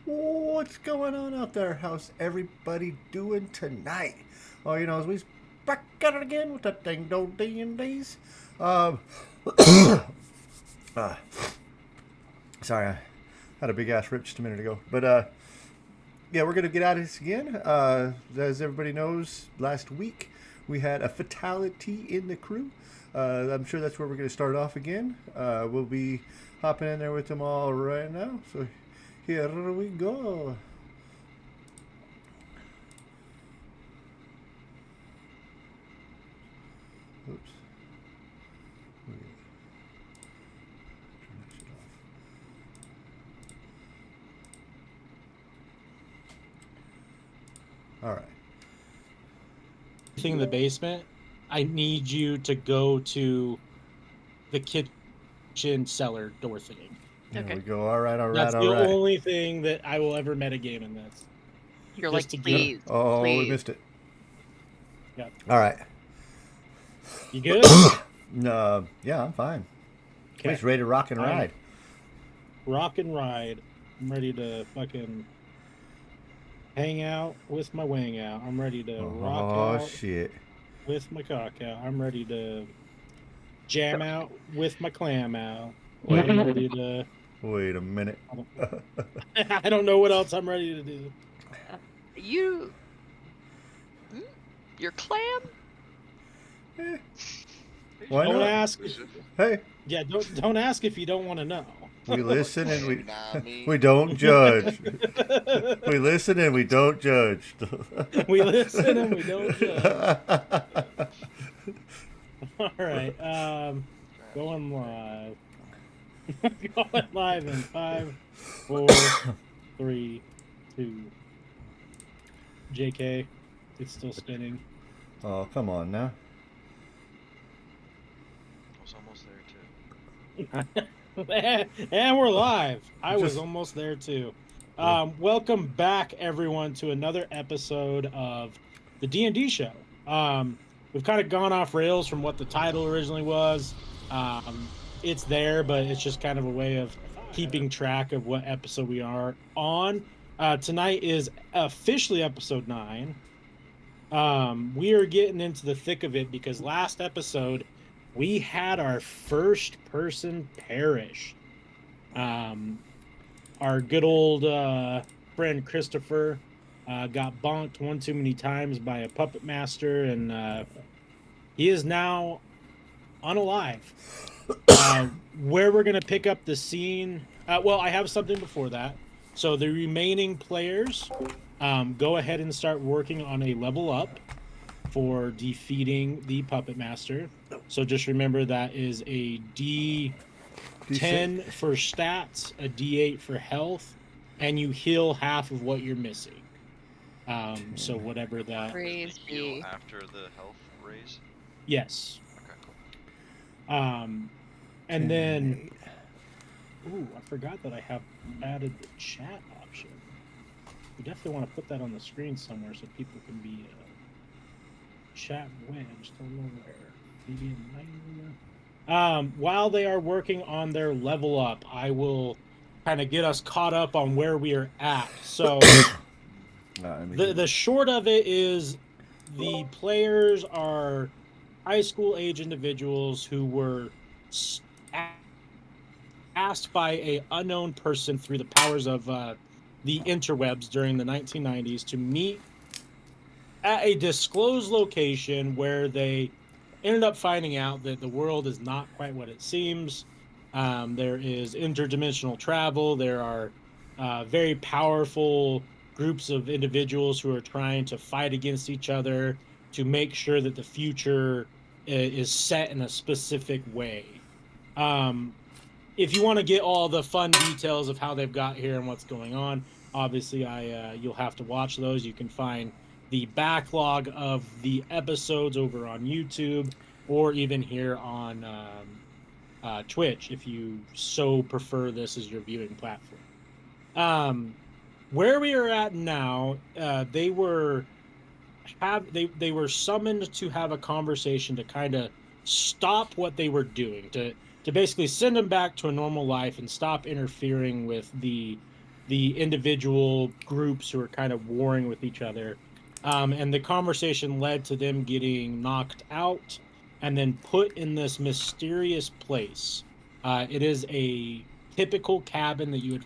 What's going on out there? How's everybody doing tonight? Well, as we back at it again with that dang old DnDs. Um, uh, sorry, I had a big ass rip just a minute ago. But yeah, we're gonna get at this again. As everybody knows, last week we had a fatality in the crew. I'm sure that's where we're gonna start off again. We'll be hopping in there with them all right now. So here we go. Oops. Turn that shit off. All right. Thing in the basement, I need you to go to the kitchen cellar door thingy. There Okay. we go. All right. That's All the right. only thing that I will ever metagame in this. You're Just like, to get- please, Oh, we please. missed it. Yeah. All right. You good? Yeah, I'm fine. Okay. We're just ready to rock and ride. Rock and ride. I'm ready to fucking hang out with my wang out. I'm ready to rock Oh, out shit. with my cock out. I'm ready to jam out with my clam out. Wait. I'm ready to. Wait a minute. I don't know what else I'm ready to do. You. Your clam? Eh, why Don't not? ask. Hey, Yeah, don't ask if you don't want to know. we listen and we Nah, me. we don't judge. We listen and we don't judge. We listen and we don't judge. All right, going live. Going live in 5, 4, 3, 2. JK, it's still spinning. Oh, come on now. I was almost there too. And we're live. I was Just- almost there too. Welcome back, everyone, to another episode of the D&D show. We've kind of gone off rails from what the title originally was. It's there, but it's just kind of a way of keeping track of what episode we are on. Tonight is officially episode 9. We are getting into the thick of it because last episode we had our first person perish. Our good old friend Christopher got bonked one too many times by a puppet master, and he is now unalive. Where we're going to pick up the scene... well, I have something before that. So the remaining players, go ahead and start working on a level up for defeating the puppet master. So just remember that is a D10 for stats, a D8 for health, and you heal half of what you're missing. So whatever that... Praise Heal be. after the health raise. Yes. Okay, cool. And then... Ooh, I forgot that I have added the chat option. We definitely want to put that on the screen somewhere so people can be chat when. Just don't know where. Maybe in 9. While they are working on their level up, I will kind of get us caught up on where we are at. So the short of it is the players are high school age individuals who were asked by a unknown person through the powers of the interwebs during the 1990s to meet at a disclosed location where they ended up finding out that the world is not quite what it seems. There is interdimensional travel. There are very powerful groups of individuals who are trying to fight against each other to make sure that the future is set in a specific way. If you want to get all the fun details of how they've got here and what's going on, obviously you'll have to watch those. You can find the backlog of the episodes over on YouTube or even here on Twitch if you so prefer this as your viewing platform. Where we are at now, they were summoned to have a conversation to kind of stop what they were doing, to basically send them back to a normal life and stop interfering with the the individual groups who are kind of warring with each other. And the conversation led to them getting knocked out and then put in this mysterious place. It is a typical cabin that you would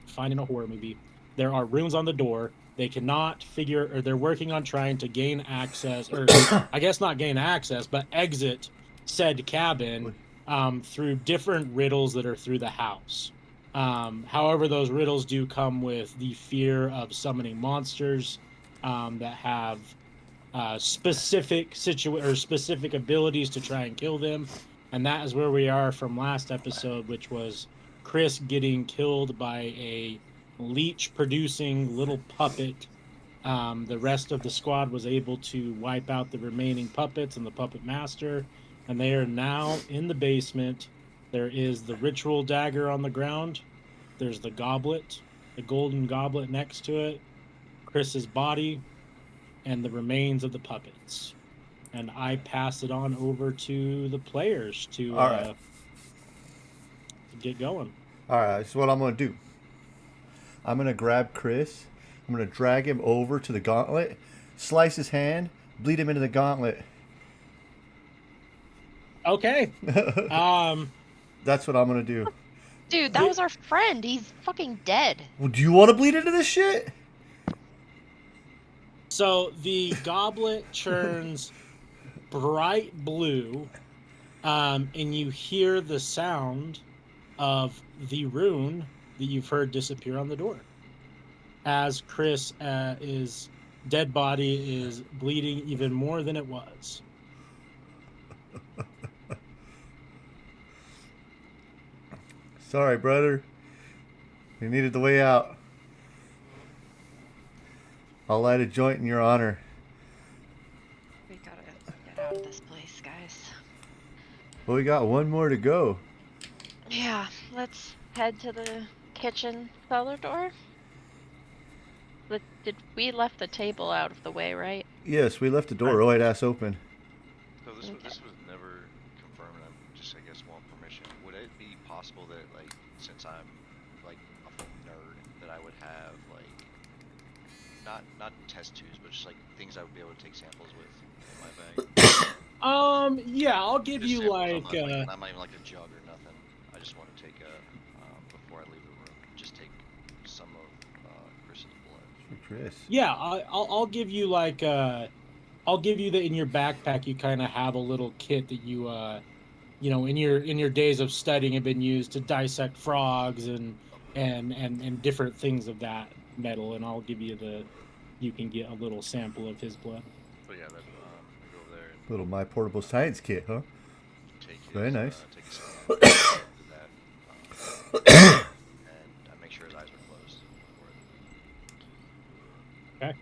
find in a horror movie. There are runes on the door. They cannot figure, or they're working on trying to gain access, or I guess not gain access, but exit said cabin through different riddles that are through the house. However, those riddles do come with the fear of summoning monsters that have specific or specific abilities to try and kill them, and that is where we are from last episode, which was Chris getting killed by a leech-producing little puppet. The rest of the squad was able to wipe out the remaining puppets and the puppet master, and they are now in the basement. There is the ritual dagger on the ground. There's the goblet, the golden goblet next to it, Chris's body, and the remains of the puppets. And I pass it on over to the players to, All right. to get going. All right, so what I'm going to do, I'm going to grab Chris. I'm going to drag him over to the gauntlet, slice his hand, bleed him into the gauntlet. Okay. That's what I'm going to do. Dude, that was our friend. He's fucking dead. Well, do you want to bleed into this shit? So the goblet churns bright blue, and you hear the sound of the rune that you've heard disappear on the door. As Chris is dead body is bleeding even more than it was. Sorry, brother. You needed the way out. I'll light a joint in your honor. We gotta get out of this place, guys. Well, we got one more to go. Yeah, let's head to the kitchen cellar door. We left the table out of the way, right? Yes, we left the door right ass open. So this Okay. was never confirmed. I'm just, I guess, want permission. Would it be possible that, like, since I'm like a full nerd, that I would have like not test tubes, but just like things I would be able to take samples with in my bag? Yeah, I'll give Just you samples, like, not even like a jug or nothing. I just want to take a before I leave the room. Just take some of Chris's blood. For Chris. yeah, I'll give you like, I'll give you that in your backpack. You kind of have a little kit that you in your days of studying have been used to dissect frogs and different things of that metal, and I'll give you you can get a little sample of his blood. But yeah, that I go over there and Little My Portable Science Kit, huh? take his, Very nice. take a scan of that, and I make sure his eyes are closed. Okay.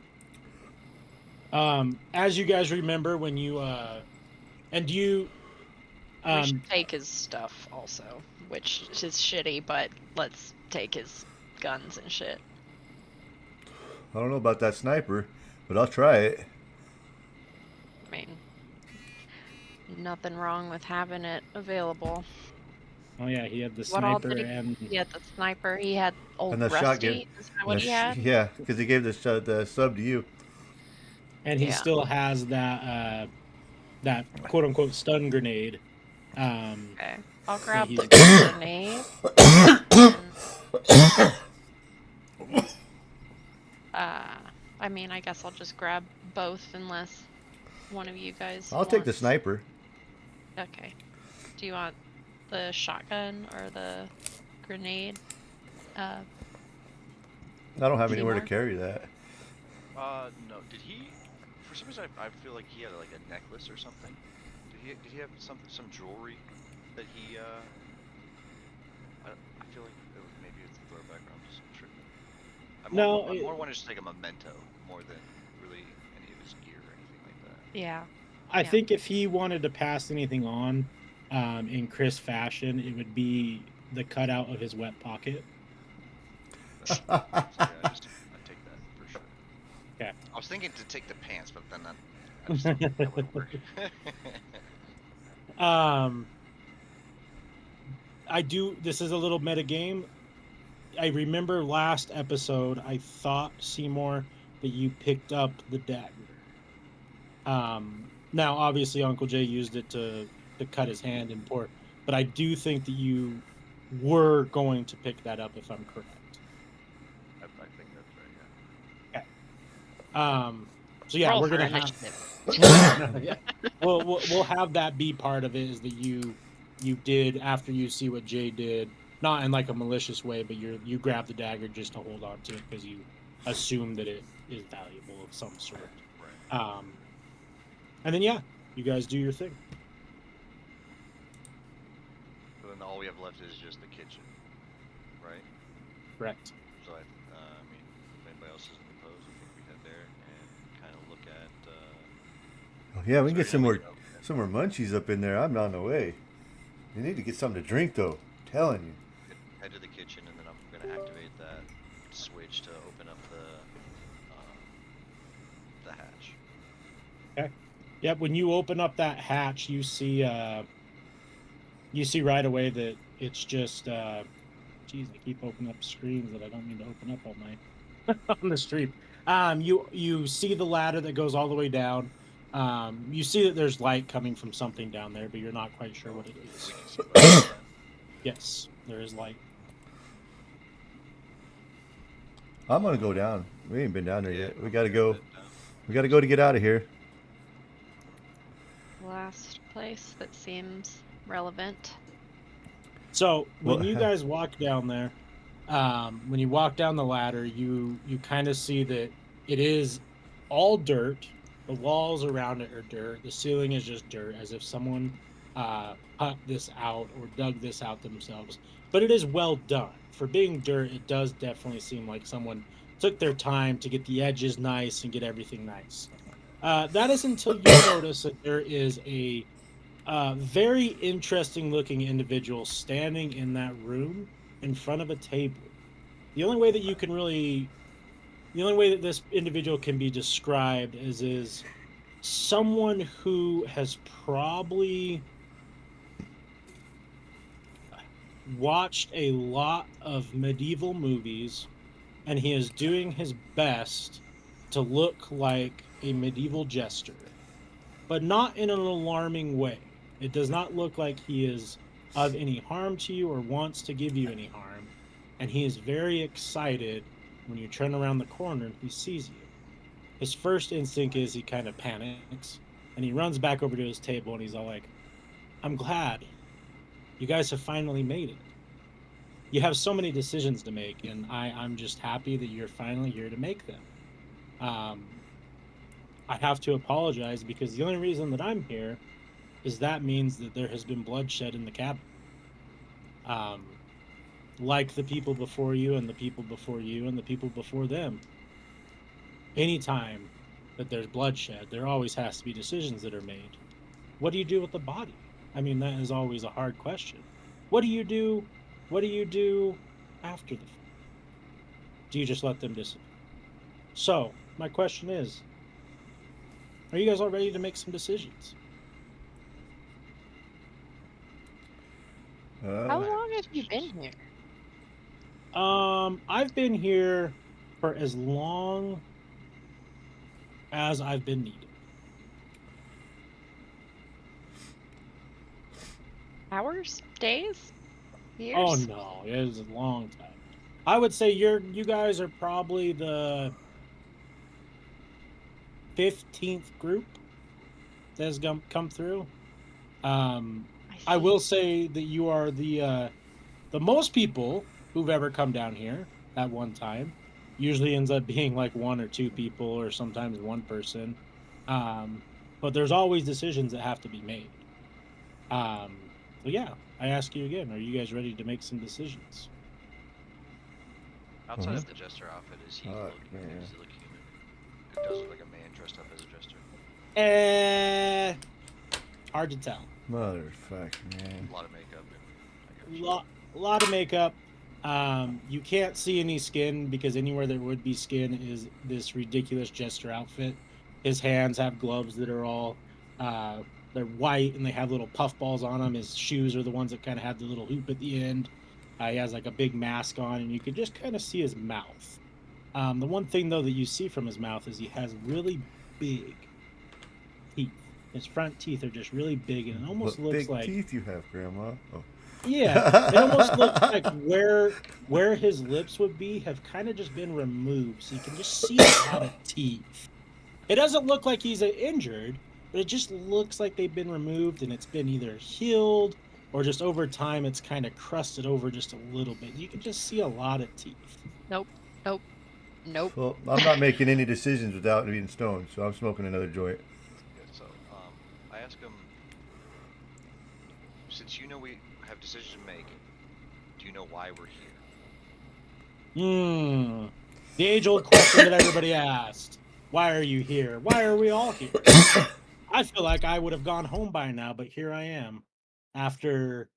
As you guys remember, when you and you, We should take his stuff also, which is shitty, but let's take his guns and shit. I don't know about that sniper, but I'll try it. I mean, nothing wrong with having it available. oh yeah, he had the What all sniper did he- and He had the sniper, he had old And the Rusty. shotgun. Is that what he had? Yeah, because he gave the sub to you. he Yeah. still has that that quote unquote stun grenade. Okay. I'll grab he's- the grenade. I mean, I guess I'll just grab both unless one of you guys I'll take the wants- sniper. Okay. Do you want the shotgun or the grenade? I don't have anywhere to Anymore? carry that. No. Did he? For some reason, I feel like he had like a necklace or something. Did he have some jewelry that he? I feel like maybe it's a throwback. Or I'm just tripping. I more want to just take a memento more than really any of his gear or anything like that. Yeah. I Yeah. think if he wanted to pass anything on, in Chris fashion, it would be the cutout of his wet pocket. Yeah, I take that for sure. Okay. I was thinking to take the pants, but then I just don't think that would work. I do. This is a little meta game. I remember last episode, I thought, Seymour, that you picked up the dagger. Now, obviously, Uncle Jay used it to cut his hand and pour, but I do think that you were going to pick that up, if I'm correct. I think that's right. Yeah. So yeah, Roll we're for gonna have. initiative. Yeah, we'll have that be part of it. Is that you did after you see what Jay did, not in like a malicious way, but you grabbed the dagger just to hold on to it because you assume that it is valuable of some sort. Right. And then yeah, you guys do your thing. So then all we have left is just the kitchen, right? Correct. So I mean, if anybody else isn't opposed, I think we head there and kind of look at. Oh, yeah, we can get sorry, some yeah, more munchies up in there. I'm on the way. You need to get something to drink though. I'm telling you. head to the kitchen, and then I'm gonna activate that switch to open up the hatch. Okay. Yep. When you open up that hatch, you see right away that it's just geez, I keep opening up screens that I don't need to open up all night on the stream. You see the ladder that goes all the way down. You see that there's light coming from something down there, but you're not quite sure what it is. We can see what it is. Yes, there is light. I'm gonna go down. We ain't been down there yet. We gotta Yeah, go. but, We gotta go to get out of here. Last place that seems relevant. So when Well, you guys walk down there, when you walk down the ladder, you kind of see that it is all dirt. The walls around it are dirt. The ceiling is just dirt, as if someone cut this out or dug this out themselves. But it is well done. For being dirt, it does definitely seem like someone took their time to get the edges nice and get everything nice. That is until you notice that there is a very interesting looking individual standing in that room in front of a table. The only way that you can really, the only way that this individual can be described is someone who has probably watched a lot of medieval movies, and he is doing his best to look like a medieval jester, but not in an alarming way. It does not look like he is of any harm to you or wants to give you any harm, and he is very excited when you turn around the corner and he sees you. His first instinct is he kind of panics, and he runs back over to his table and he's all like, "I'm glad. You guys have finally made it. You have so many decisions to make, and I'm just happy that you're finally here to make them. I have to apologize because the only reason that I'm here is that means that there has been bloodshed in the cabin. Like the people before you and the people before you and the people before them. Anytime that there's bloodshed, there always has to be decisions that are made. What do you do with the body? I mean, that is always a hard question. What do you do? What do you do after the fact? Do you just let them disappear? So, my question is, are you guys all ready to make some decisions? How long have you been here? I've been here for as long as I've been needed. Hours? Days? Years? Oh no, it is a long time. I would say you guys are probably the 15th group that has come through. I will say that you are the most people who've ever come down here at one time. Usually ends up being like one or two people, or sometimes one person. But there's always decisions that have to be made. So yeah, I ask you again: are you guys ready to make some decisions? Outside of the jester outfit, is he Fuck, look? man. Does he look human? It does look like a man dressed up as a jester. Hard to tell. Motherfucker, man. A lot of makeup. And I got you. Lot of makeup. You can't see any skin because anywhere there would be skin is this ridiculous jester outfit. His hands have gloves that are all they're white and they have little puffballs on them. His shoes are the ones that kind of have the little hoop at the end. He has like a big mask on, and you could just kind of see his mouth. The one thing though that you see from his mouth is he has really big teeth. His front teeth are just really big, and it almost What looks big like, teeth you have, Grandma? Oh. yeah, it almost looks like where his lips would be have kind of just been removed, so you can just see a lot of teeth. It doesn't look like he's injured, but it just looks like they've been removed, and it's been either healed or just over time it's kind of crusted over just a little bit. You can just see a lot of teeth. Nope. Nope. Nope. Well, I'm not making any decisions without being stoned, so I'm smoking another joint. Yeah, so I ask him, since you know we have decisions to make, do you know why we're here? The age-old question that everybody asked. Why are you here? Why are we all here? I feel like I would have gone home by now, but here I am. After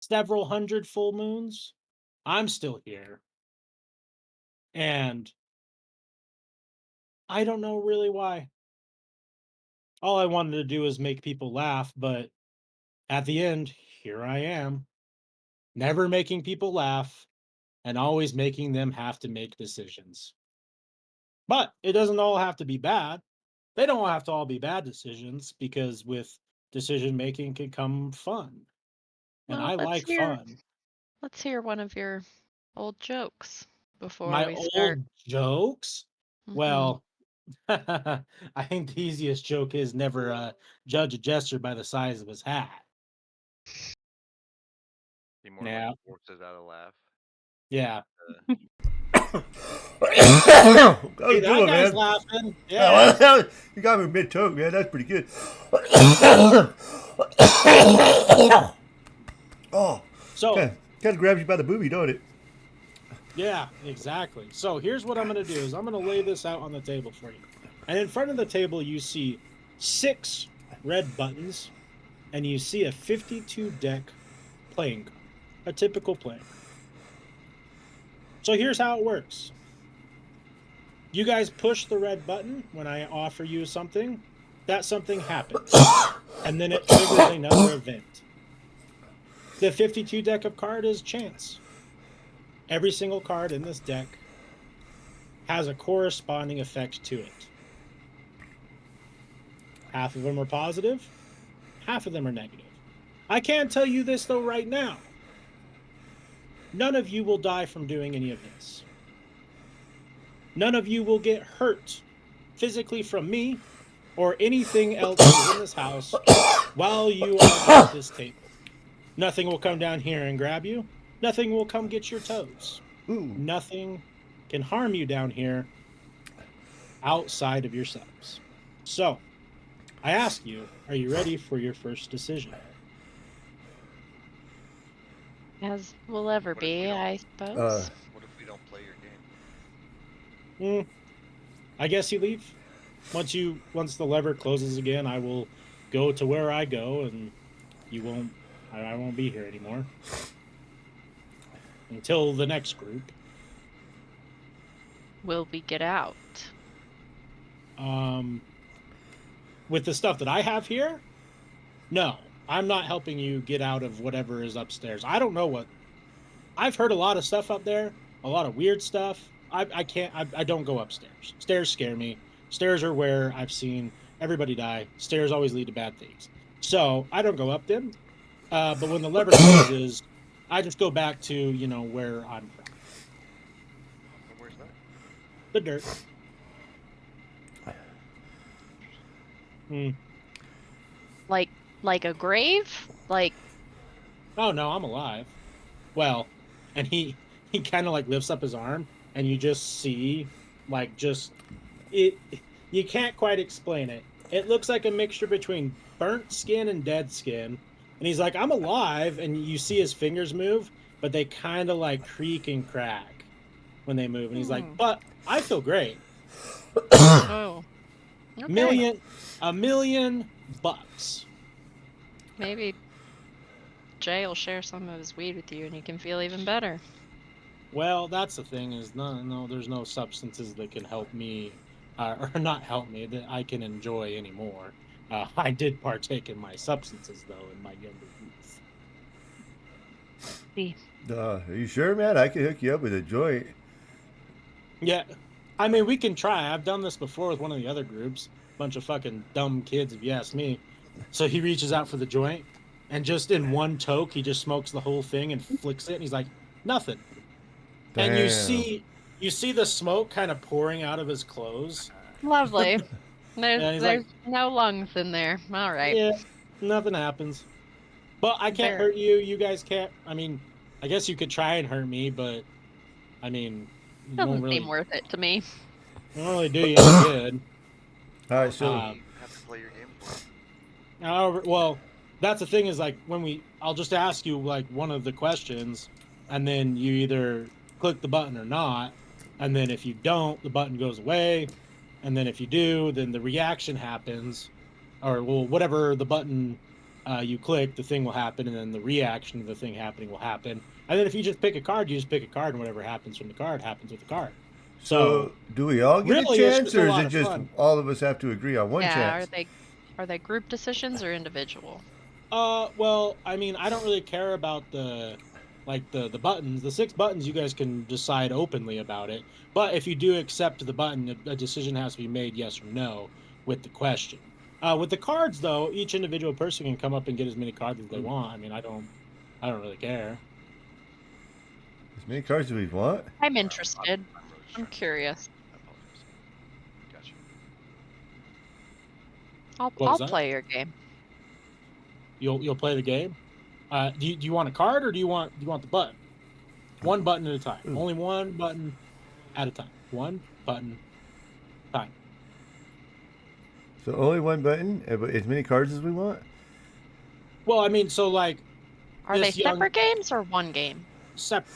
several hundred full moons, I'm still here. And I don't know really why. All I wanted to do is make people laugh, but at the end, here I am, never making people laugh and always making them have to make decisions. But it doesn't all have to be bad. They don't have to all be bad decisions, because with decision making can come fun. And Well, I like fun. let's hear one of your old jokes before My we start. old jokes? Hmm. Well, I think the easiest joke is never judge a jester by the size of his hat. He more like Yeah, forces out a laugh. yeah. That was Hey, a good that one, guy's man. laughing. Yeah, Yeah. you got me mid choke, man. That's pretty good. Oh, So, kind of grabs you by the boobie, don't it? yeah, exactly. So here's what I'm going to do is I'm going to lay this out on the table for you. And in front of the table, you see 6 red buttons, and you see a 52 deck playing card, a typical playing card. So here's how it works. You guys push the red button when I offer you something. That something happens, and then it triggers another event. The 52 deck of card is chance. Every single card in this deck has a corresponding effect to it. Half of them are positive, half of them are negative. I can tell you this though right now. None of you will die from doing any of this. None of you will get hurt physically from me or anything else in this house while you are at this table. Nothing will come down here and grab you. Nothing will come get your toes. Ooh. Nothing can harm you down here outside of yourselves. So, I ask you, are you ready for your first decision? As will ever What if we be, don't? I suppose. What if we don't play your game? I guess you leave. Once the lever closes again, I will go to where I go, and you won't. I won't be here anymore until the next group. Will we get out? With the stuff that I have here, no, I'm not helping you get out of whatever is upstairs. I don't know what. I've heard a lot of stuff up there, a lot of weird stuff. I can't. I don't go upstairs. Stairs scare me. Stairs are where I've seen everybody die. Stairs always lead to bad things. So I don't go up them. But when the lever closes, I just go back to where I'm from. And where's that? The dirt. Hmm. Like a grave? Like, Oh no, I'm alive. Well, and he kind of like lifts up his arm, and you just see like just it. You can't quite explain it. It looks like a mixture between burnt skin and dead skin. And he's like, I'm alive, and you see his fingers move, but they kind of like creak and crack when they move. And he's like, but I feel great. oh, okay. $1 million. Maybe Jay will share some of his weed with you and you can feel even better. Well, that's the thing is no, there's no substances that can help me, or not help me, that I can enjoy anymore. I did partake in my substances though in my younger youth. easy. Are you sure, man? I can hook you up with a joint. Yeah. I mean, we can try. I've done this before with one of the other groups. Bunch of fucking dumb kids, if you ask me. So he reaches out for the joint, and just in one toke, he just smokes the whole thing and flicks it, and he's like, nothing. Damn. And you see the smoke kind of pouring out of his clothes. Lovely. And he's There's like, no lungs in there. All right. yeah, nothing happens. But I can't There. hurt you. You guys can't. I mean, I guess you could try and hurt me, but I mean, you Doesn't won't really, seem worth it to me. won't really do you any good. All right, so You have to play your game for it. However, well, that's the thing is like I'll just ask you like one of the questions, and then you either click the button or not, and then if you don't, the button goes away, and then if you do, then the reaction happens, or well, whatever the button you click, the thing will happen, and then the reaction of the thing happening will happen, and then if you just pick a card, you just pick a card, and whatever happens from the card happens with the card. So, do we all get really, a it's chance, just a or is lot it of just fun. all of us have to agree on one Yeah, chance? are they group decisions or individual? Well, I mean, I don't really care about the buttons. The 6 buttons, you guys can decide openly about it. But if you do accept the button, a decision has to be made yes or no with the question. With the cards, though, each individual person can come up and get as many cards as they want. I mean, I don't really care. As many cards as we want? I'm interested. I'm really I'm trying. curious. I apologize. Gotcha. I'll What was that? play your game. You'll play the game. Do you want a card or do you want the button? One button at a time. Ooh. Only one button at a time. One button time. So only one button, but as many cards as we want? Well, I mean, so like Are they this young- separate games or one game? separate.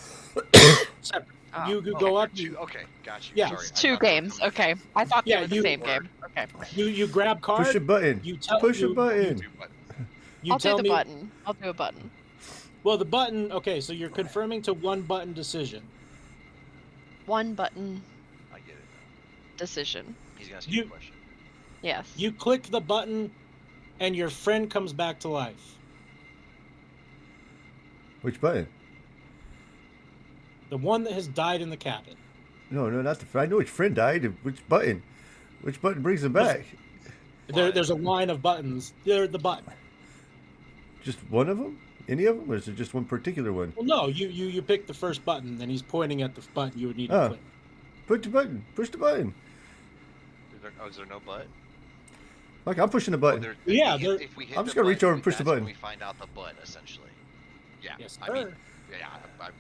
Separate. Oh, You could Oh, go up. Okay, got you. Yeah. Sorry, It's I 2 thought they were games. coming Okay. together. I thought Yeah, they were the you- same game. Okay. You grab card. Push a button. You tell Push a you- button. Two buttons. You I'll tell do the me. button. I'll do a button. Well, the button. Okay, so you're confirming to one button decision. One button I get it now. decision. He's gonna ask you You- a question. Yes. You click the button, and your friend comes back to life. Which button? The one that has died in the cabin. No, not the friend. I know which friend died. Which button? Which button brings them back? There's a line of buttons. They're the button. Just one of them? Any of them? Or is it just one particular one? Well, no, you pick the first button, and he's pointing at the button you would need to Oh. click. Push the button. Push the button. Is there no butt? Like, I'm pushing the Oh, button. Yeah, if we hit I'm the just gonna reach button, over and push the that's when button. We find out the butt, essentially. Yeah. Yes, I mean, sir. yeah, I'm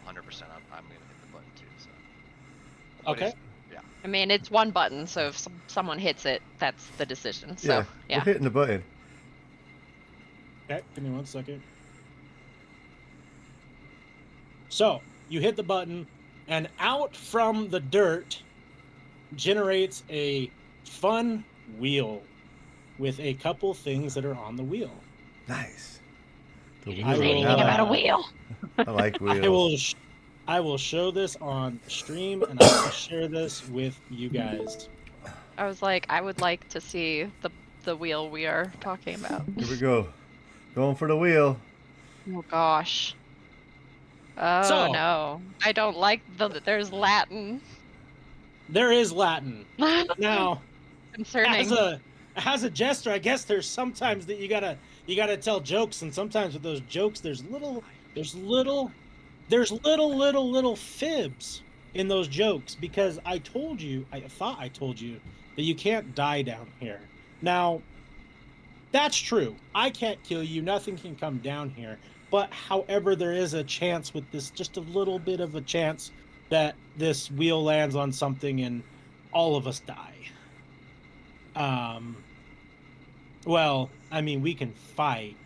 100%. I'm gonna hit the button too. So. But Okay. it's- Yeah. I mean, it's one button, so if someone hits it, that's the decision. So, yeah. We're hitting the button. Okay, give me 1 second. So, you hit the button, and out from the dirt generates a fun wheel with a couple things that are on the wheel. Nice. The You I didn't say will, anything about a uh, wheel. I like wheels. I will show this on stream, and I will share this with you guys. I was like, I would like to see the wheel we are talking about. Here we go. Going for the wheel. Oh gosh. Oh So- no. I don't like there's Latin. There is Latin. Now, Concerning. as a jester, I guess there's sometimes that you gotta tell jokes, and sometimes with those jokes, there's little fibs in those jokes, because I thought I told you that you can't die down here. Now, that's true. I can't kill you. Nothing can come down here. But however, there is a chance with this, just a little bit of a chance that this wheel lands on something and all of us die. Well, I mean, we can fight,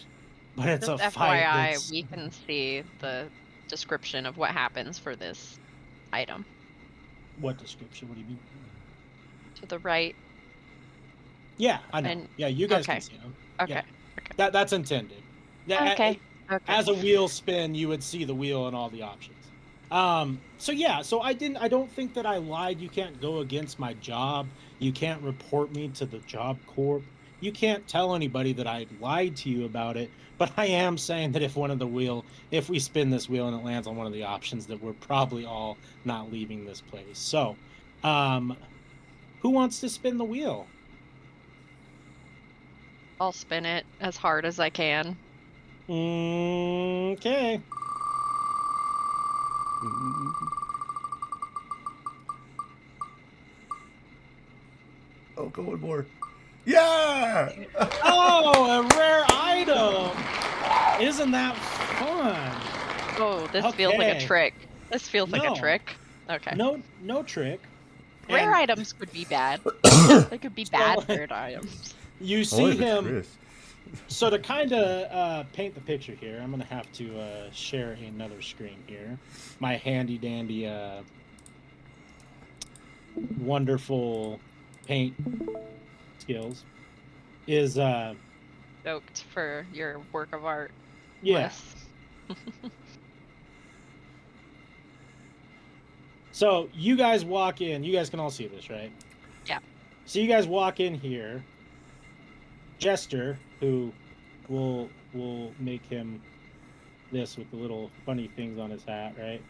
but it's Just a fight. FYI, that's- we can see the description of what happens for this item. What description? What do you mean? To the right. Yeah, I know. And- Yeah, you guys okay. can see them. Okay. Yeah. That's intended. Okay. Okay. As a wheel spin, you would see the wheel and all the options. So yeah, so I don't think that I lied. You can't go against my job. You can't report me to the Job Corp. You can't tell anybody that I lied to you about it, but I am saying that if we spin this wheel and it lands on one of the options, that we're probably all not leaving this place. So, who wants to spin the wheel? I'll spin it as hard as I can. Okay. Oh, go one more. Yeah! Oh, a rare item! Isn't that fun? Oh, this feels like a Okay. trick. This feels like No. a trick. Okay. No trick. Rare And items could be bad. They could be bad rare items. you I see wonder if it's him. Chris. So to kind of paint the picture here, I'm gonna have to share another screen here. My handy dandy, wonderful paint skills is Stoked for your work of art. yeah. List. So you guys walk in. You guys can all see this, right? Yeah. So you guys walk in here. Jester, who will make him this with the little funny things on his hat, right?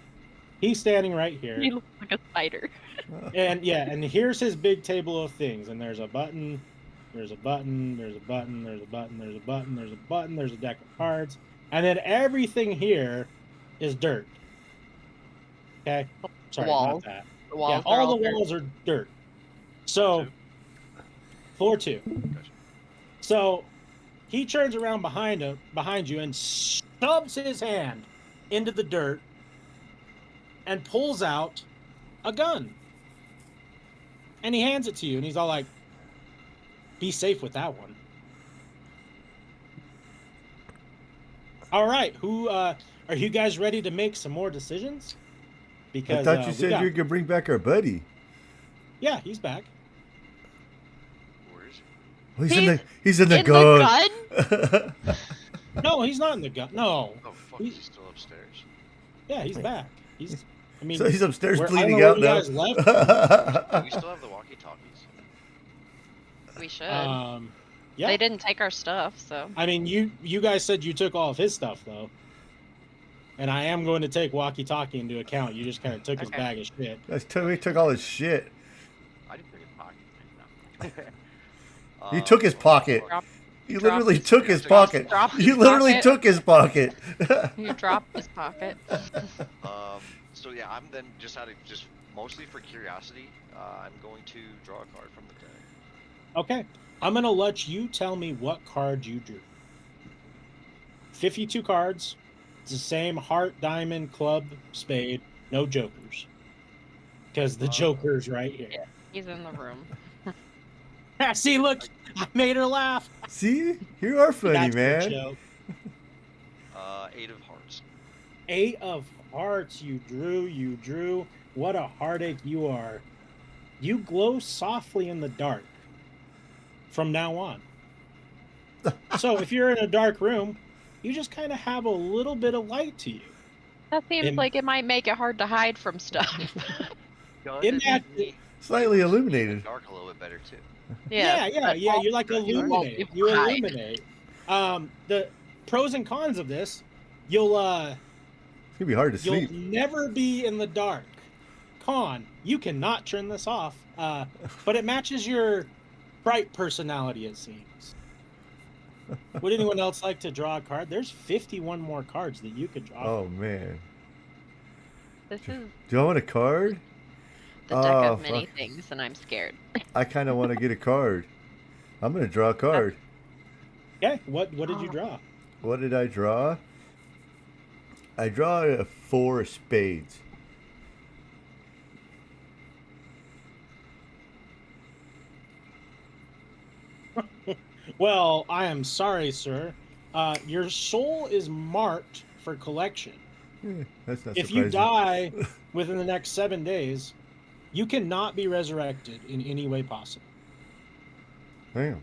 He's standing right here. He looks like a spider. And yeah, and here's his big table of things. And there's a button, there's a button, there's a button, there's a button, there's a button, there's a button, there's a deck of cards. And then everything here is dirt. Okay? Sorry, walls. not that. The walls Yeah, are all all the dirt. walls are dirt. So, floor 2. Gotcha. So, he turns around behind you and stubs his hand into the dirt and pulls out a gun. And he hands it to you, and he's all like, "Be safe with that one." All right, who are you guys ready to make some more decisions? Because I thought you said you were gonna bring back our buddy. Yeah, he's back. Where is he? Oh, he's He's in the in gun. No, he's not in the gun. No. Oh fuck, He- is he still upstairs? Yeah, he's back. I mean, So he's upstairs where- I don't bleeding know out where now. you guys left. Do we still have the walkie-talkies? We should. Yeah. They didn't take our stuff, so. I mean, you guys said you took all of his stuff, though. And I am going to take walkie-talkie into account. You just kind of took his Okay. bag of shit. We took all his shit. I didn't bring his pocket. No. You took his pocket. Drop, You Drop literally his- took his drop- pocket. drop his You literally pocket. took his pocket. you dropped his pocket. So yeah, I'm then just mostly for curiosity, I'm going to draw a card from the deck. Okay. I'm going to let you tell me what card you drew. 52 cards. It's the same heart, diamond, club, spade. No jokers. Because the joker's right here. He's in the room. See, look. I made her laugh. See? You are funny, That's a man. joke. 8 of hearts. 8 of hearts you drew. What a heartache you are. You glow softly in the dark from now on. So if you're in a dark room, you just kind of have a little bit of light to you. That seems In- like it might make it hard to hide from stuff. In that, Slightly illuminated. Dark a little bit better too. yeah. but You like also you illuminate. won't You hide. illuminate. The pros and cons of this, you'll It's gonna be hard to You'll sleep. never be in the dark. Con, you cannot turn this off, but it matches your bright personality, it seems. Would anyone else like to draw a card? There's 51 more cards that you could draw. Oh man. This is Do I want a card? the deck Oh, of many fuck. things, and I'm scared. I kind of want to get a card. I'm gonna draw a card. Okay, what did you draw? What did I draw? I draw a 4 of spades. Well, I am sorry, sir. Your soul is marked for collection. That's not If surprising. you die within the next 7 days, you cannot be resurrected in any way possible. Damn.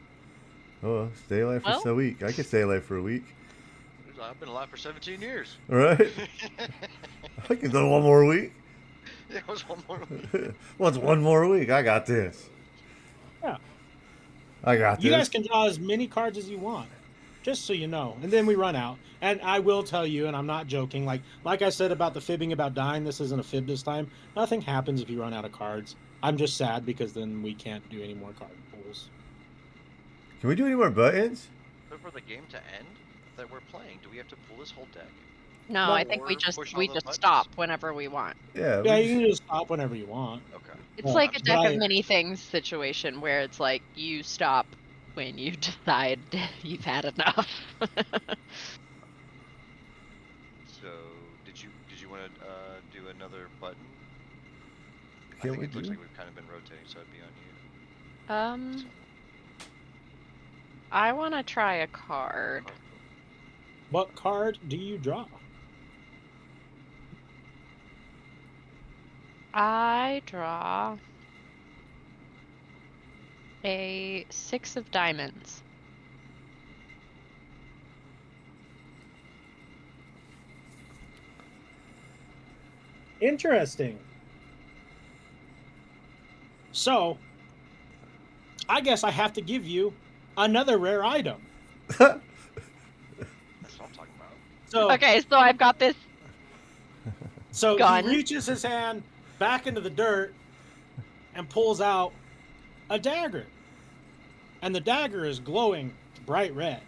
Oh, stay alive for Well- a week. I could stay alive for a week. I've been alive for 17 years. All right. I can do one more week. Yeah, it was one more. What's one more week? I got this. Yeah. I got You this. guys can draw as many cards as you want, just so you know. And then we run out. And I will tell you, and I'm not joking, like I said about the fibbing about dying, this isn't a fib this time. Nothing happens if you run out of cards. I'm just sad because then we can't do any more card pulls. Can we do any more buttons? But for the game to end that we're playing, do we have to pull this whole deck? No, No. I think we Or just push all the buttons? stop whenever we want. Yeah. Yeah, we you can just stop whenever you want. Okay. It's Yeah, like a but deck of I- many things situation where it's like you stop when you decide you've had enough. So, did you want to do another button? I Can think we it looks do? like we've kind of been rotating, so it'd be on you. Um, I want to try a card. What card do you draw? I draw a 6 of diamonds. Interesting. So, I guess I have to give you another rare item. That's what I'm talking about. So, Okay, so I've got this. so gun. he reaches his hand back into the dirt and pulls out a dagger. And the dagger is glowing bright red.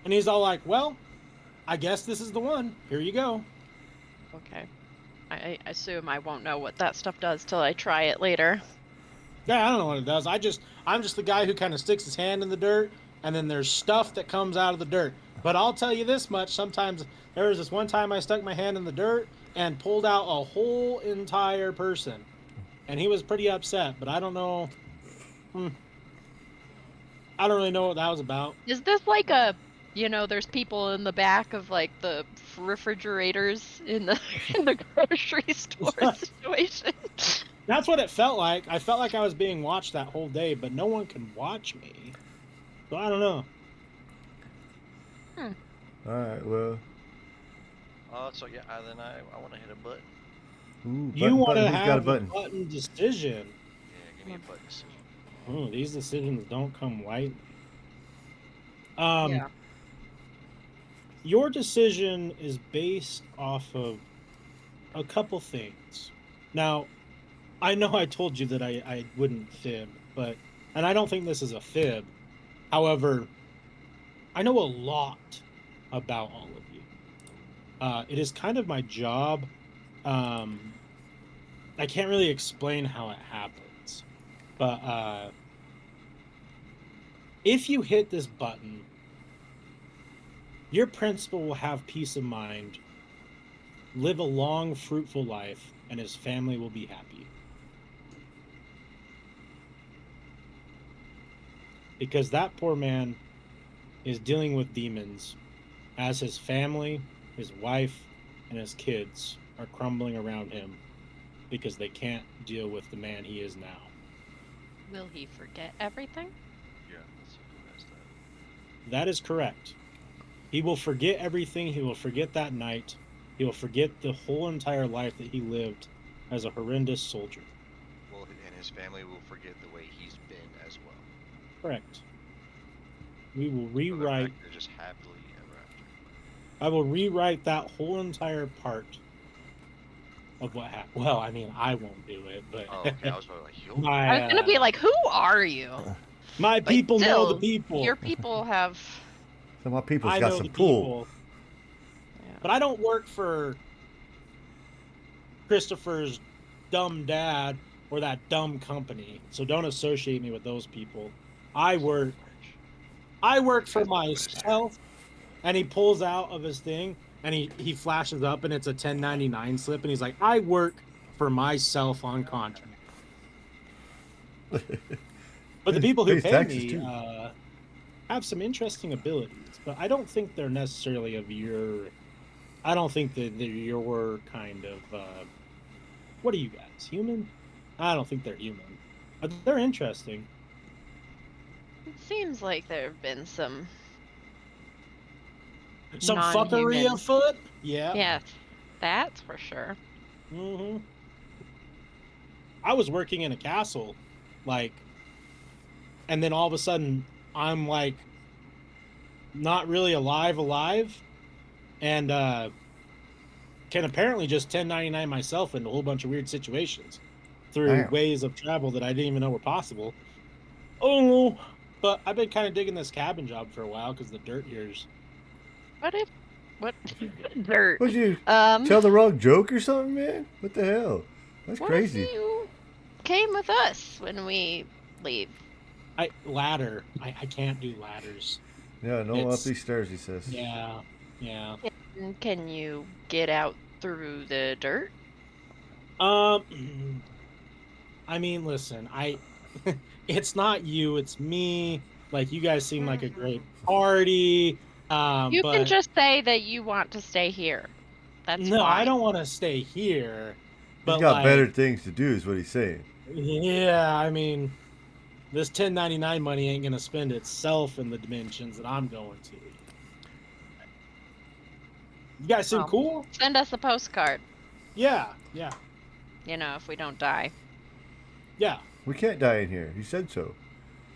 And he's all like, well, I guess this is the one. Here you go. Okay. I assume I won't know what that stuff does till I try it later. Yeah, I don't know what it does. I'm just the guy who kind of sticks his hand in the dirt, and then there's stuff that comes out of the dirt. But I'll tell you this much: sometimes there was this one time I stuck my hand in the dirt and pulled out a whole entire person, and he was pretty upset. But I don't know. I don't really know what that was about. Is this like a, there's people in the back of like the refrigerators in the in the grocery store situation? That's what it felt like. I felt like I was being watched that whole day, but no one can watch me. So I don't know. All right. Well. So yeah, then I want to hit a button. Ooh, You want to Who's got a have a button? button decision. Yeah, give me a button decision. Oh, these decisions don't come lightly. Yeah. Your decision is based off of a couple things. Now, I know I told you that I wouldn't fib, and I don't think this is a fib. However, I know a lot about all of you. It is kind of my job. I can't really explain how it happens, but if you hit this button, your principal will have peace of mind, live a long, fruitful life, and his family will be happy. Because that poor man is dealing with demons as his family, his wife, and his kids are crumbling around him because they can't deal with the man he is now. Will he forget everything? Yeah, let's see who has that. That is correct. He will forget everything. He will forget that night. He will forget the whole entire life that he lived as a horrendous soldier. Well, and his family will forget the way he's been as well. Correct. We will So rewrite. they're just happily ever after. I will rewrite that whole entire part of what happened. Well, I mean, I won't do it, but Oh, okay. I was probably like, you'll. my, I was gonna be like, who are you? my But people know the still, people. Your people have. So my people's I got know some the pull. people. Yeah. But I don't work for Christopher's dumb dad or that dumb company. So don't associate me with those people. I work for myself. And he pulls out of his thing and he flashes up and it's a 1099 slip and he's like, I work for myself on contract. But the people who Pays pay taxes, me too. have some interesting abilities, but I don't think they're necessarily of your. I don't think that they're your kind of. What are you guys? Human? I don't think they're human, but they're interesting. It seems like there have been some. Some fuckery Non-human. afoot. Yeah. Yes, that's for sure. Mm-hmm. I was working in a castle, and then all of a sudden I'm like not really alive, and can apparently just 1099 myself into a whole bunch of weird situations through Damn. ways of travel that I didn't even know were possible. Oh, but I've been kind of digging this cabin job for a while because the dirt here's. What if? What? Dirt. Would you Um. tell the wrong joke or something, man? What the hell? That's What if crazy. you came with us when we leave? Ladder. I can't do ladders. Yeah, no It's- up these stairs, he says. Yeah. Can you get out through the dirt? I mean, listen, it's not you, it's me. Like, you guys seem like a great party. You can But just say that you want to stay here. That's no, I fine. don't want to stay here. He's But got like, better things to do, is what he's saying. yeah, I mean, this 1099 money ain't gonna spend itself in the dimensions that I'm going to. You guys seem Well, cool? Send us a postcard. Yeah. You know, if we don't die We can't die in here. He said so.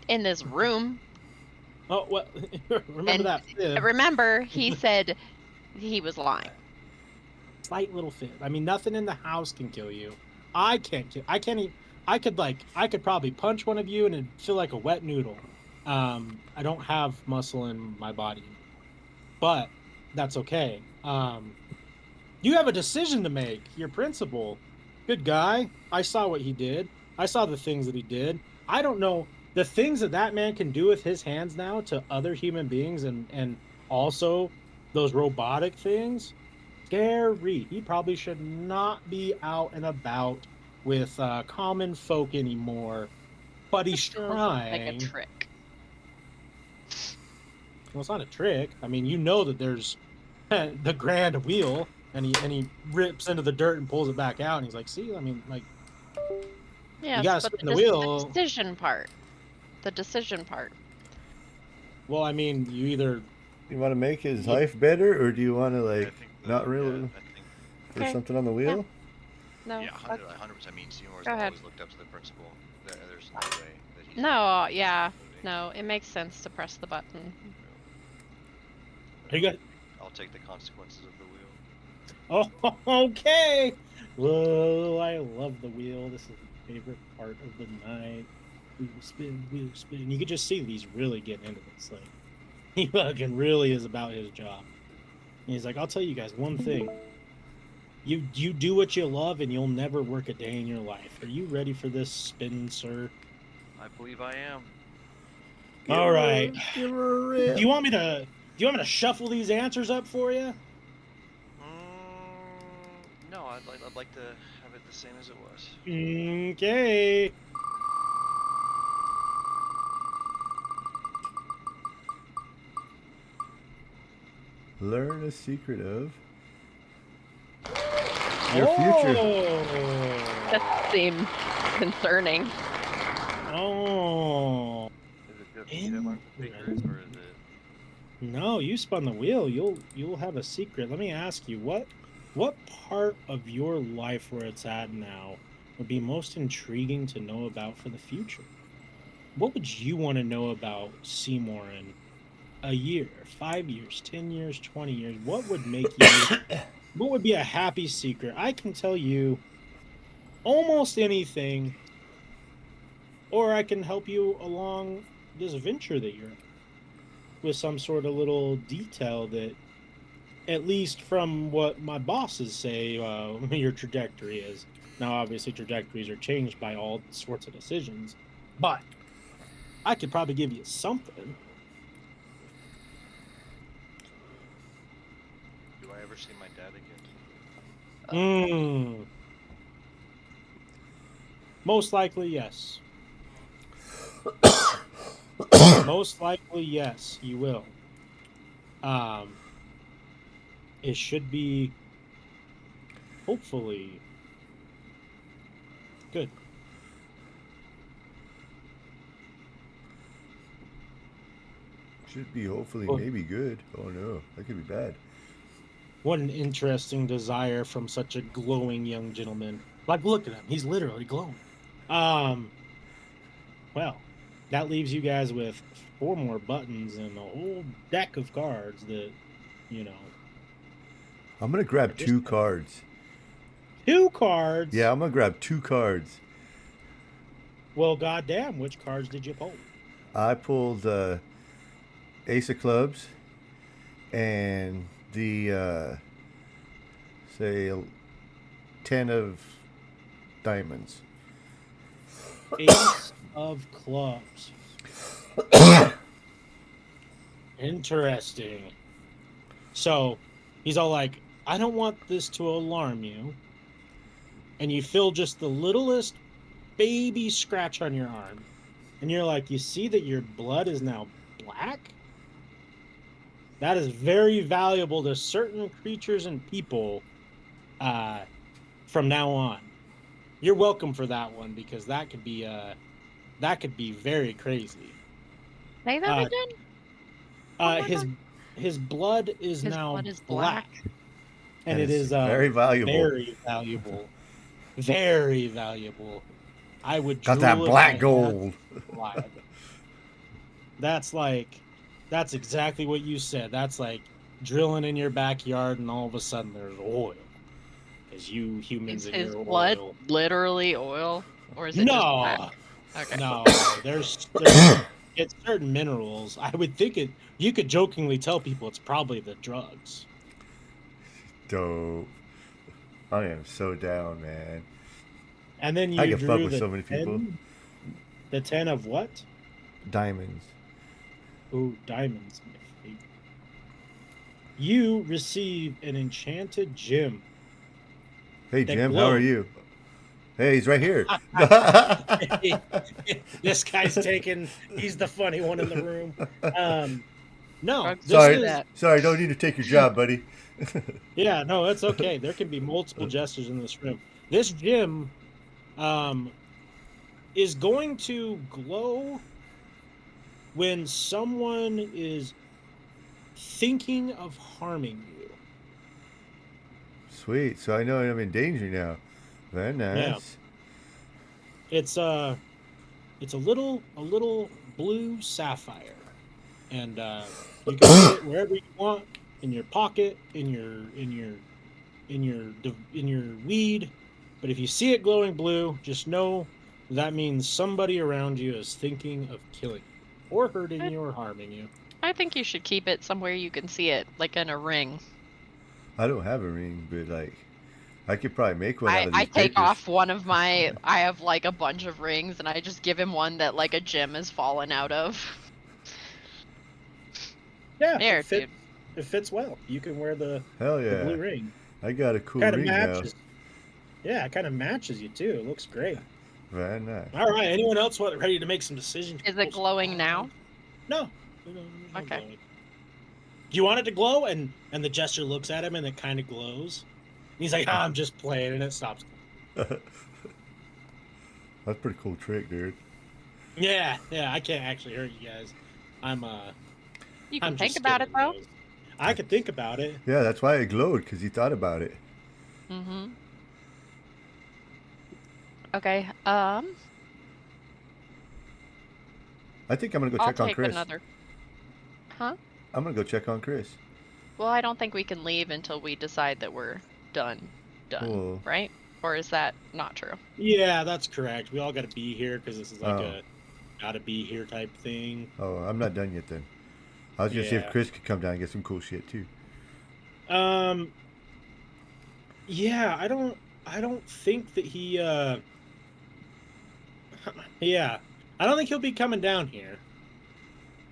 in this room. Oh, well, remember And that fib. Remember, he said he was lying. Slight little fib. I mean, nothing in the house can kill you. I can't kill. I can't even. I could probably punch one of you and it'd feel like a wet noodle. I don't have muscle in my body, but that's okay. You have a decision to make. Your principal, good guy. I saw what he did. I saw the things that he did. I don't know the things that man can do with his hands now to other human beings, and also those robotic things. Scary. He probably should not be out and about with common folk anymore. But he's Feels trying. like a trick. Well, it's not a trick. I mean, you know that there's the grand wheel, and he rips into the dirt and pulls it back out, and he's like, "See, I mean, like, Yes, gotta but spin the wheel." the decision part. The decision part. well, I mean, you either You want to make his Look- life better, or do you want to, I like, think not really I think put Okay. something on the wheel? No. yeah, that's- 100%. I mean, Seymour's Go ahead. always looked up to the principal. There's no way that he's. No, yeah. No, it makes sense to press the button. you got. I'll take the consequences of the wheel. Oh, okay. Whoa, I love the wheel. This is the favorite part of the night. Wheel spin, wheel spin. You could just see that he's really getting into this. Like, he fucking really is about his job. And he's like, I'll tell you guys one thing. You do what you love, and you'll never work a day in your life. Are you ready for this spin, sir? I believe I am. All right. Give her a rip. Do you want me to shuffle these answers up for you? No, I'd like to have it the same as it was. Okay. Learn a secret of your future. That seems concerning. Oh. Is it good for me to learn the secrets, or is it? No, you spun the wheel. You'll have a secret. Let me ask you, what part of your life where it's at now would be most intriguing to know about for the future? What would you want to know about Seymour in a year, 5 years, 10 years, 20 years? What would make you what would be a happy secret? I can tell you almost anything, or I can help you along this venture that you're in with some sort of little detail that, at least from what my bosses say, your trajectory is. Now, obviously, trajectories are changed by all sorts of decisions, but I could probably give you something. Do I ever see my dad again? Most likely, yes. Most likely, yes, you will. It should be, hopefully, good. Should be hopefully Well- maybe good. Oh no, that could be bad. What an interesting desire from such a glowing young gentleman. Like, look at him. He's literally glowing. Well, That leaves you guys with 4 more buttons and a whole deck of cards that, you know, I'm gonna grab just 2 cards. 2 cards. Yeah, I'm gonna grab 2 cards. Well, goddamn, which cards did you pull? I pulled Ace of Clubs and the say 10 of Diamonds. Ace of Clubs. Interesting. So he's all like, I don't want this to alarm you. And you feel just the littlest baby scratch on your arm. And you're like, you see that your blood is now black? That is very valuable to certain creatures and people from now on. You're welcome for that one because that could be very crazy. Say that Uh, again. One more his time? his blood is His now blood is black, black. and And it it's is very valuable. very valuable, very valuable. I would Got that drool if black I gold. had blood. That's exactly what you said. That's like drilling in your backyard, and all of a sudden there's oil, because you humans Is and his your blood oil. literally oil, or is it just black? No, Okay. no, there's it's certain minerals. I would think it. You could jokingly tell people it's probably the drugs. Dope. I am so down, man. And then I you can fuck drew with the so many people. 10. The 10 of what? Diamonds. Ooh, diamonds. My favorite. You receive an enchanted gem. Hey That Jim, how are glows. you? Hey, he's right here. This guy's taking. He's the funny one in the room. No, Drugs this Sorry, do is. that. sorry, don't need to take your job, buddy. Yeah, no, it's okay. There can be multiple jesters in this room. This gem, is going to glow when someone is thinking of harming you. Sweet. So I know I'm in danger now. Very nice. It's a little blue sapphire, and you can put it wherever you want, in your pocket, in your weed. But if you see it glowing blue, just know that means somebody around you is thinking of killing you, or hurting I, you, or harming you. I think you should keep it somewhere you can see it, like in a ring. I don't have a ring, but like, I could probably make one out of I these take papers. off one of my. I have like a bunch of rings, and I just give him one that like a gem has fallen out of. Yeah, There, dude. it fits well. You can wear the Hell the blue yeah. ring. I got a cool Kind of ring now. matches. Yeah, it kind of matches you too. It looks great. Very nice. All right. Anyone else ready to make some decisions? Is it glowing now? No. Okay. Glowing. Do you want it to glow? And the jester looks at him, and it kind of glows. And he's like, I'm just playing, and it stops. That's a pretty cool trick, dude. Yeah. I can't actually hurt you guys. You I'm can think just about it though. those. I could think about it. Yeah, that's why it glowed, because he thought about it. Mm-hmm. Okay. I think I'm gonna go I'll check on take Chris. another. Huh? I'm gonna go check on Chris. Well, I don't think we can leave until we decide that we're done. Cool. Right? Or is that not true? Yeah, that's correct. We all got to be here because this is like Oh. a gotta be here type thing. Oh, I'm not done yet then. I was gonna see if Yeah. Chris could come down and get some cool shit too. Yeah, I don't think that he yeah. I don't think he'll be coming down here.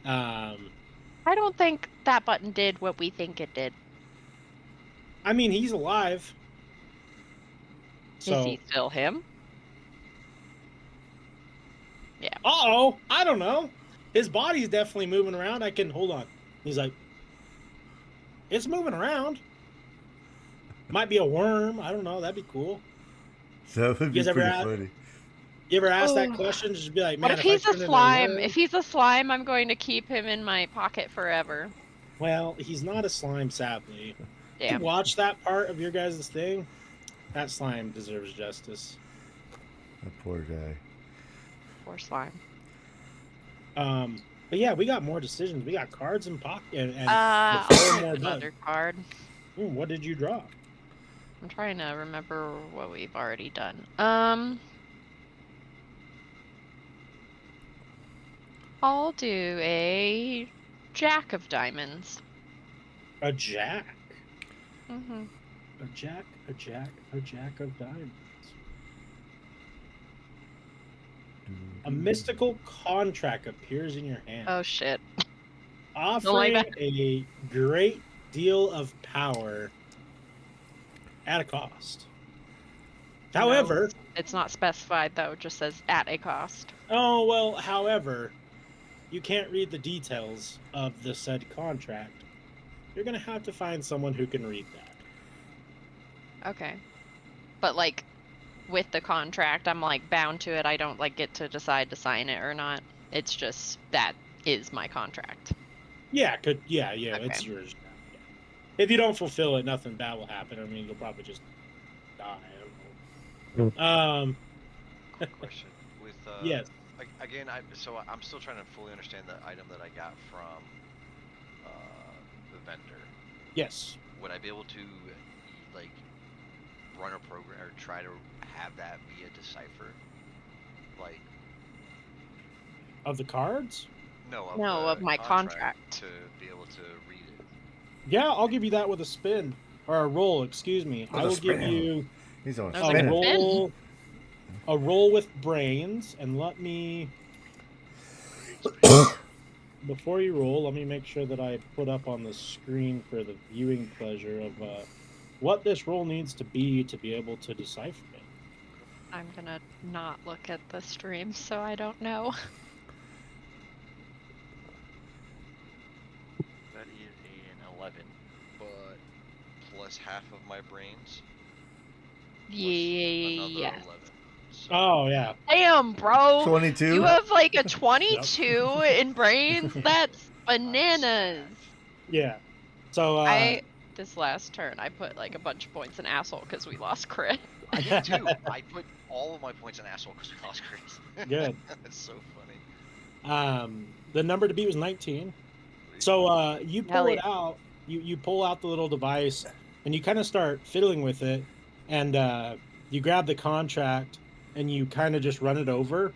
I don't think that button did what we think it did. I mean, he's alive. So, Is he still him? Yeah. uh-oh, I don't know. His body's definitely moving around. I can hold on. He's like, it's moving around. Might be a worm. I don't know. That'd be cool. That would be guys ever pretty had- funny. You ever ask that Oh. question? Just be like, man, What if I he's turn a into slime? worm- If he's a slime, I'm going to keep him in my pocket forever. Well, he's not a slime, sadly. To Damn. watch that part of your guys' thing, that slime deserves justice. That poor guy. Poor slime. But yeah, we got more decisions. We got cards in pocket and I'll four take more another done. card. What did you draw? I'm trying to remember what we've already done. I'll do a Jack of Diamonds. A jack. Mm-hmm. A jack. A jack. A jack of diamonds. A mystical contract appears in your hand, Oh shit. offering that. a great deal of power at a cost. However, No, it's not specified though. It just says at a cost. however, you can't read the details of the said contract. You're gonna have to find someone who can read that. Okay. But like with the contract, I'm like bound to it. I don't like get to decide to sign it or not. It's just that is my contract. Yeah, it's Okay. yours. Yeah. If you don't fulfill it, nothing bad will happen. I mean, you'll probably just die. I don't know. Quick question. With Yes. again, I'm still trying to fully understand the item that I got from the vendor. Yes. Would I be able to like run a program or try to have that be a decipher? Like Of the cards? no, of No, of the my contract. to be able to read it. Yeah, I'll give you that with a spin. Or a roll, excuse me. With I a will give spin. you He's on I was a like, spinning. roll with brains, and let me before you roll, let me make sure that I put up on the screen for the viewing pleasure of what this roll needs to be able to decipher it. I'm gonna not look at the stream, so I don't know. That is an 11, but plus half of my brains plus another Yeah. 11. So Oh yeah. Damn, bro. 22. You have like a Yep. 22 in brains? That's bananas. Yeah. So This last turn, I put like a bunch of points in asshole because we lost crit. I did too. I put all of my points in asshole because we lost Chris. good. That's so funny. The number to beat was 19. So you Hell pull it yeah. out, you pull out the little device and you kind of start fiddling with it, and you grab the contract and you kind of just run it over,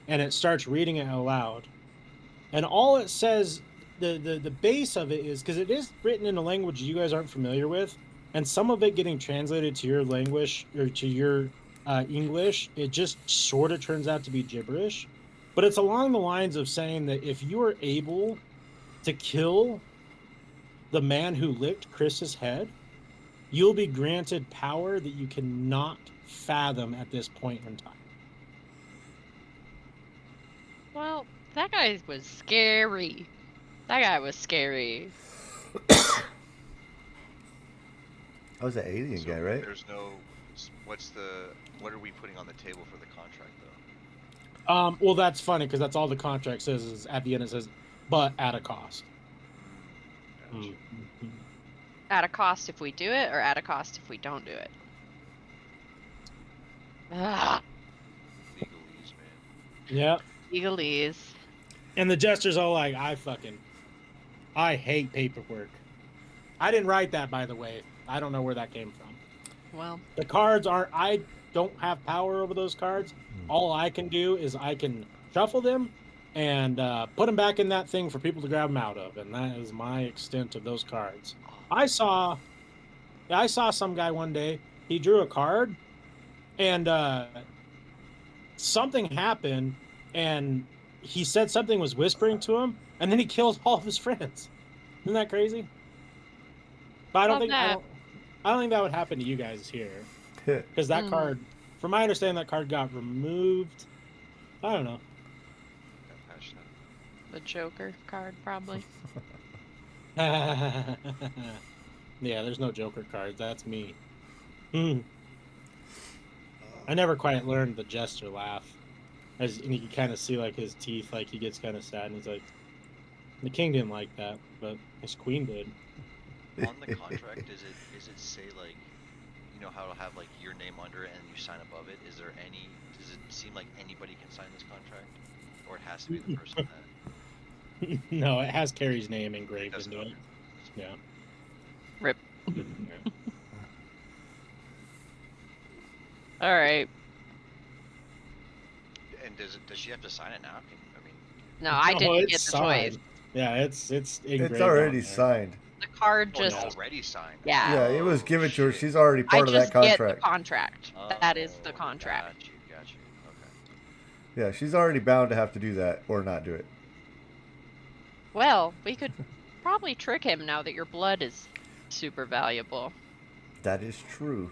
and it starts reading it aloud. And all it says, the base of it is, because it is written in a language you guys aren't familiar with, and some of it getting translated to your language or to your English, it just sort of turns out to be gibberish. But it's along the lines of saying that if you are able to kill the man who licked Chris's head, you'll be granted power that you cannot fathom at this point in time. Well, that guy was scary. That guy was scary. That was an alien So guy, right? there's no. What are we putting on the table for the contract though? Well, that's funny because that's all the contract says is at the end it says, but at a cost. Gotcha. Mm-hmm. At a cost if we do it, or at a cost if we don't do it? Ah, Legalese, man. Yeah. legalese. And the jester's all like, I hate paperwork. I didn't write that, by the way. I don't know where that came from. Well, The cards aren't, I don't have power over those cards. All I can do is I can shuffle them and put them back in that thing for people to grab them out of. And that is my extent of those cards. I saw some guy one day, he drew a card and something happened and he said something was whispering to him and then he killed all of his friends. Isn't that crazy? But I don't love think that. I don't think that would happen to you guys here. Because that card, from my understanding, that card got removed. I don't know. Got passionate. The Joker card, probably. Yeah, there's no Joker cards. That's me. I never quite learned the jester laugh. And you can kind of see like his teeth, like he gets kind of sad, and he's like, "The king didn't like that, but his queen did." On the contract, is it say like, you know how it'll have like your name under it and you sign above it? Does it seem like anybody can sign this contract, or it has to be the person that? No, it has Carrie's name engraved That's into it. Yeah. Rip. Yeah. All right. And does she have to sign it now? I mean, No, I No, didn't it's get the choice. signed. Yeah, it's engraved. It's already on there. signed. The card oh, it's just already signed. yeah. Yeah, it was Oh, given to her. shit. She's already I part of that just get the contract. contract. That is the Oh, contract. Got you. Okay. Yeah, she's already bound to have to do that or not do it. Well, we could probably trick him now that your blood is super valuable. That is true.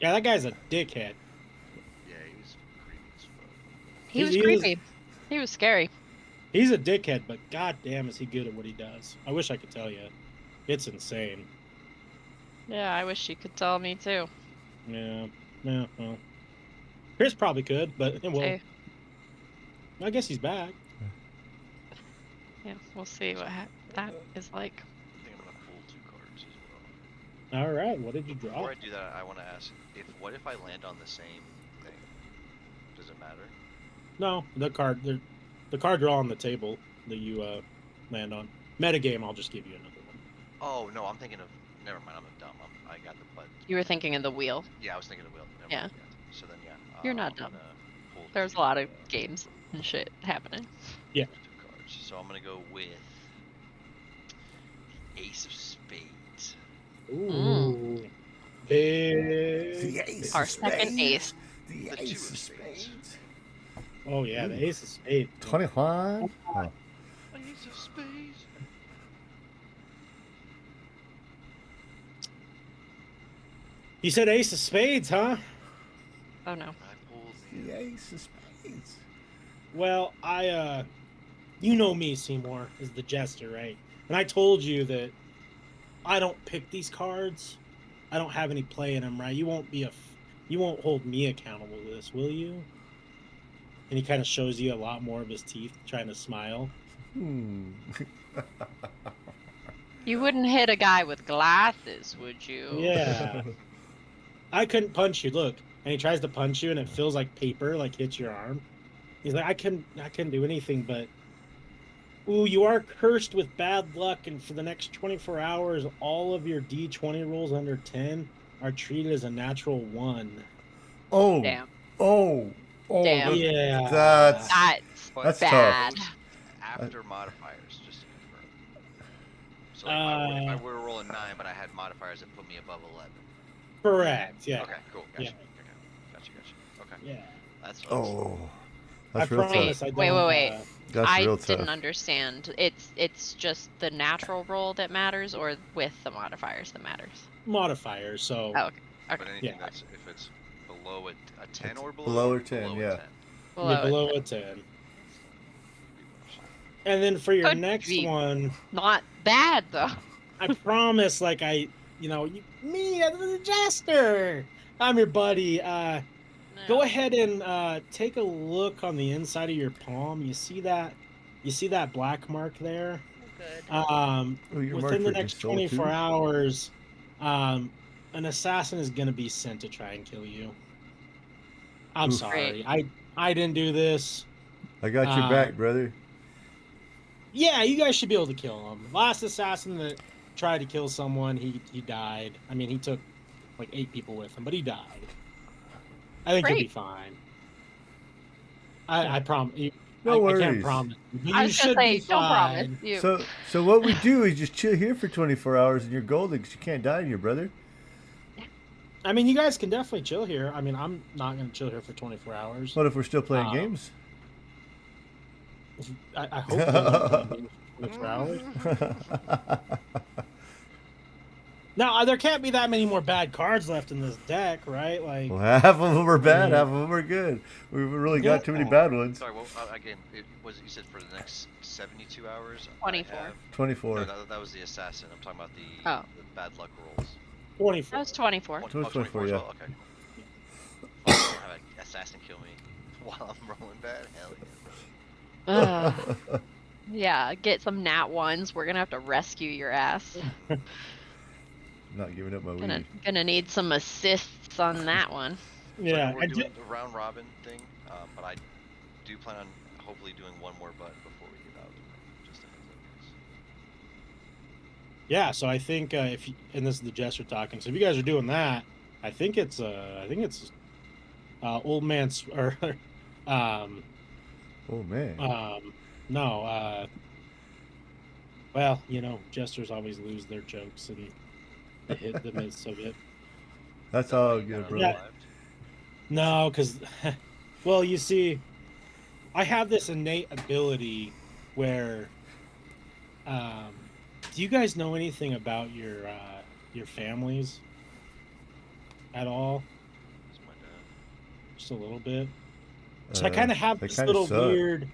Yeah, that guy's a dickhead. Yeah, he was creepy as fuck. He was He is- creepy. He was scary. He's a dickhead, but goddamn is he good at what he does. I wish I could tell you. It's insane. Yeah, I wish you could tell me too. Yeah. Yeah. Well, Chris probably could, but well, Say, I guess he's back. yeah, we'll see what that is like. I think I'm gonna pull 2 cards as well. All right. What did you Before draw? I do that, I want to ask what if I land on the same thing? Does it matter? No, the cards are all on the table that you land on. Metagame, I'll just give you another one. Oh no, I'm thinking of. Never mind, I'm dumb. I got the butt. You were thinking of the wheel. Yeah, I was thinking of Will. Never Yeah. mind, So then You're not I'm dumb. gonna pull There's a 2, lot of games and shit happening. 2 cards. So I'm gonna go with Ace of Spades. Ooh. Big. The ace Our of second spades. ace. The The 2 ace of of spades. spades. Oh yeah, the ace of spades. 21. Oh. Ace of Spades. You said ace of spades, huh? Oh no. I pulled The ace of spades. Well, you know me, Seymour, as the jester, right? And I told you that I don't pick these cards. I don't have any play in them, right? You won't hold me accountable to this, will you? And he kind of shows you a lot more of his teeth, trying to smile. You wouldn't hit a guy with glasses, would you? Yeah. I couldn't punch you. Look, and he tries to punch you, and it feels like paper, like hits your arm. He's like, I couldn't do anything, but ooh, you are cursed with bad luck, and for the next 24 hours, all of your D20 rolls under 10 are treated as a natural 1. Oh. Damn. Oh. Oh. Damn. Yeah. That's That's tough. bad. Those after modifiers, just to confirm. So if I were to roll a 9, but I had modifiers that put me above 11. Correct. Yeah. Okay, cool. Gotcha. Yeah. Okay. Gotcha. Okay. Yeah. That's Oh. I That's real promise tough. I don't. Wait. That's I real didn't tough. understand. It's just the natural roll that matters, or with the modifiers that matters. Modifiers. So. Oh, okay. But anything Yeah. that's if it's below a 10 or below. Below or 10, below yeah. A 10. Below a 10. And then for your Could next be. one, Not bad though. I promise, like me, I'm the jester. I'm your buddy. Go ahead and take a look on the inside of your palm. You see that? You see that black mark there? Good. Oh, you're marked Within the for next control 24 too? hours, an assassin is going to be sent to try and kill you. I'm Oof. sorry. I didn't do this. I got your back, brother. Yeah, you guys should be able to kill him. Last assassin that tried to kill someone, he died. I mean, he took like 8 people with him, but he died. I think you'll be Great. fine. I promise. No I worries. can't promise. But I you was should gonna say, be don't promise. fine. You. So what we do is just chill here for 24 hours and you're golden because you can't die in here, brother. I mean, you guys can definitely chill here. I mean, I'm not going to chill here for 24 hours. What if we're still playing games? I hope we're playing games for 24 hours. Now, there can't be that many more bad cards left in this deck, right? Like, Well, half of them are bad, half of them are good. We've really got too many bad ones. Sorry, well, again, it was you said for the next 72 hours? 24. I have, 24. no, that was the assassin. I'm talking about the bad luck rolls. 24. That was 24. 24, as yeah. well? Okay. Oh, have an assassin kill me while I'm rolling bad? Hell yeah. Ugh. Yeah, get some nat ones. We're gonna have to rescue your ass. Not giving up my weed. Gonna need some assists on that one. So I know Yeah, we're doing the round robin thing, but I do plan on hopefully doing one more button before we get out of the room. Just a heads up, guys. Yeah, so I think if you, and this is the jester talking. So if you guys are doing that, I think it's old man's or um Oh man. no well, you know, jesters always lose their jokes and they hit the midst of it. That's Is that why all you got good, brother. unalived? No, because well, you see, I have this innate ability where um do you guys know anything about your families at all? That's my dad. Just a little bit. So I kind of have They this kind of little suck. weird.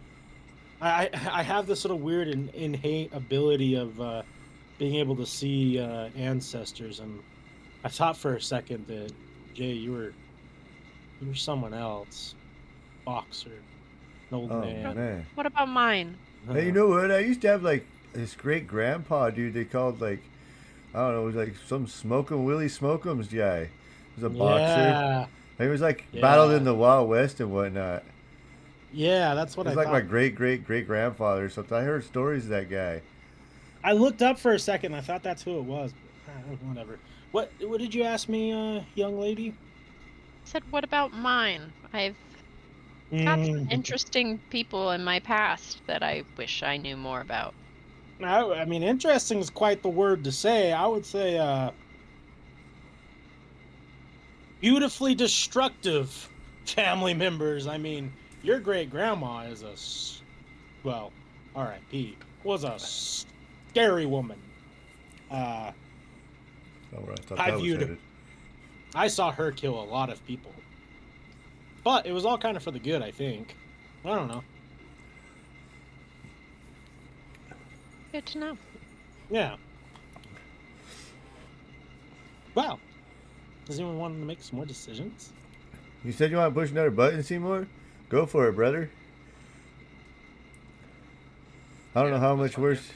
I have this little weird and innate ability of being able to see ancestors, and I thought for a second that Jay, you were someone else, boxer, an old Oh man. man. What about mine? Hey, you know what? I used to have like this great grandpa, dude. They called like I don't know, it was like some Smokum Willie Smokums guy. He was a boxer. Yeah, He was like battled in yeah, the Wild West and whatnot. yeah. That's what It was I like my thought. great grandfather or something. I heard stories of that guy. I looked up for a second. I thought that's who it was. But, whatever. What did you ask me, young lady? I said, what about mine? I've got some Mm, interesting people in my past that I wish I knew more about. I mean, interesting is quite the word to say. I would say beautifully destructive family members. I mean, your great grandma is well, R.I.P. was a scary woman. Uh, Oh, where I thought I that was viewed, headed. I saw her kill a lot of people, but it was all kind of for the good. I think. I don't know. Good to know. Yeah. Well, does anyone want to make some more decisions? You said you want to push another button, Seymour? Go for it, brother. I don't know Yeah, how that's much fine, worse.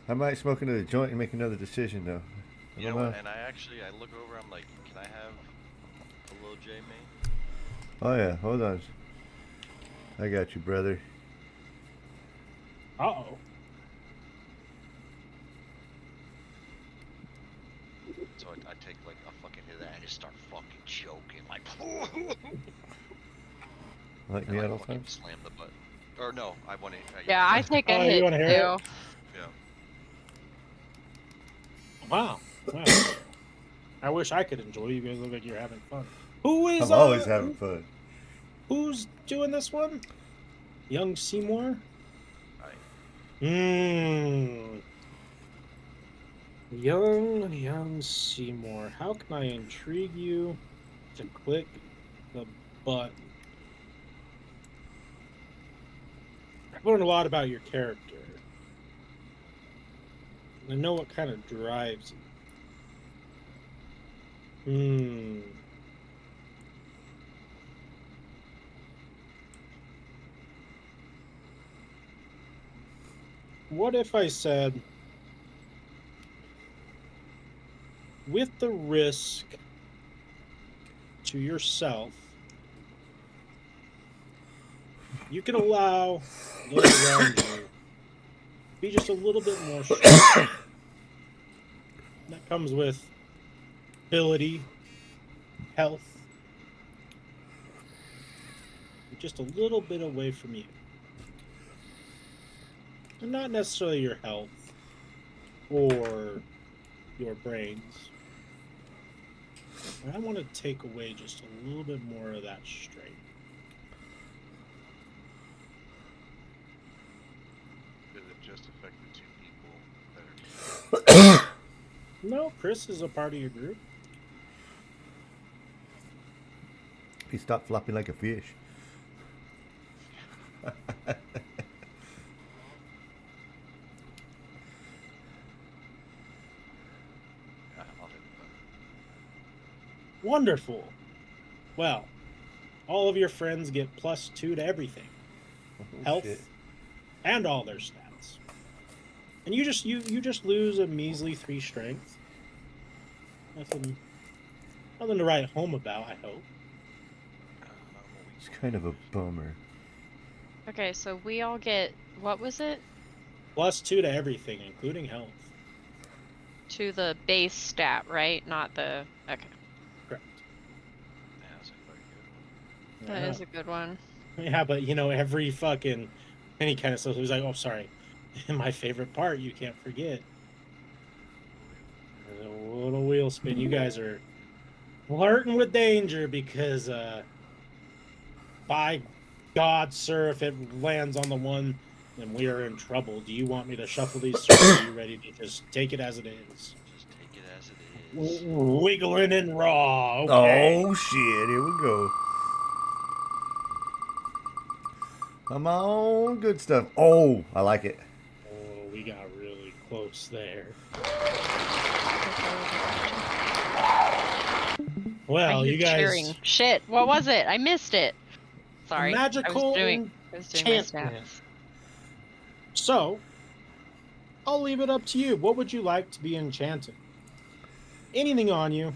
I might smoke another joint and make another decision, though. I You don't know know. what? And I look over. I'm like, can I have a little J main? Oh, yeah. Hold on. I got you, brother. Uh-oh. So I take like a fucking hit of that and just start fucking choking, like, Like and me like at all fucking times? slam the button. Or no, I want to. Yeah, I take a Oh, you hit want to hear it? too. Yeah. Wow. Wow. I wish I could enjoy. You guys look like you're having fun. Who is I'm always having fun. who's doing this one? Young Seymour? I Mmm. Young Seymour. How can I intrigue you to click the button? I've learned a lot about your character. I know what kind of drives you. What if I said, with the risk to yourself, you can allow those around you to be just a little bit more strong. That comes with ability, health, just a little bit away from you. And not necessarily your health or your brains. But I want to take away just a little bit more of that strength. Does it just affect the two people that are? No, Chris is a part of your group. He stopped flopping like a fish. I'll hit the button. Wonderful. Well, all of your friends get +2 to everything. Oh, Health shit. and all their stats. And you just lose a measly 3 strength. Nothing to write home about, I hope. It's kind of a bummer. Okay, so we all get, what was it? +2 to everything, including health. To the base stat, right? Not the, okay. Correct. Yeah, that's a very good one. That Yeah. is a good one. Yeah, but you know, every fucking any kind of stuff. It was like, oh, sorry, my favorite part. You can't forget the little wheel spin. You guys are flirting with danger because, by God, sir, if it lands on the one, then we are in trouble. Do you want me to shuffle these through? Or are you ready to just take it as it is? Just take it as it is. Wiggling and raw. Okay. Oh shit! Here we go. Come on, good stuff. Oh, I like it. Oh, we got really close there. I Well, hear you guys. cheering. Shit, what was it? I missed it. Sorry. Magical I was doing my enchantment. stats. So, I'll leave it up to you. What would you like to be enchanted? Anything on you?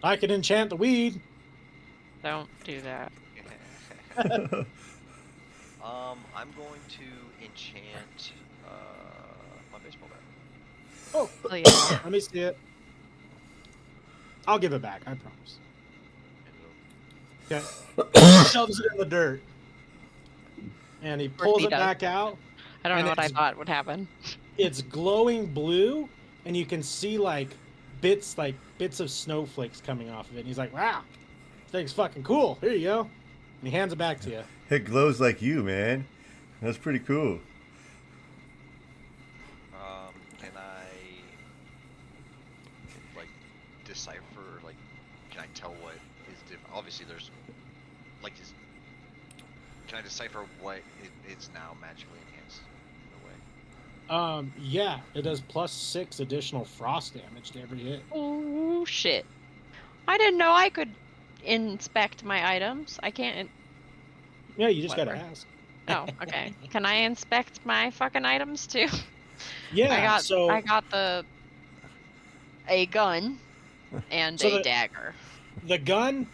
I could enchant the weed. Don't do that. I'm going to enchant my baseball bat. Oh, Oh yeah. let me see it. I'll give it back. I promise. Okay. Shoves it in the dirt, and he course pulls he it does. back out. I don't And know what I it's- thought would happen. It's glowing blue, and you can see like bits of snowflakes coming off of it. And he's like, "Wow, this thing's fucking cool. Here you go." And he hands it back to you. It glows like you, man. That's pretty cool. Can I like decipher? Like, can I tell what is different? Obviously, there's like is. Can I decipher what it's now magically enhanced in a way? Yeah, it does +6 additional frost damage to every hit. Oh shit! I didn't know I could inspect my items. I can't. Yeah, you just gotta Whatever. ask. Oh, okay. Can I inspect my fucking items too? Yeah, I got a gun and So a the- dagger. the gun,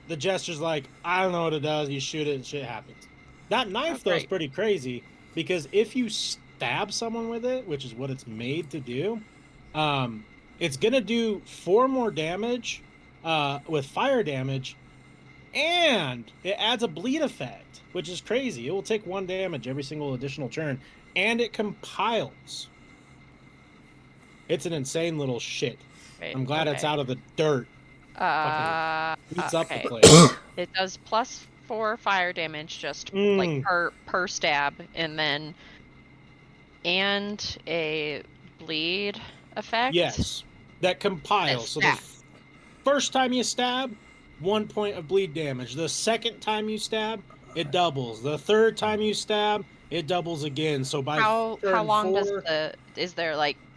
the gesture's like, I don't know what it does. You shoot it and shit happens. That knife, though, is great. pretty crazy because if you stab someone with it, which is what it's made to do, it's going to do 4 more damage with fire damage, and it adds a bleed effect, which is crazy. It will take 1 damage every single additional turn, and it compiles. It's an insane little shit. Wait, I'm glad it's okay. out of the dirt. Beats up the Okay. place. It does +4 fire damage just Mm. like per stab, and then a bleed effect. Yes, that compiles. So the first time you stab, 1 point of bleed damage. The second time you stab, it doubles. The third time you stab, it doubles again. So by How turn long four,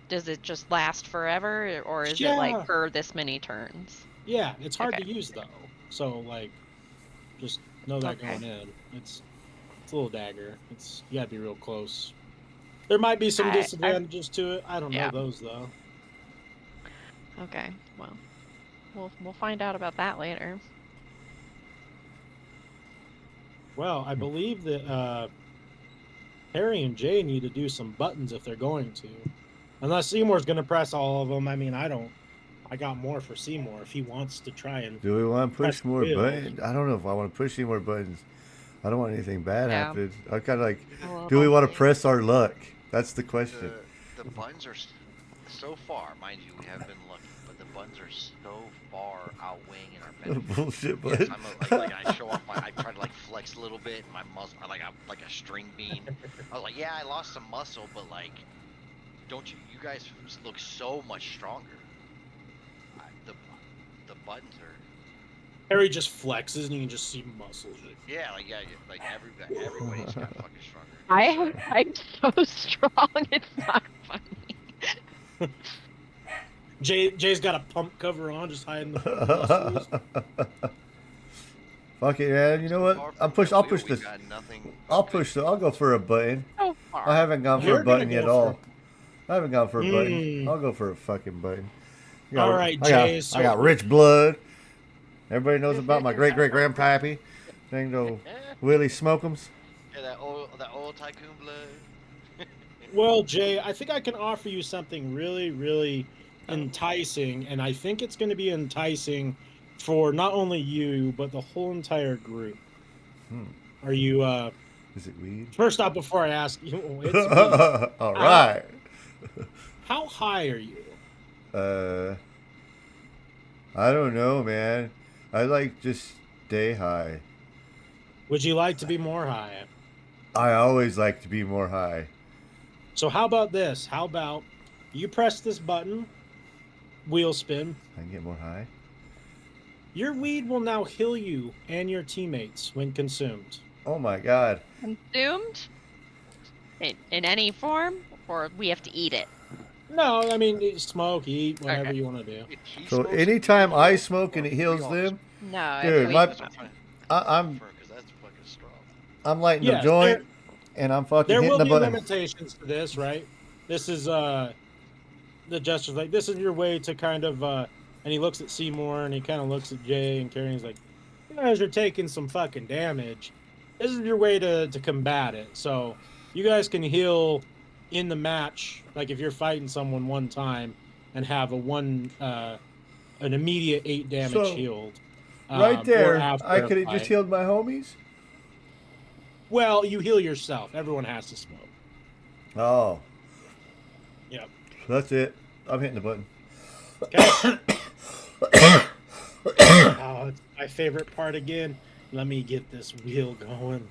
does it just last forever, or is it Yeah. like per this many turns? yeah, it's hard Okay. to use though. So like, just know that Okay. going in. It's a little dagger. You gotta be real close. There might be some disadvantages to it. I don't know Yeah. those though. Okay, well, we'll find out about that later. Well, I believe that Harry and Jay need to do some buttons if they're going to. Unless Seymour's going to press all of them. I mean, I don't. I got more for Seymour if he wants to try and. Do we want to push Press more wheel. buttons? I don't know if I want to push any more buttons. I don't want anything bad Yeah. happening. I kind of like. A Do we little. want to press our luck? That's the question. The buttons are so far, mind you, we have been lucky, but the buttons are so far outweighing in our benefit. Bullshit Yes, button. I'm like I show off I try to like flex a little bit, and my muscle, like a string bean. I was like, yeah, I lost some muscle, but like, don't you guys look so much stronger. The buttons are. Harry just flexes and you can just see muscles. Yeah, like everybody's got fucking stronger. I'm so strong. It's not funny. Jay's got a pump cover on, just hiding the muscles. Fuck it, man. You know what? I'll push this. I'll go for a button. So far. I haven't gone for You're a button gonna yet at go all. I haven't gone for a button. Mm. I'll go for a fucking button. All right, I Jay. got rich blood. Everybody knows about my great-great-grandpappy. Thing to Willie Smoke'ems. Yeah, that old tycoon blood. Well, Jay, I think I can offer you something really, really enticing, and I think it's going to be enticing for not only you but the whole entire group. Are you? Is it weed? First off, before I ask you, it's weed. All right. How high are you? I don't know, man. I like just stay high. Would you like to be more high? I always like to be more high. So how about this? How about you press this button, wheel spin. I can get more high. Your weed will now heal you and your teammates when consumed. Oh my god. Consumed? In any form? Or we have to eat it? No, I mean, smoke, eat, whatever Okay. you want to do. If he So smokes, anytime we I all- smoke and it we heals all them, No, Dude, we, my- That's what I'm trying to I'm confirm, 'cause that's fucking strong. I'm lighting Yes, the joint and I'm fucking there hitting will the be button. limitations to this, right? This is the jester's like, this is your way to kind of and he looks at Seymour and he kind of looks at Jay and Carrie and he's like, you guys are taking some fucking damage. This is your way to combat it. So you guys can heal in the match, like if you're fighting someone one time and have an immediate 8 damage So, healed. Right or there, after I a could have just fight. healed my homies. Well, you heal yourself. Everyone has to smoke. Oh, Yep. that's it. I'm hitting the button. Okay. Oh, it's my favorite part again. Let me get this wheel going.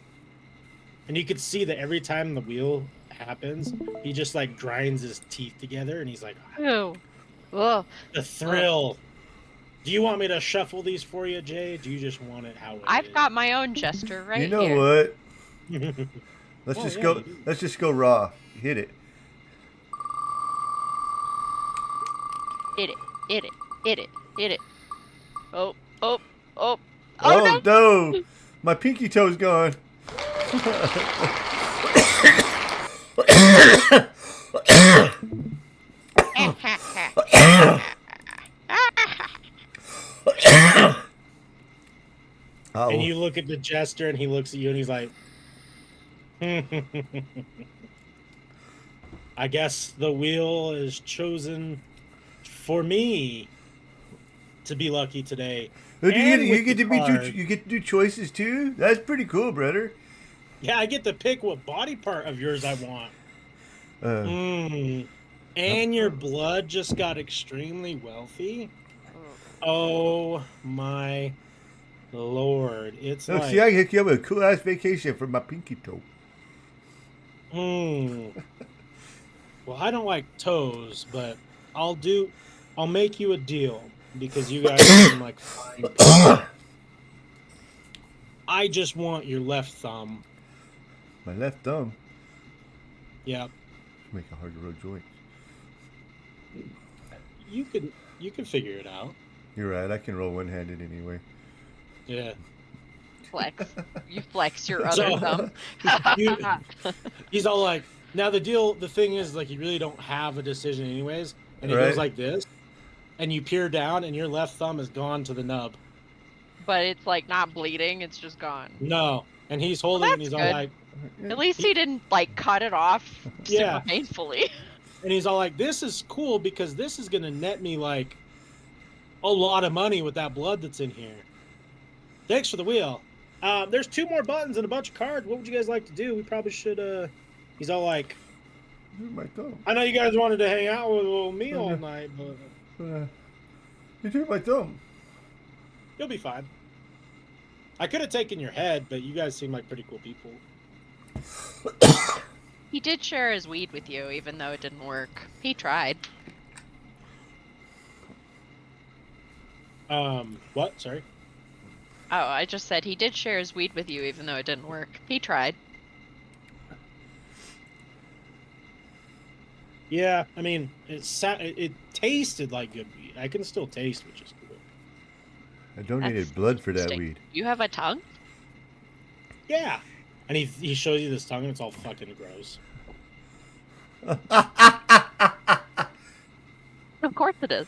And you can see that every time the wheel happens, he just like grinds his teeth together and he's like, Ew. Ugh. the thrill. Do you want me to shuffle these for you, Jay? Do you just want it how it I've is? got my own jester right You know here. what? Well, Let's yeah, you do. Let's just go raw. Hit it. Hit it. Hit it. Hit it. Hit it. Oh. Oh. Oh. Oh, no. no! My pinky toe's gone. Oh, And you look at the jester and he looks at you and he's like, I guess the wheel is chosen for me to be lucky today. you And get, with you get the to be card- you get to do choices too. That's pretty cool, brother. Yeah, I get to pick what body part of yours I want. And your blood just got extremely wealthy. Oh my lord. It's Oh, like see, I hook you up with a cool ass vacation for my pinky toe. Well, I don't like toes, but I'll make you a deal because you guys seem like fine people. I just want your left thumb. My left thumb. Yep. Make a hard to roll joint. You can figure it out. You're right. I can roll one-handed anyway. Yeah. Flex. You flex your So- other thumb. You- He's all like, now the thing is, like, you really don't have a decision anyways. And he Right. goes like this, and you peer down, and your left thumb is gone to the nub. But it's like not bleeding. It's just gone. No. And he's holding it, and that's he's all good. like, At least he didn't like cut it off Yeah. super painfully. and he's all like, this is cool because this is going to net me, like, a lot of money with that blood that's in here. Thanks for the wheel. There's 2 more buttons and a bunch of cards. What would you guys like to do? We probably should, He's all like, My thumb. I know you guys wanted to hang out with me all night, but You took my thumb. you'll be fine. I could have taken your head, but you guys seem like pretty cool people. He did share his weed with you, even though it didn't work. He tried. What? Sorry. Oh, I just said he did share his weed with you, even though it didn't work. He tried. Yeah, I mean, it tasted like good weed. I can still taste, which is cool. I donated That's blood for that interesting. weed. You have a tongue? Yeah. And he shows you this tongue, and it's all fucking gross. Of course it is.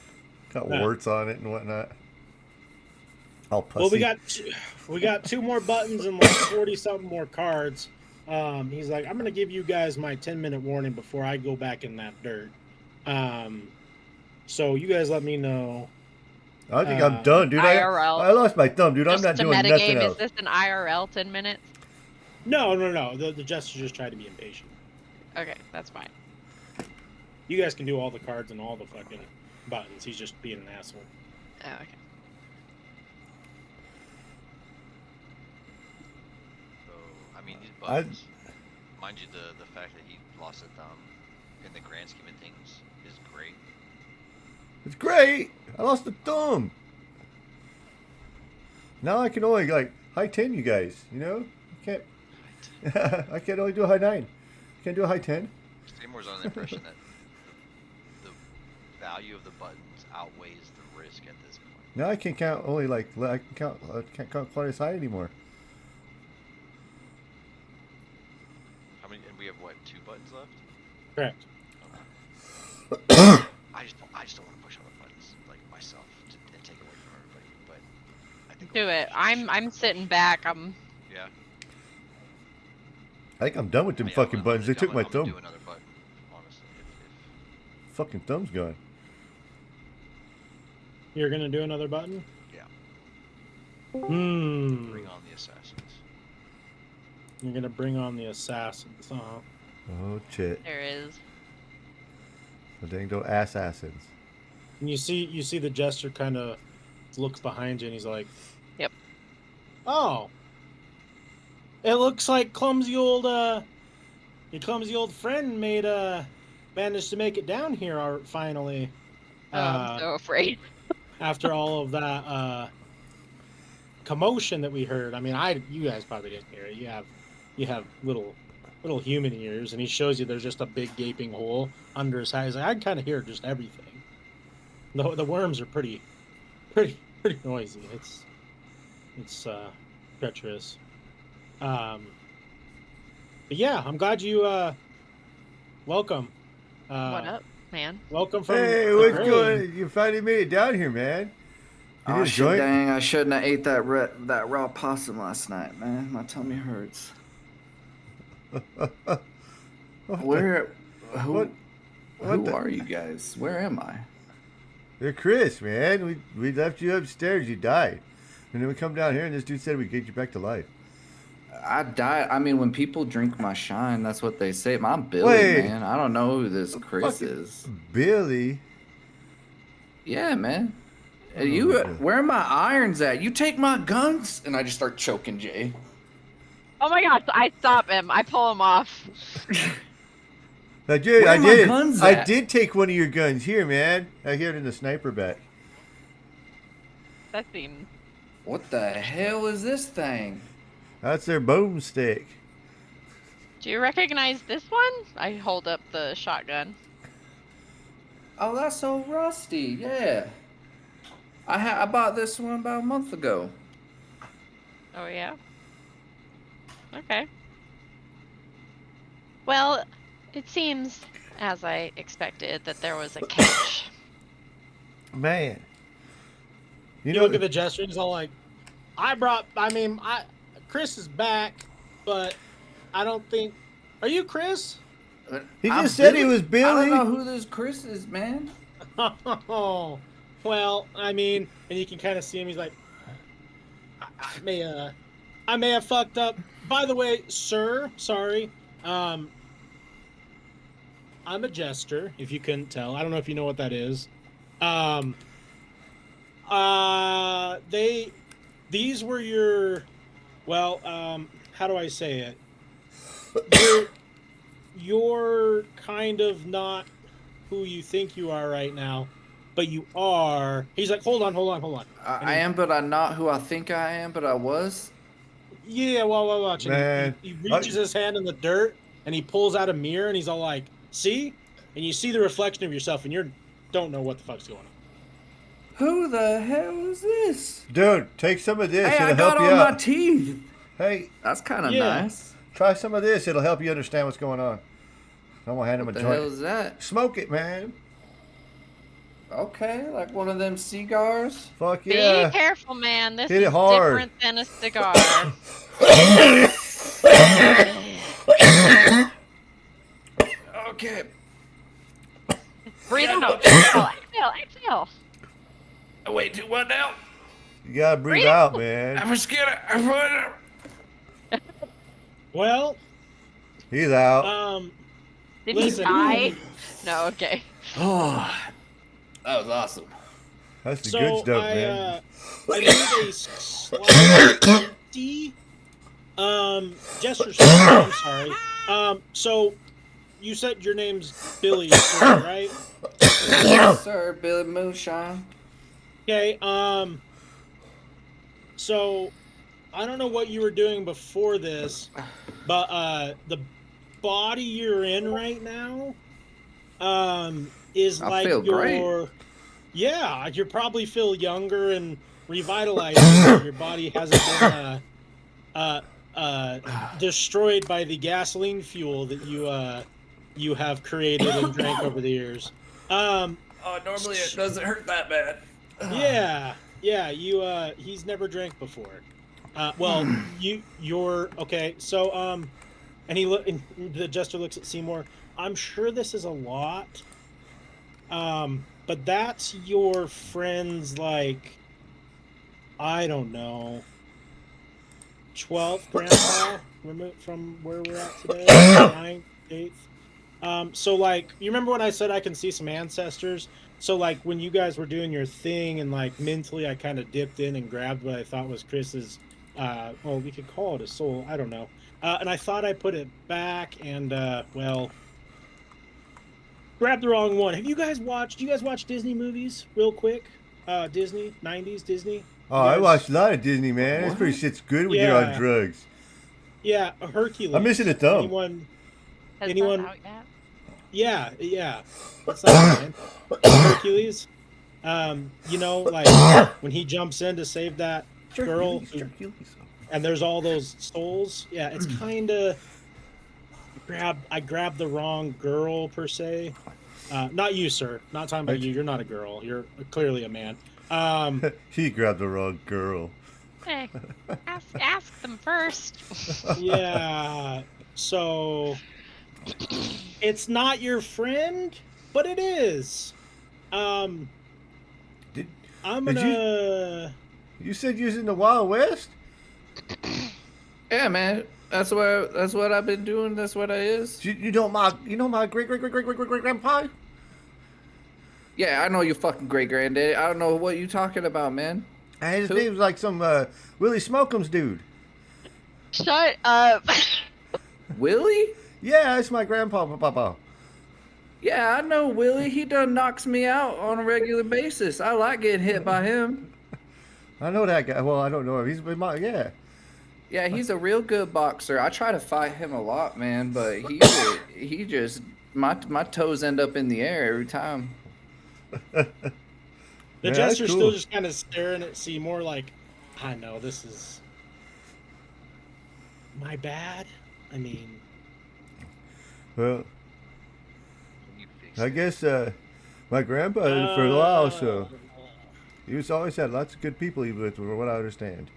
Got Yeah. warts on it and whatnot. All pussy. Well, we got 2 more buttons and like 40 something more cards. He's like, I'm gonna give you guys my 10-minute warning before I go back in that dirt. So you guys let me know. I think I'm done, dude. IRL. I lost my thumb, dude. I'm not Just a doing nothing metagame. else. Is this an IRL 10 minutes? No. The jester just tried to be impatient. Okay, that's fine. You guys can do all the cards and all the fucking buttons. He's just being an asshole. Oh, okay. So, I mean, these buttons, mind you, the fact that he lost a thumb, in the grand scheme of things, is great. It's great. I lost a thumb. Now I can only like high 10 you guys. You know, I can't. I can only do a high 9. Can't do a high 10. Seymour's under the impression that the value of the buttons outweighs the risk at this point. Now I can count only like I can't count quite as high anymore. How many? And we have what? 2 buttons left. Correct. I just don't want to push all the buttons like myself and take away from everybody. But I think Do it. I'm sitting back. Yeah. I think I'm done with them fucking buttons. They took my I'm gonna thumb. do another button, honestly. Fucking thumb's gone. You're gonna do another button? Yeah. Bring on the assassins. You're gonna bring on the assassins, huh? Oh shit. There is. The dang do assassins. And you see the jester kind of looks behind you and he's like, Yep. Oh. It looks like your clumsy old friend managed to make it down here finally. I'm so afraid. After all of that commotion that we heard. I mean, you guys probably didn't hear it. You have little human ears, and he shows you there's just a big gaping hole under his eye. He's like, I can kind of hear just everything. The worms are pretty noisy. It's treacherous. But yeah, I'm glad you welcome. What up, man? Welcome from Hey, the what's grave. going? You finally made it down here, man. You Oh didn't shit! join? Dang, I shouldn't have ate that raw possum last night, man. My tummy hurts. Where? Who are you guys? Where am I? You're Chris, man. We left you upstairs. You died, and then we come down here, and this dude said we'd get you back to life. I died. I mean, when people drink my shine, that's what they say. I'm Billy, Wait. man. I don't know who this Chris Fucking is. Billy. Yeah, man. Oh, You, my God. where are my irons at? You take my guns, and I just start choking Jay. Oh my gosh! I stop him. I pull him off. I did. Where I are my did. guns I at? did take one of your guns here, man. I hear it in the sniper back. That seems. What the hell is this thing? That's their boomstick. Do you recognize this one? I hold up the shotgun. Oh, that's so rusty. Yeah. I bought this one about a month ago. Oh yeah. Okay. Well, it seems, as I expected, that there was a catch. Man. You know, look at the jester and he's all like, Chris is back, but I don't think. Are you Chris? he I'm just said he Billy. was Billy. I don't know who this Chris is, man. Oh, well, I mean, and you can kind of see him. He's like, I may have fucked up. By the way, sir, sorry. I'm a jester, if you couldn't tell. I don't know if you know what that is. These were your, well, how do I say it? You're kind of not who you think you are right now, but you are. He's like, hold on. I am, but I'm not who I think I am, but I was. Yeah, well, watch. Man, He reaches his hand in the dirt and he pulls out a mirror and he's all like, see? And you see the reflection of yourself and you don't know what the fuck's going on. Who the hell is this? Dude, take some of this. Hey, I It'll got help you all my out. teeth. Hey, That's kind of Yeah. nice. try some of this. It'll help you understand what's going on. I'm gonna hand him What a the hell joint. is that? Smoke it, man. Okay, like one of them cigars. Fuck Be yeah. careful, man. This Hit it is hard. different than a cigar. Okay. Breathe Yeah, out. no. Exhale. Wait, do what now? You gotta breathe Breathe out, out. man. I'm scared. Well, He's out. Did Listen. he die? No, okay. Oh, that was awesome. That's the So good stuff, man. I need a slight empty. Jester, I'm sorry. So you said your name's Billy, sir, right? Yes, sir, Billy Moonshine. Okay. So I don't know what you were doing before this, but the body you're in right now, is I like feel great. Yeah, you probably feel younger and revitalized. Your body hasn't been destroyed by the gasoline fuel that you have created and drank over the years. Normally it doesn't hurt that bad. Yeah, he's never drank before. Well, you're okay. So and and the jester looks at Seymour. I'm sure this is a lot. But that's your friend's, like, I don't know, 12th grandpa removed from where we're at today, 9th, 8th. So, like, you remember when I said I can see some ancestors? So, like, when you guys were doing your thing and, like, mentally I kind of dipped in and grabbed what I thought was Chris's, well, we could call it a soul, I don't know. And I thought I put it back and, well, grabbed the wrong one. Do you guys watch Disney movies real quick? Disney, 90s Disney? Oh, I watched a lot of Disney, man. This pretty shit's good when you're on drugs. Yeah, Hercules. I'm missing a thumb. Anyone? That out yet? Yeah. What's that, man? Hercules. You know, like when he jumps in to save that girl, and there's all those souls. Yeah, it's kind of I grabbed the wrong girl per se. Not you, sir. Not talking about you. You're not a girl. You're clearly a man. He grabbed the wrong girl. Hey, ask them first. Yeah. So it's not your friend, but it is. I'm gonna. You said you was in the Wild West? Yeah, man. That's what I've been doing. That's what I is. You know my great grandpa? Yeah, I know your fucking great granddaddy. I don't know what you talking about, man. And his name's like some Willie Smokums dude. Shut up. Willie? Yeah, that's my grandpa, papa. Yeah, I know Willie. He done knocks me out on a regular basis. I like getting hit by him. I know that guy. Well, I don't know if he's been my Yeah, he's a real good boxer. I try to fight him a lot, man, but he just my toes end up in the air every time. The jester's still just kind of staring at Seymour like, I know this is my bad. I mean, well, I guess my grandpa for a while, so he was always had lots of good people he lived with, from what I understand.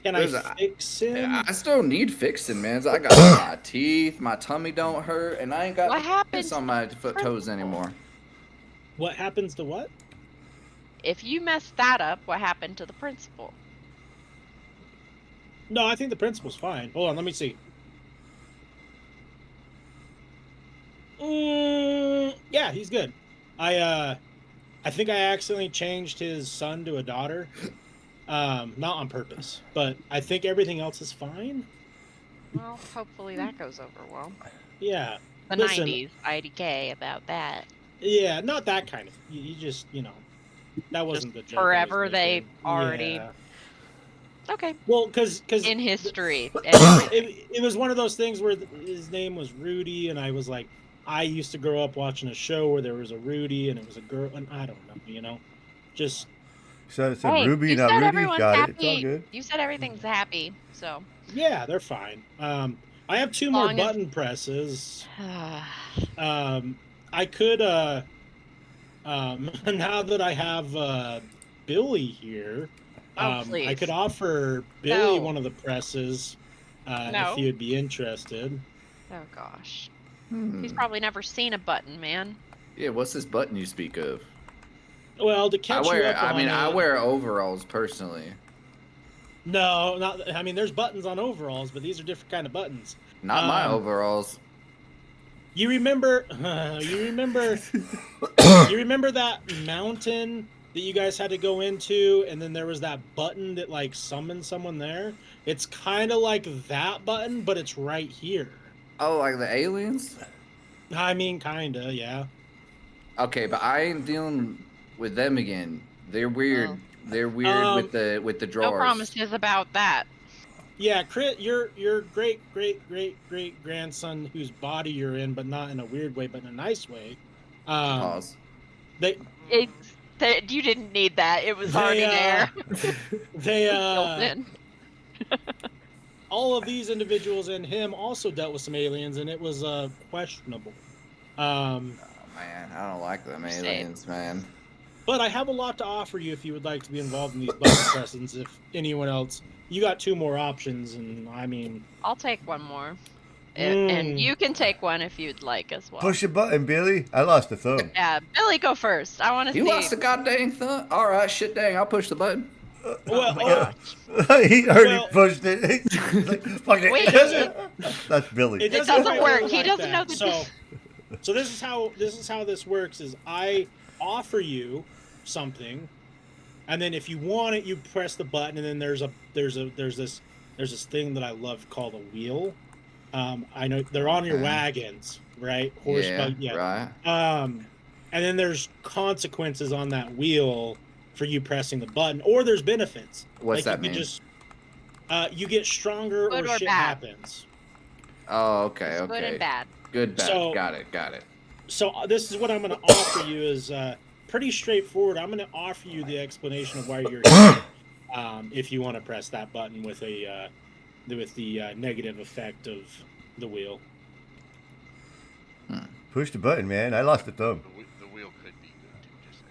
Can I fix him? I still need fixing, man. I got my teeth, my tummy don't hurt, and I ain't got piss on my toes anymore. What happens to what? If you messed that up, what happened to the principal? No, I think the principal's fine. Hold on, let me see. Yeah, he's good. I think I accidentally changed his son to a daughter. Not on purpose, but I think everything else is fine. Well, hopefully that goes over well. Yeah. The 90s IDK about that. Yeah, not that kind of. You just, that wasn't the joke. Forever they already. Yeah. Okay. Well, because in history, it was one of those things where his name was Rudy, and I was like, I used to grow up watching a show where there was a Rudy and it was a girl, and I don't know, just. So it's a Ruby, not Rudy. Got it. It's all good. You said everything's happy, so. Yeah, they're fine. I have 2 more button presses. I could now that I have Billy here, Oh, I please. could offer Billy No. one of the presses if No. he would be interested. Oh gosh. Hmm. He's probably never seen a button, man. Yeah, what's this button you speak of? Well, to catch you up on I it, wear overalls personally. no, not. I mean, there's buttons on overalls, but these are different kind of buttons. Not my overalls. You remember? You remember? You remember that mountain that you guys had to go into, and then there was that button that like summoned someone there? It's kind of like that button, but it's right here. Oh, like the aliens? I mean, kinda, yeah. Okay, but I ain't dealing with them again. They're weird. Oh. They're weird with the No drawers. promises about that. Yeah, your great grandson whose body you're in, but not in a weird way, but in a nice way. Pause. They You didn't need that. It was They, already there. they Built in. all of these individuals and him also dealt with some aliens, and it was questionable. Oh man, I don't like them Same. aliens, man. But I have a lot to offer you if you would like to be involved in these button pressings. If anyone else, you got 2 more options, and I mean, I'll take one more. And Mm. you can take one if you'd like as well. Push a button, Billy. I lost a thumb. Yeah, Billy, go first. I want to see. You lost the goddamn thumb. All right, shit, dang, I'll push the button. well, my gosh. He already Well- pushed it. He's like, fuck it. Wait. That's Billy. It doesn't quite work. like He doesn't know that. the So this is how this works. Is I offer you something, and then if you want it, you press the button, and then there's this thing that I love called a wheel. I know they're on your Okay. wagons, right? Right. And then there's consequences on that wheel for you pressing the button, or there's benefits. What's like that you mean? can just you get stronger Good or or shit bad? happens. Oh, okay, okay. good and bad. Good, bad. So- got it. So this is what I'm going to offer you is pretty straightforward. I'm going to offer you the explanation of why you're here. If you want to press that button with the negative effect of the wheel. Push the button, man. I lost a thumb. The wheel could be good too. Just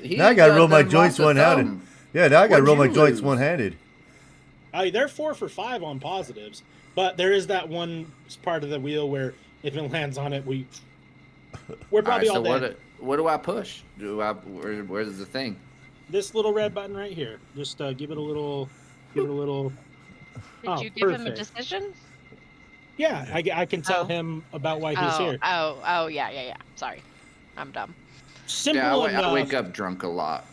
saying. Now I gotta roll my joints one-handed. Yeah, now I gotta What'd roll my you joints lose? one-handed. They're 4 for 5 on positives, but there is that one part of the wheel where if it lands on it, we're probably all dead. What do I push? Where's the thing? This little red button right here. Just give it a little. Did Oh, you give him a perfect. decision? Yeah, I can tell Oh. him about why he's here. Oh, yeah. Sorry. I'm dumb. Simple Yeah, enough. I wake up drunk a lot.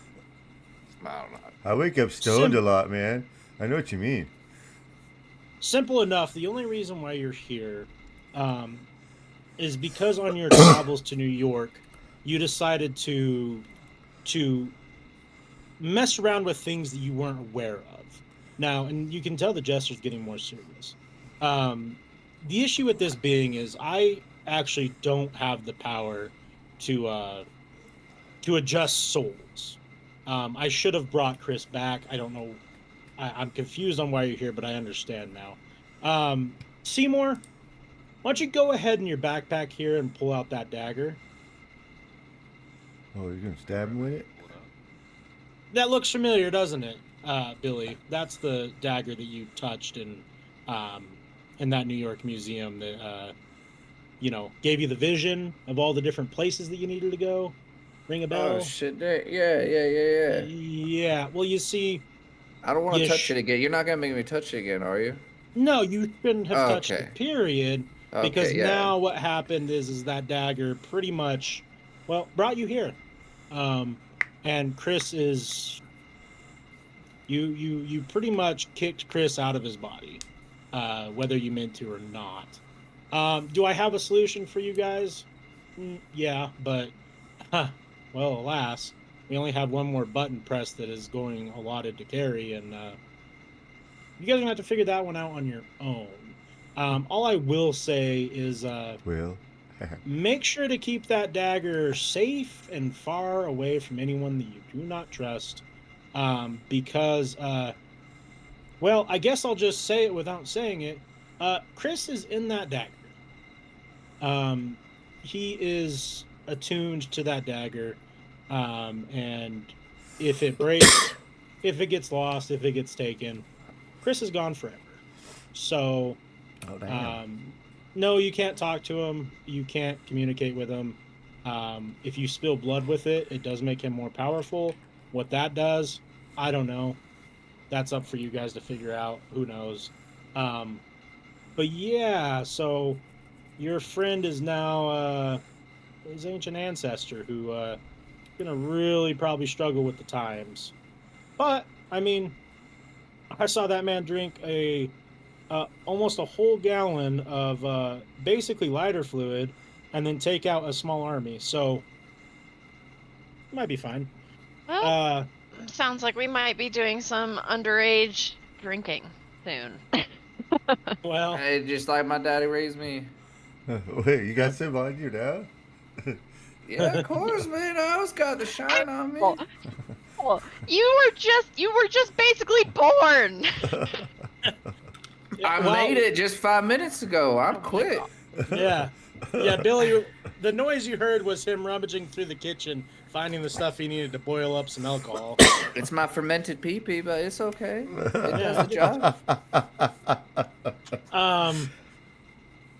I don't know. I wake up stoned Sim- a lot, man. I know what you mean. Simple enough. The only reason why you're here is because on your travels to New York, you decided to mess around with things that you weren't aware of. Now, and you can tell the jester's getting more serious. The issue with this being is I actually don't have the power to adjust souls. I should have brought Chris back. I don't know. I'm confused on why you're here, but I understand now. Seymour, why don't you go ahead in your backpack here and pull out that dagger? Oh, you're gonna stab him with it? That looks familiar, doesn't it, Billy? That's the dagger that you touched in that New York museum that gave you the vision of all the different places that you needed to go. Ring a bell? Oh shit! Yeah. Yeah. Well, you see, I don't want to You touch sh- it again. You're not gonna make me touch it again, are you? no, you shouldn't have touched Okay. it. Period. Because Okay, yeah. now what happened is that dagger pretty much, brought you here, and Chris is. You pretty much kicked Chris out of his body, whether you meant to or not. Do I have a solution for you guys? Yeah, but, well, alas, we only have one more button press that is going allotted to carry, and you guys are gonna have to figure that one out on your own. All I will say is, Well, make sure to keep that dagger safe and far away from anyone that you do not trust. Because, I guess I'll just say it without saying it. Chris is in that dagger. He is attuned to that dagger, and if it breaks, if it gets lost, if it gets taken, Chris is gone forever. So, Oh, damn. no, you can't talk to him. You can't communicate with him. If you spill blood with it, it does make him more powerful. What that does, I don't know. That's up for you guys to figure out. Who knows? But yeah, so your friend is now his ancient ancestor who gonna really probably struggle with the times. But I mean, I saw that man drink a almost a whole gallon of basically lighter fluid, and then take out a small army. So might be fine. Well, sounds like we might be doing some underage drinking soon. Well, Hey, just like my daddy raised me. Wait, you got some on you now? Yeah, of course, man. I always got the shine on me. Well, you were just basically born. I well, made it just 5 minutes ago. I'm quit. Yeah, Billy. The noise you heard was him rummaging through the kitchen, finding the stuff he needed to boil up some alcohol. It's my fermented pee-pee, but it's okay. It does the job.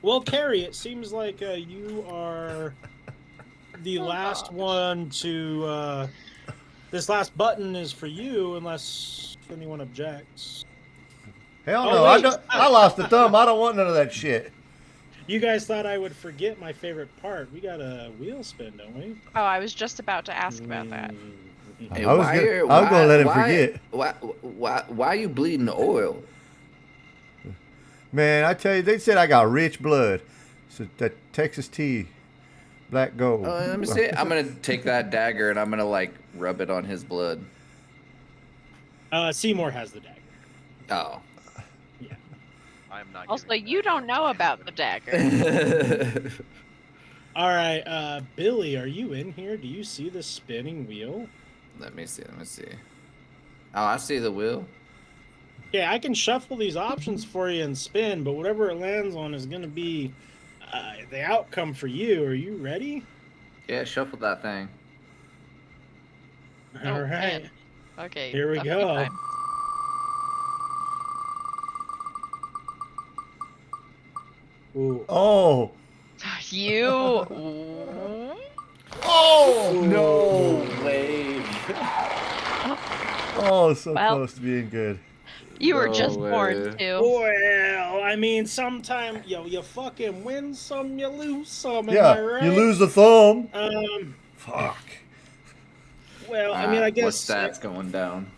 Well, Carrie, it seems like you are the last one to. This last button is for you, unless anyone objects. Hell Oh, no, wait. I lost the thumb. I don't want none of that shit. You guys thought I would forget my favorite part. We got a wheel spin, don't we? Oh, I was just about to ask about that. Hey, I was gonna let him forget. Why are you bleeding oil? Man, I tell you, they said I got rich blood. So that Texas tea, black gold. Let me see. I'm gonna take that dagger and I'm gonna like rub it on his blood. Seymour has the dagger. Oh. Yeah. I'm not. Also, giving you that don't know about the dagger. All right, Billy, are you in here? Do you see the spinning wheel? Let me see. Oh, I see the wheel. Yeah, I can shuffle these options for you and spin, but whatever it lands on is going to be the outcome for you. Are you ready? Yeah, shuffle that thing. All Oh, right. man. Okay. Here we that'll be go. fine. Ooh. Oh, You. oh No way. Oh, so Well, close to being good. You were No just way. born too. Well, I mean, sometime you fucking win some, you lose some. Am I Yeah, right? you lose the thumb. Fuck. Well, I mean, I guess. What's stats going down?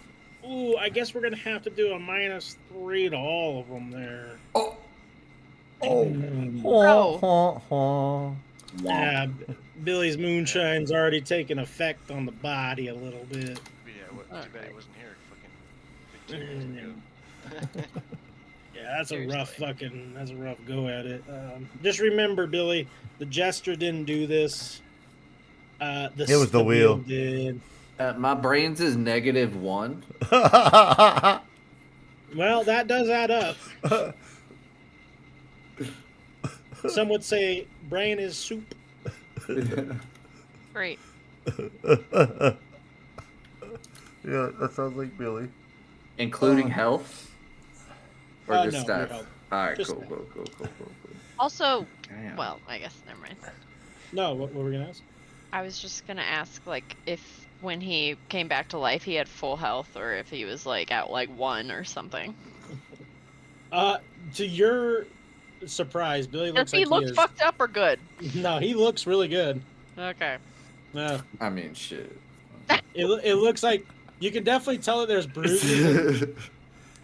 Ooh, I guess we're gonna have to do a -3 to all of them there. Oh. Bro. Yeah, Billy's moonshine's already taken effect on the body a little bit. Yeah, too bad he wasn't here. Fucking 15 minutes ago. Yeah, that's a rough Seriously. that's a rough go at it. Just remember, Billy, the jester didn't do this. It was the wheel. did. My brains is -1. Well, that does add up. Some would say brain is soup. Great. Yeah, that sounds like Billy. Including health? Or No, just your stats? health. Alright, Just cool. Also, Damn. well, I guess never mind. No, what were we gonna ask? I was just gonna ask, like, if when he came back to life, he had full health, or if he was like at like 1 or something. To your surprise, Billy looks Does he like look fucked up or good? No, he looks really good. Okay. No, I mean, shit. it looks like you can definitely tell that there's bruises, and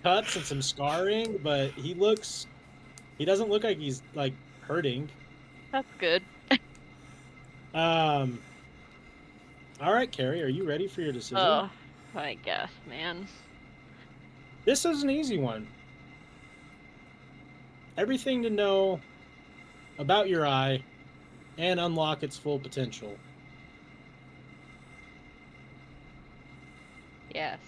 cuts, and some scarring, but he doesn't look like he's like hurting. That's good. All right, Carrie, are you ready for your decision? Oh, I guess, man. This is an easy one. Everything to know about your eye and unlock its full potential. Yes.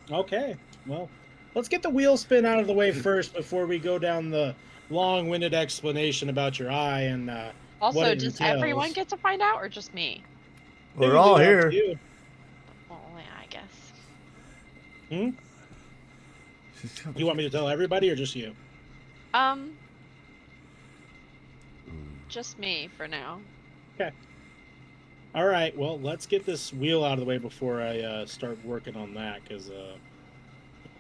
Okay, well, let's get the wheel spin out of the way first before we go down the long-winded explanation about your eye and Also, it does entails. everyone get to find out, or just me? We're all Technically up to here. Well, yeah, I guess. you. You want me to tell everybody or just you? Just me for now. Okay. All right. Well, let's get this wheel out of the way before I start working on that, because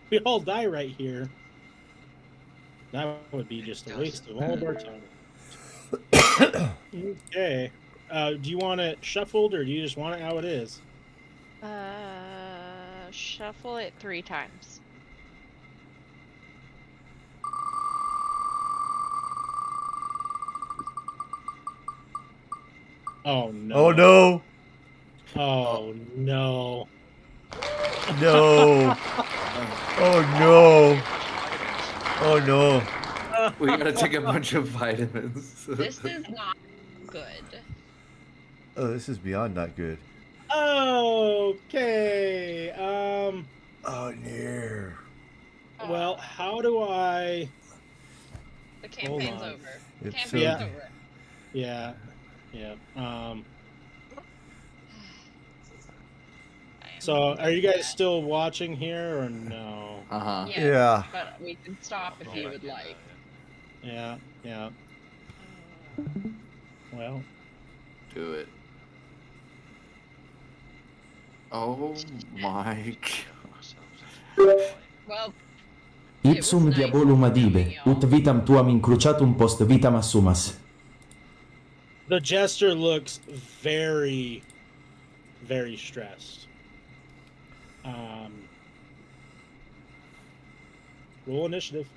we all die right here. That would be just a waste of all of our time. Okay. Do you want it shuffled, or do you just want it how it is? Shuffle it 3 times. Oh no. Oh no. Oh no. No. Oh no. Oh no. We gotta take a bunch of vitamins. This is not good. Oh, this is beyond not good. Okay. Oh no. Well, how do I? The campaign's on. over. It's Campaign's Yeah. over. Yeah. Yeah. So, are you guys still watching here or no? Uh-huh. Yes, Yeah. but we can stop if you would like. Yeah. Yeah. Well. Do it. Oh my god. Well, Ipsum nice diabolum adibe, knowing y'all. ut vitam tuam incruciatum post vitam assumas. The jester looks very, very stressed. Roll initiative.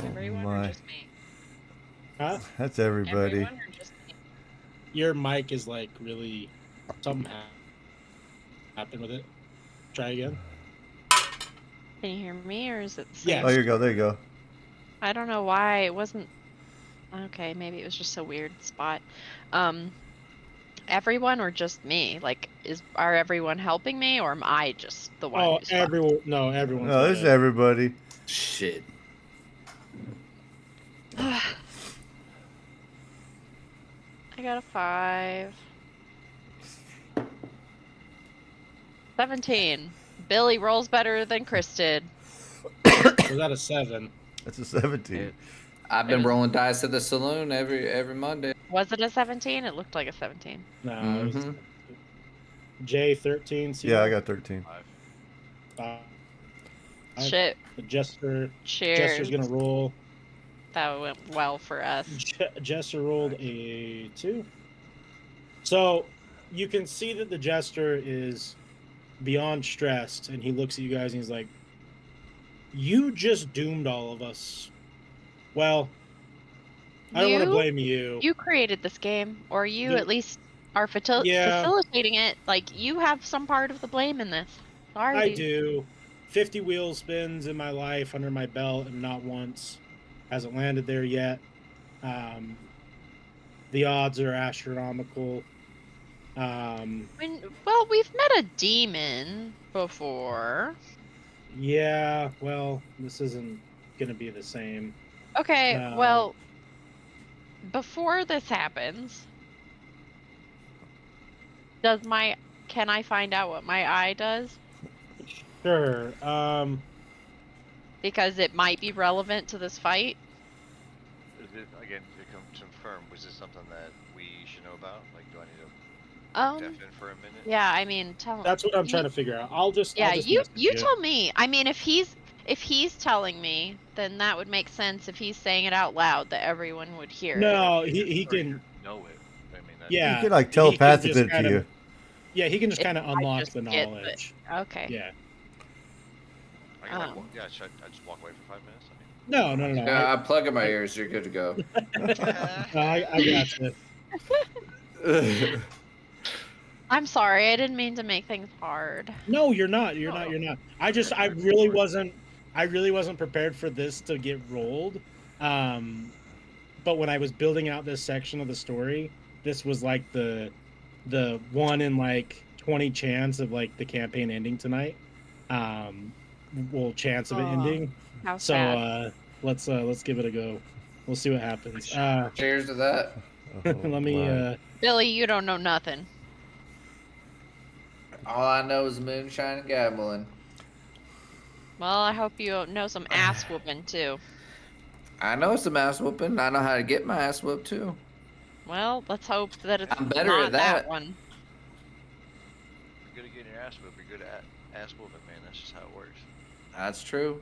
Oh Everyone or my. just me? Huh? That's everybody. Everyone or just me? Your mic is like really something happened with it. Try again. Can you hear me, or is it the same? Yes. Oh, here you go. There you go. I don't know why it wasn't. Okay, maybe it was just a weird spot. Everyone or just me? Like, are everyone helping me, or am I just the one Oh, who's everyone. No, everyone's No, this is good. everybody. Shit. fucked? I got a 5. 17. Billy rolls better than Chris did. Was that a 7? That's a 17. I've It been was- rolling dice at the saloon every Monday. Was it a 17? It looked like a 17. No, it was Mhm. J 13. Yeah, I got 13. 5. Shit. The Jester's Cheers. gonna roll. That went well for us. Jester rolled a 2. So you can see that the Jester is beyond stressed, and he looks at you guys and he's like, "You just doomed all of us." Well, I don't want to blame you. You created this game, or you The- at least are Yeah. facilitating it. Like, you have some part of the blame in this. Sorry, I dude. do. 50 wheel spins in my life under my belt, and not once hasn't landed there yet. The odds are astronomical. Well, we've met a demon before. Yeah, well, this isn't going to be the same. Okay, Um, well, before this happens, can I find out what my eye does? Sure. Because it might be relevant to this fight. Again, to confirm, was this something that we should know about? Like, do I need to deaf in for a minute? Yeah, I mean, That's what I'm trying to figure out. I'll just message you tell me. I mean, if he's telling me, then that would make sense if he's saying it out loud that everyone would hear it. No, he Or can. know it. I mean, that's Yeah, You can like he telepath can it just to kind of- you. Yeah, he can just If kind of I unlock just the get the- knowledge. Okay. Yeah. I can, like, should I just walk away for 5 minutes? No. Yeah, I plug in my ears. You're good to go. I got you. I'm sorry. I didn't mean to make things hard. No, you're not. You're not. I really wasn't prepared for this to get rolled. But when I was building out this section of the story, this was like the 1 in like 20 chance of like the campaign ending tonight. Chance of it ending. How So sad. let's give it a go. We'll see what happens. Cheers to that. Let me. Right. Billy, you don't know nothing. All I know is moonshine and gambling. Well, I hope you know some ass whooping too. I know some ass whooping. I know how to get my ass whooped too. Well, let's hope that it's I'm better not at that. one. If you're good at getting your ass whooped, you're good at ass whooping, man. That's just how it works. That's true.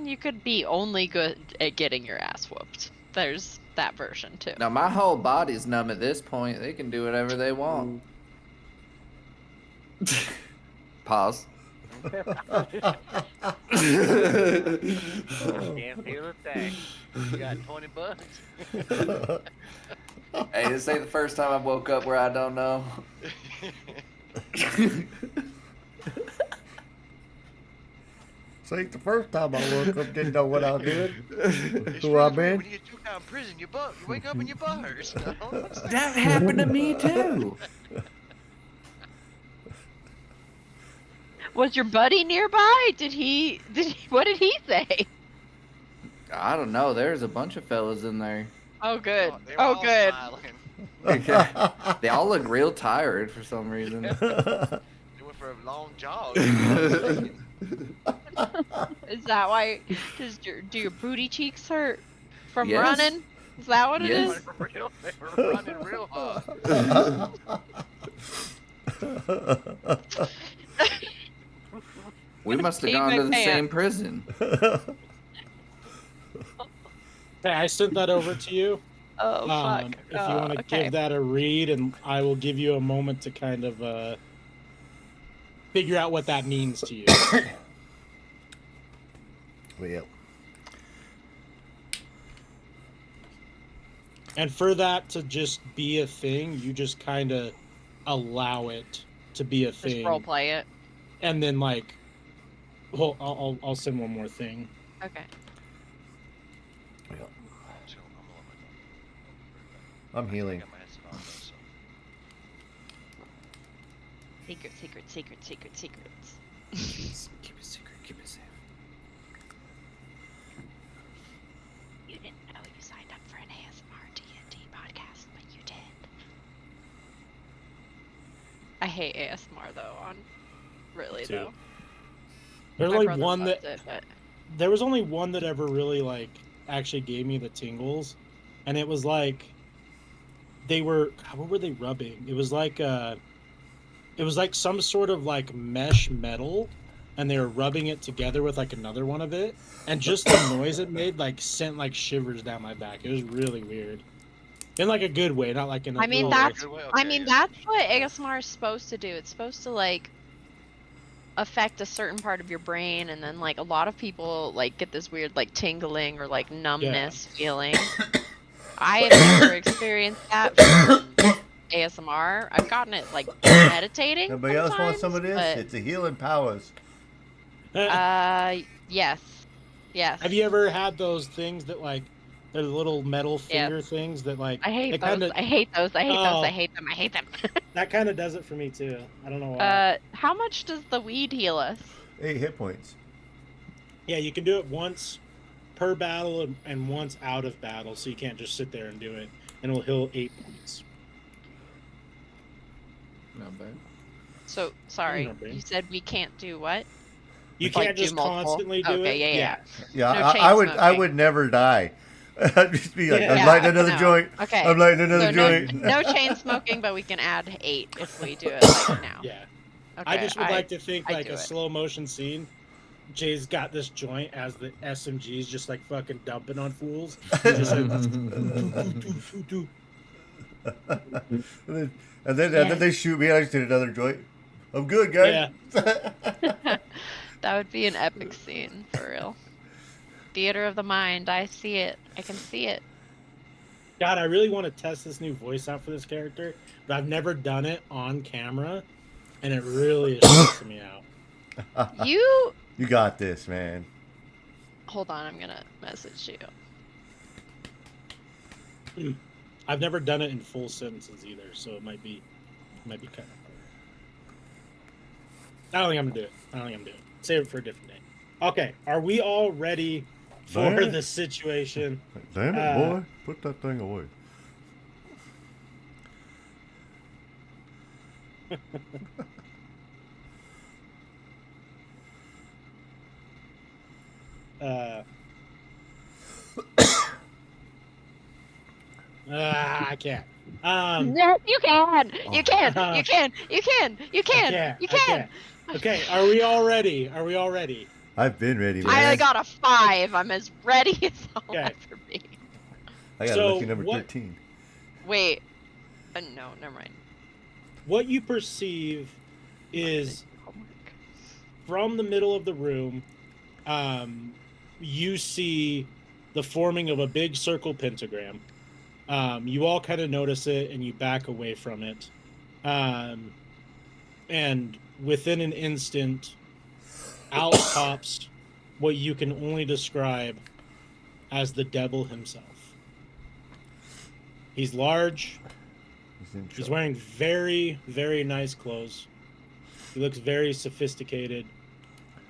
You could be only good at getting your ass whooped. There's that version too. Now my whole body's numb at this point. They can do whatever they want. Pause. Can't feel a thing. You got $20. Hey, this ain't the first time I woke up where I don't know. This ain't the first time I woke up, didn't know what I did. It's Who I really weird. been? When you get took out in prison, you wake up and your butt hurts. You know? That happened to me too. Was your buddy nearby? What did he say? I don't know. There's a bunch of fellas in there. Oh good. They were Oh all good. smiling. They all look real tired for some reason. They went for a long jog. Is that why? Do your booty cheeks hurt from Yes. running? Is that what it Yes. is? They were running real hard. We must have Pee gone my to the pants. same prison. Hey, I sent that over to you. Oh fuck. If you want to okay. give that a read, and I will give you a moment to kind of figure out what that means to you. Well, And for that to just be a thing, you just kind of allow it to be a Just thing, role play it. and then like, well, I'll send one more thing. Okay. I'm healing. Secrets. Keep it secret. Keep it safe. You didn't know you signed up for an ASMR DnD podcast, but you did. I hate ASMR though. Really Too. though. There's My only brother one loves that it, but there was only one that ever really like actually gave me the tingles, and it was like they were, what were they rubbing? It was like some sort of like mesh metal, and they were rubbing it together with like another one of it, and just the noise it made like sent like shivers down my back. It was really weird, in like a good way, not like in a I mean little- that's what ASMR is supposed to do. It's supposed to like affect a certain part of your brain, and then like a lot of people like get this weird like tingling or like numbness feeling. I have never experienced that from ASMR. I've gotten it like meditating. Everybody else wants some of this? But, It's the healing powers. yes. Have you ever had those things that like they're little metal finger things that like I hate they those. kinda- I hate those. I hate those. Oh. I hate them. I hate them. that kind of does it for me too. I don't know why. How much does the weed heal us? 8 hit points. Yeah, you can do it once per battle and once out of battle, so you can't just sit there and do it, and it'll heal 8 points. Not bad. So sorry, Not bad. you said we can't do what? You Like, can't do just multiple? constantly do Okay, it. yeah. Yeah, No I would smoking. would never die. I'd just be like, I'm Yeah, lighting another no. joint. Okay. I'm lighting another So joint. no chain smoking, but we can add 8 if we do it like now. Yeah. Okay, I just would like to think I like do a it. slow motion scene. Jay's got this joint as the SMG's just like fucking dumping on fools. He's just like, and then they shoot me. I just did another joint. I'm good, guys. That would be an epic scene for real. Theater of the mind. I see it. I can see it. God, I really want to test this new voice out for this character, but I've never done it on camera, and it really is stressing me out. You You got this, man. hold on. I'm gonna message you. I've never done it in full sentences either, so it might be kind of hard. I don't think I'm gonna do it. Save it for a different day. Okay, are we all ready for Damn it. the situation. Damn it, boy. Put that thing away. I can't. Yes, you can. You can. Oh. You can. You can. You I can. can't. You I can. can't. Okay, are we all ready? Are we all ready? I've been ready, I man. got a 5. I'm as ready as I'll Okay. ever be. I got a So lucky number what- 13. Wait. No, never mind. What you perceive is Homework. from the middle of the room, you see the forming of a big circle pentagram. You all kind of notice it and you back away from it. And within an instant, out pops what you can only describe as the devil himself. He's large. He's wearing very, very nice clothes. He looks very sophisticated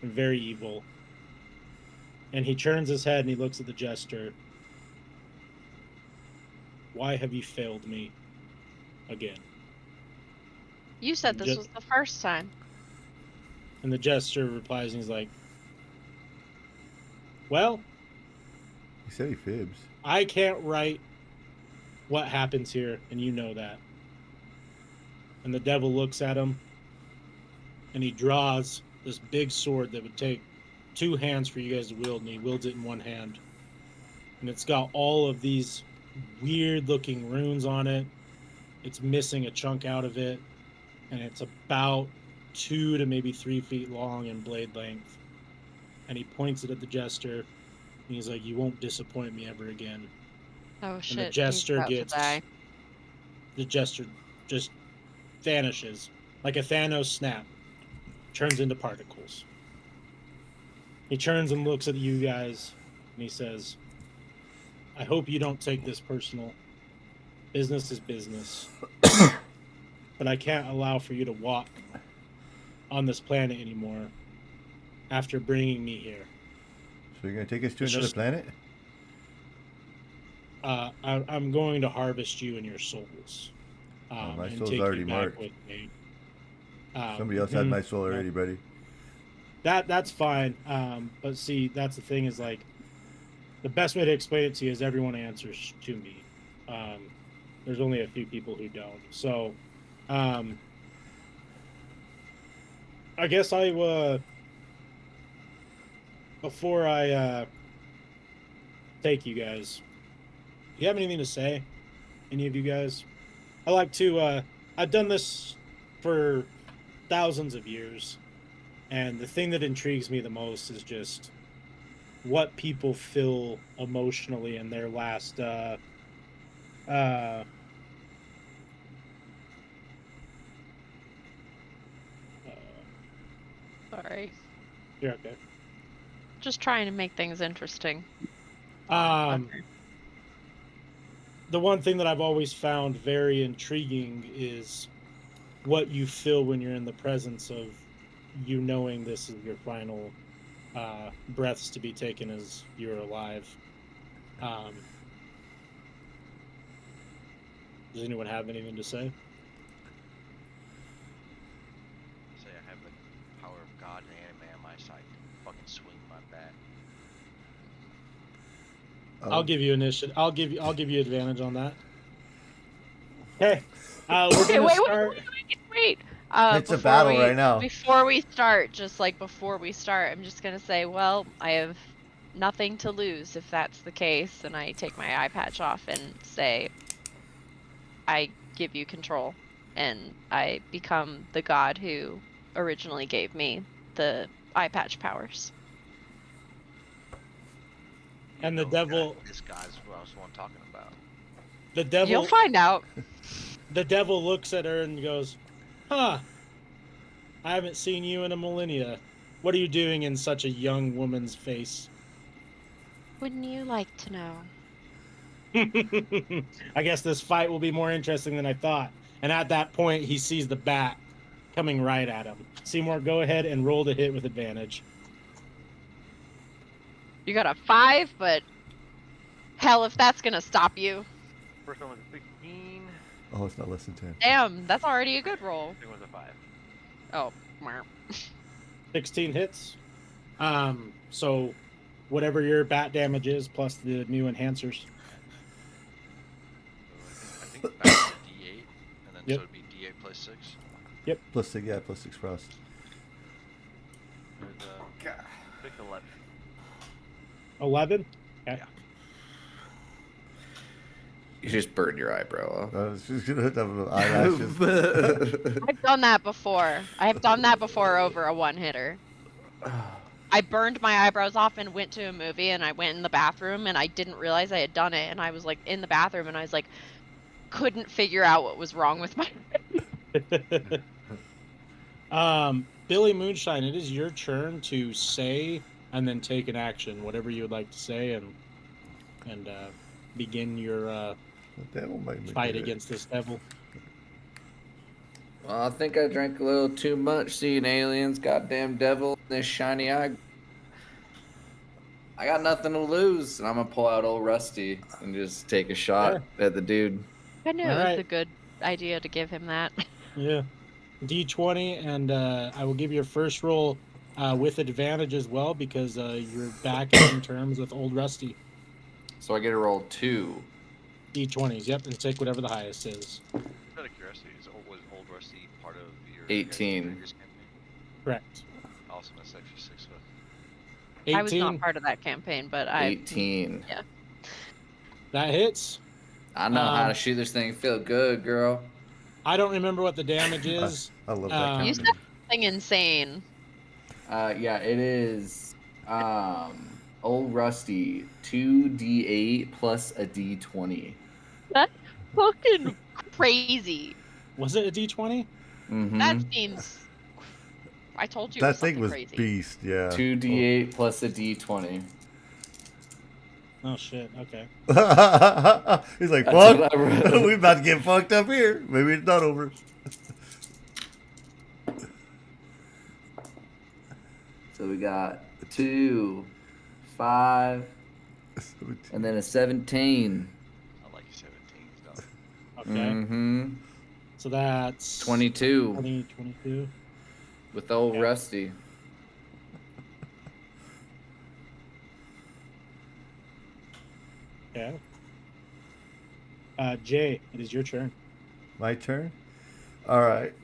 and very evil. And he turns his head and he looks at the jester. Why have you failed me again? You said this was the first time. And the jester replies and he's like, well, He said he fibs. I can't write what happens here, and you know that. And the devil looks at him, and he draws this big sword that would take 2 hands for you guys to wield, and he wields it in 1 hand. And it's got all of these weird-looking runes on it. It's missing a chunk out of it, and it's about 2 to maybe 3 feet long in blade length. And he points it at the jester, and he's like, you won't disappoint me ever again. Oh shit. And the jester he's about to die. the jester just vanishes like a Thanos snap, turns into particles. He turns and looks at you guys and he says, I hope you don't take this personal. Business is business. But I can't allow for you to walk on this planet anymore after bringing me here. So you're going to take us to It's another just- planet? I'm going to harvest you and your souls. my and soul's take you already back marked. with me. Somebody else had mhm. my soul already, buddy. That's fine. But see, that's the thing is like, the best way to explain it to you is everyone answers to me. There's only a few people who don't. So, I guess before I take you guys, do you have anything to say? Any of you guys? I like to, I've done this for thousands of years. And the thing that intrigues me the most is just what people feel emotionally in their last Sorry. you're okay. Just trying to make things interesting. The Okay. one thing that I've always found very intriguing is what you feel when you're in the presence of you knowing this is your final breaths to be taken as you're alive. Does anyone have anything to say? Say I have the power of God and anime on my side. Fucking swing my bat. I'll give you initiative. I'll give you advantage on that. Okay. We're Okay, gonna wait. start. It's a battle right now. Before we start, I'm just gonna say, well, I have nothing to lose if that's the case, and I take my eye patch off and say, I give you control, and I become the god who originally gave me the eye patch powers. And the No, devil- God, this guy's what I was the one talking about. The devil. You'll find out. The devil looks at her and goes, "Huh? I haven't seen you in a millennia. What are you doing in such a young woman's face?" Wouldn't you like to know? I guess this fight will be more interesting than I thought. And at that point, he sees the bat coming right at him. Seymour, go ahead and roll to hit with advantage. You got a 5, but hell, if that's gonna stop you. First one was a 16. Oh, it's not less than 10. Damn, that's already a good roll. Second one was a 5. Oh, meow. 16 hits. So whatever your bat damage is plus the new enhancers. So I think back to D8, and then Yep. so it'd be D8 plus 6. Plus 6, yeah, plus 6 frost. There's 6, 11. 11. Okay. Yeah. You just burned your eyebrow off. I was just gonna have little eyelashes. I've done that before. I have done that before over a one-hitter. I burned my eyebrows off and went to a movie, and I went in the bathroom, and I didn't realize I had done it, and I was like in the bathroom, and I was like, couldn't figure out what was wrong with my. Billy Moonshine, it is your turn to say and then take an action, whatever you would like to say, and begin your The devil made me fight do it. against this devil. Well, I think I drank a little too much seeing aliens, goddamn devil, this shiny eye. I got nothing to lose, and I'm gonna pull out old Rusty and just take a shot at the dude. I knew it All was right. a good idea to give him that. Yeah. D20, and I will give your first roll with advantage as well because you're back in terms with old Rusty. So I get to roll 2. D20s, yep, and take whatever the highest is. Out of curiosity, was Old Rusty part of your 18. previous campaign? Correct. Awesome, that's actually 6 foot. 18. I was not part of that campaign, but 18. That hits. I know how to shoot this thing. Feel good, girl. I don't remember what the damage is. I love that You kind said of something insane. Yeah, it is. Old Rusty, 2d8 plus a d20. That's fucking crazy. Was it a D20? Mm-hmm. That seems. I told you. It That was thing something was crazy. beast, yeah. 2d8 plus a d20. Oh shit. Okay. He's like, That's fuck, what I wrote. we about to get fucked up here. Maybe it's not over. So we got 2, 5, and then a 17. I like 17 stuff. Okay. Mm-hmm. So that's 22 20, 22. with old Yeah. Rusty. Okay. Jay, it is your turn. My turn? Alright.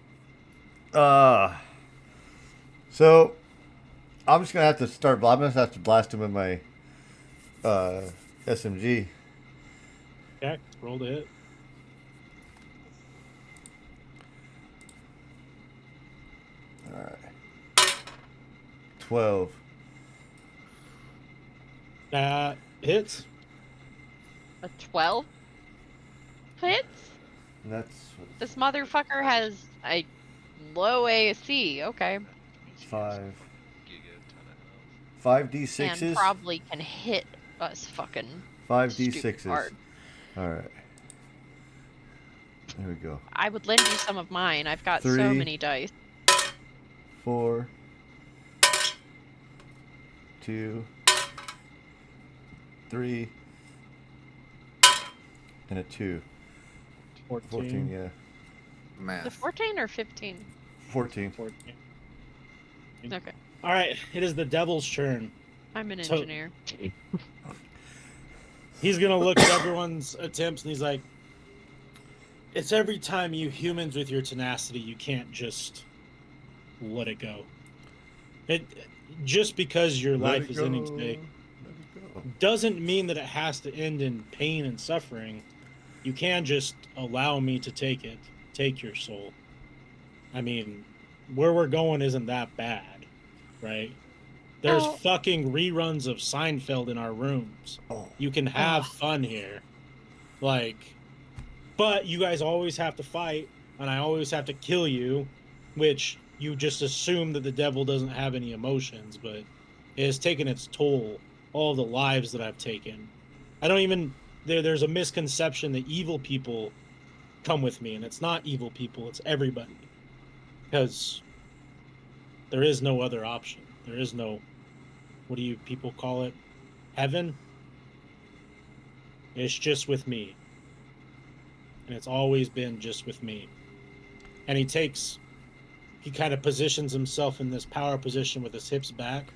So, I'm just going to have to start. I'm going to have to blast him with my SMG. Okay. Roll to hit. Alright. 12. That hits. A 12 hits. And that's This motherfucker has a low AC. Okay. 5. Giga ton of health. 5d6s. And probably can hit us fucking. 5d6s. stupid hard. Alright. There we go. I would lend you some of mine. I've got so 3. many dice. 4. 2. 3. And a 2. 14. 14, yeah. The Math. 14 or 15? 14. 14. Okay. All right. It is the devil's turn. I'm an So- engineer. He's gonna look at everyone's attempts and he's like, "It's every time you humans with your tenacity, you can't just let it go. It just because your Let life it is go. ending today Let it go. doesn't mean that it has to end in pain and suffering. You can just allow me to take it, take your soul. I mean, where we're going isn't that bad, right? There's No. fucking reruns of Seinfeld in our rooms. Oh. You can have fun here. Like, but you guys always have to fight, and I always have to kill you, which you just assume that the devil doesn't have any emotions, but it has taken its toll. All the lives that I've taken. I don't even... There's a misconception that evil people come with me, and it's not evil people, it's everybody. Because there is no other option. There is no... What do you people call it? heaven, it's just with me. And it's always been just with me. And he kind of positions himself in this power position with his hips back,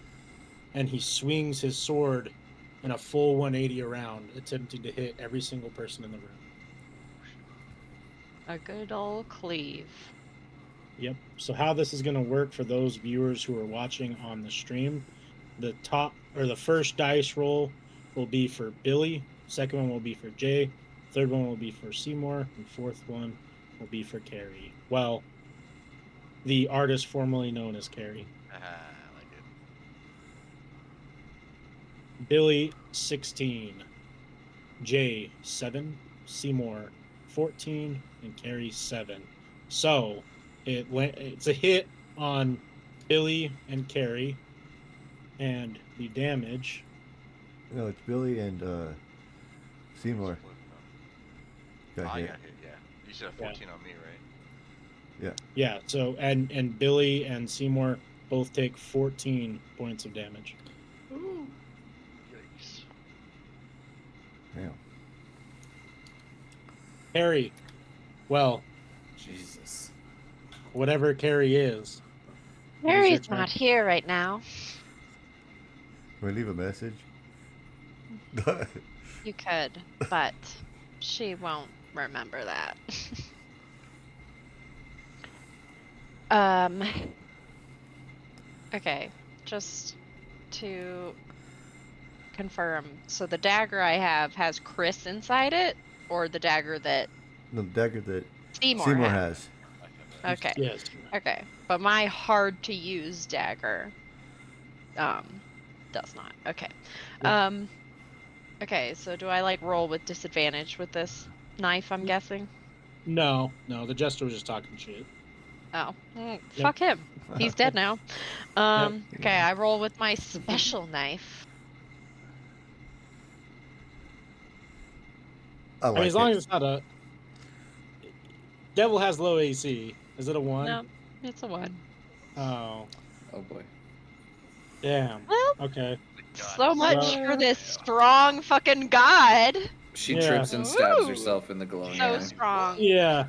and he swings his sword in a full 180 around, attempting to hit every single person in the room. A good old cleave. Yep. So how this is going to work for those viewers who are watching on the stream, the first dice roll will be for Billy, second one will be for Jay, third one will be for Seymour, and fourth one will be for Carrie. Well, the artist formerly known as Carrie. I like it. Billy 16, Jay 7, Seymour 14, and Carrie 7. So it's a hit on Billy and Carrie, and the damage. No, it's Billy and Seymour. I Got hit. got hit, yeah. You said a 14 on me, right? Yeah. Yeah. So and Billy and Seymour both take 14 points of damage. Yikes. Damn. Carrie, well, Jesus. whatever Carrie is. Mary's turn. not here right now. Can we leave a message? You could, but she won't remember that. Okay, just to confirm. So the dagger I have has Chris inside it, or the dagger that The dagger that Seymour has. Okay. Yes. Okay. But my hard to use dagger does not. Okay. Yep. Okay, so do I like roll with disadvantage with this knife, I'm guessing? No, the jester was just talking shit. Oh. Fuck him. He's dead now. Okay, I roll with my special knife. I like as long as it's not a devil has low AC. Is it a 1? No, it's a 1. Oh. Oh boy. Damn. Well, Okay. so much Well- for this strong fucking god. She Yeah. trips and stabs Ooh. herself in the glowing So eye. strong. Yeah.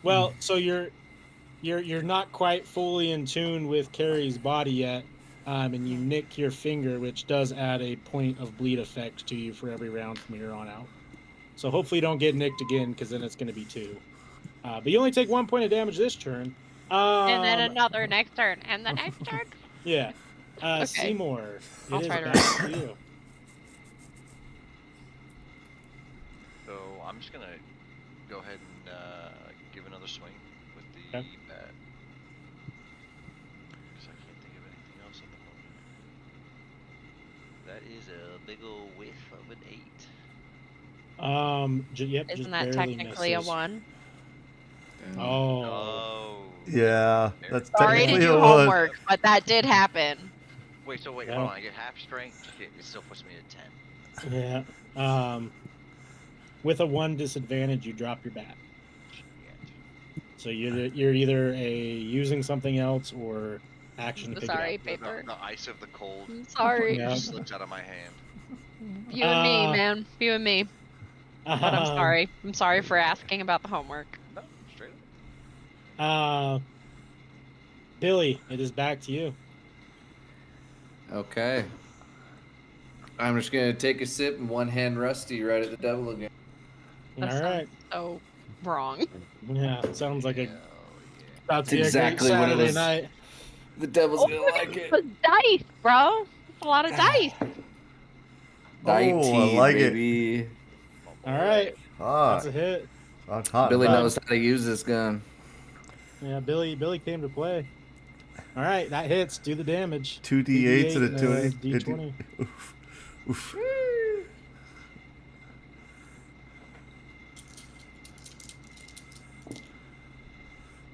Well, so you're not quite fully in tune with Carrie's body yet, and you nick your finger, which does add a point of bleed effect to you for every round from here on out. So hopefully you don't get nicked again, because then it's going to be 2. But you only take 1 point of damage this turn. And then another next turn. And the next turn. Yeah. Okay. Seymour, I'll it is try to back to you. So I'm just gonna go ahead and give another swing with the Okay. bat. Because I can't think of anything else at the moment. That is a big old whiff of an 8. Yep. Isn't just that barely technically misses. a 1? Damn. Oh. Oh. Yeah, that's Sorry to technically do a 1. homework, but that did happen. Wait, so wait, Yeah. hold on. I get half strength. Shit, it still puts me at 10. Yeah. With a 1 disadvantage, you drop your bat. Shit. So you're either using something else or action to pick Sorry, it up. paper. The ice of the cold I'm sorry. Yeah. slips out of my hand. You and me, man. You and me. But I'm sorry. I'm sorry for asking about the homework. No, straight up. Billy, it is back to you. Okay. I'm just gonna take a sip and one hand rusty right at the devil again. That All right. sounds so wrong. Yeah, it sounds like Hell yeah. about to be exactly a what great it Saturday was. night. The devil's gonna like it. But dice, bro. It's a lot of dice. 19, I like it. baby. All right, Hot. that's a hit. That's hot. Billy hot. knows how to use this gun. Yeah, Billy came to play. All right, that hits. Do the damage. 2 D8s and a 20. D20. Oof. Oof.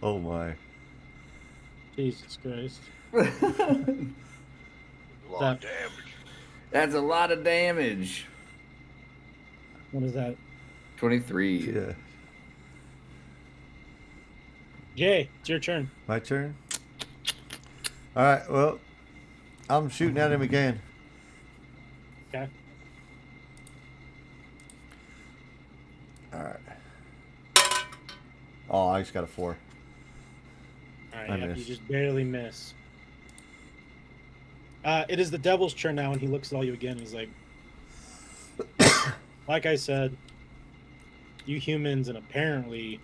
Oh my. Jesus Christ. A lot That- of damage. That's a lot of damage. What is that? 23. Yeah. Jay, it's your turn. My turn? Alright, well, I'm shooting at him again. Okay. All right. Oh, I just got a 4. All right, I yeah, you missed. just barely miss. It is the devil's turn now, and he looks at all you again. He's like I said, you humans and apparently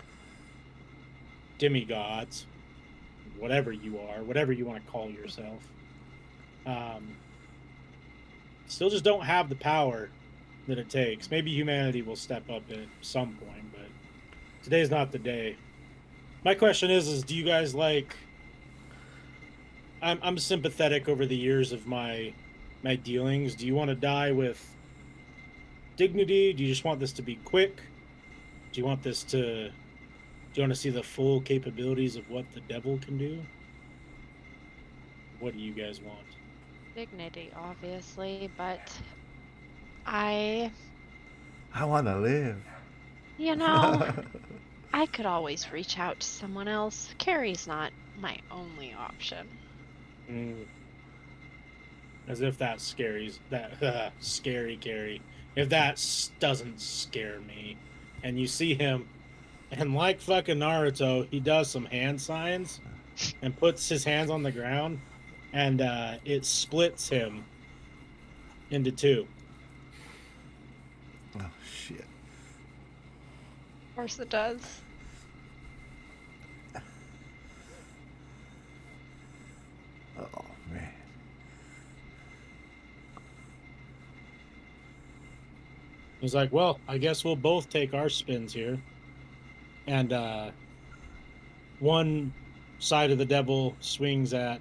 demigods, whatever you are, whatever you want to call yourself, still just don't have the power that it takes. Maybe humanity will step up at some point, but today's not the day. My question is do you guys like? I'm sympathetic over the years of my dealings. Do you want to die with dignity? Do you just want this to be quick? Do you want this to? Do you want to see the full capabilities of what the devil can do? What do you guys want? Dignity, obviously, but I, want to live. you know, I could always reach out to someone else. Carrie's not my only option. Mm. As if that scares that scary Carrie. If that doesn't scare me, and you see him, and like fucking Naruto, he does some hand signs and puts his hands on the ground, and it splits him into 2. Oh, shit. Of course it does. Oh, man. He's like, well, I guess we'll both take our spins here. And one side of the devil swings at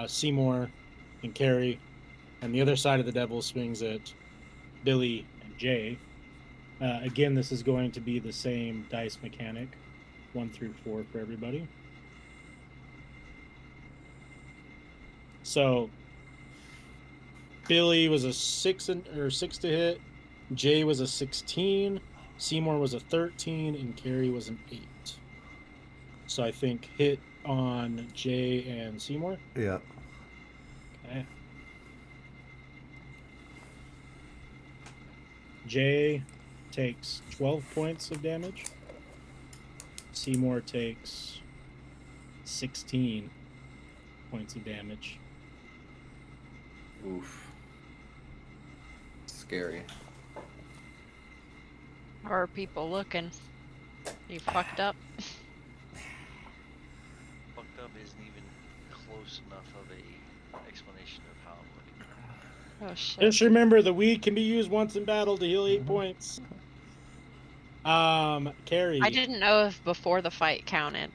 Seymour and Carrie, and the other side of the devil swings at Billy and Jay. Again, this is going to be the same dice mechanic, 1 through 4 for everybody. So Billy was a 6 to hit. Jay was a 16. Seymour was a 13, and Carrie was an 8. So I think hit on Jay and Seymour. Yeah. Okay. Jay takes 12 points of damage. Seymour takes 16 points of damage. Oof. Scary. How are people looking? You fucked up? Fucked up isn't even close enough of a explanation of how I'm looking. Oh shit. Just remember, the weed can be used once in battle to heal 8 points. Carrie. I didn't know if before the fight counted.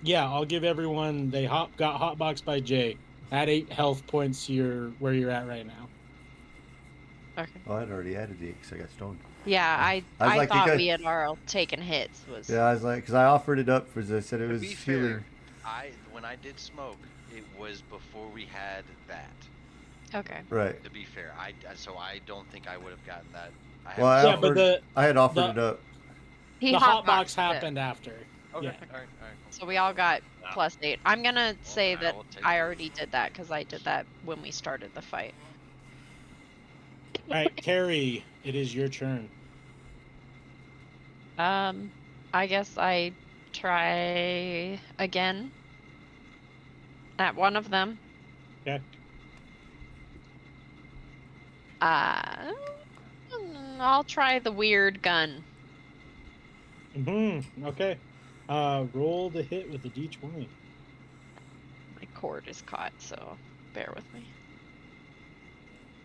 Yeah, I'll give everyone. They got hotboxed by Jay. Add 8 health points to where you're at right now. Okay. Oh, I'd already added the 8 because I got stoned. Yeah, I was I like, you thought guys- we had all taken hits. Yeah, I was like, because I offered it up because I said it To was be healing. fair, when I did smoke, it was before we had that. Okay. Right. To be fair, so I don't think I would have gotten that. Well, I Yeah, but had offered it up. He the hotboxed hotbox it. happened after. Okay. Yeah. All right. Cool. So we all got Nah. +8. I'm gonna say I that will take I it. already did that because I did that when we started the fight. All right, Carrie, it is your turn. I guess I try again at one of them. Okay. I'll try the weird gun. Okay. Roll the hit with the D20. My cord is caught, so bear with me.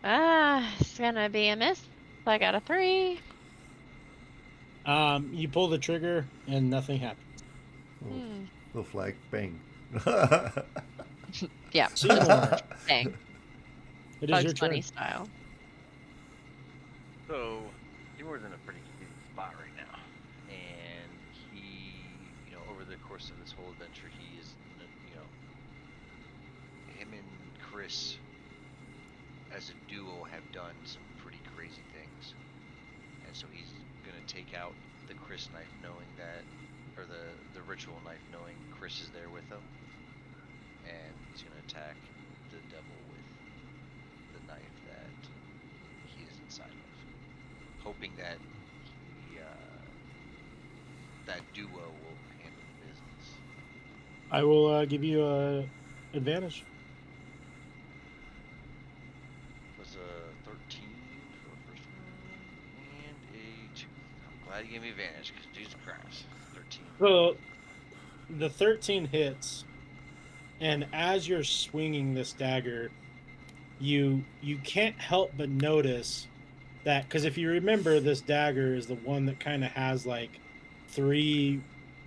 It's gonna be a miss. I got a 3. You pull the trigger and nothing happens. Little flag, bang. Yeah. Seymour, Dang. it is Bugs your turn. Bunny style. So, Seymour's in a pretty shitty spot right now, and he, over the course of this whole adventure, he is, him and Chris, as a duo, have done some pretty crazy things, and so he's gonna take out the Chris knife, knowing that, or the ritual knife, knowing Chris is there with him, and he's gonna attack the devil with the knife that he is inside of. hoping that that duo will handle the business. I will give you a advantage. Was a 13 for the first one and a 2. I'm glad he gave me advantage because Jesus Christ, 13. So the 13 hits, and as you're swinging this dagger, you can't help but notice that, because if you remember, this dagger is the one that kind of has like 3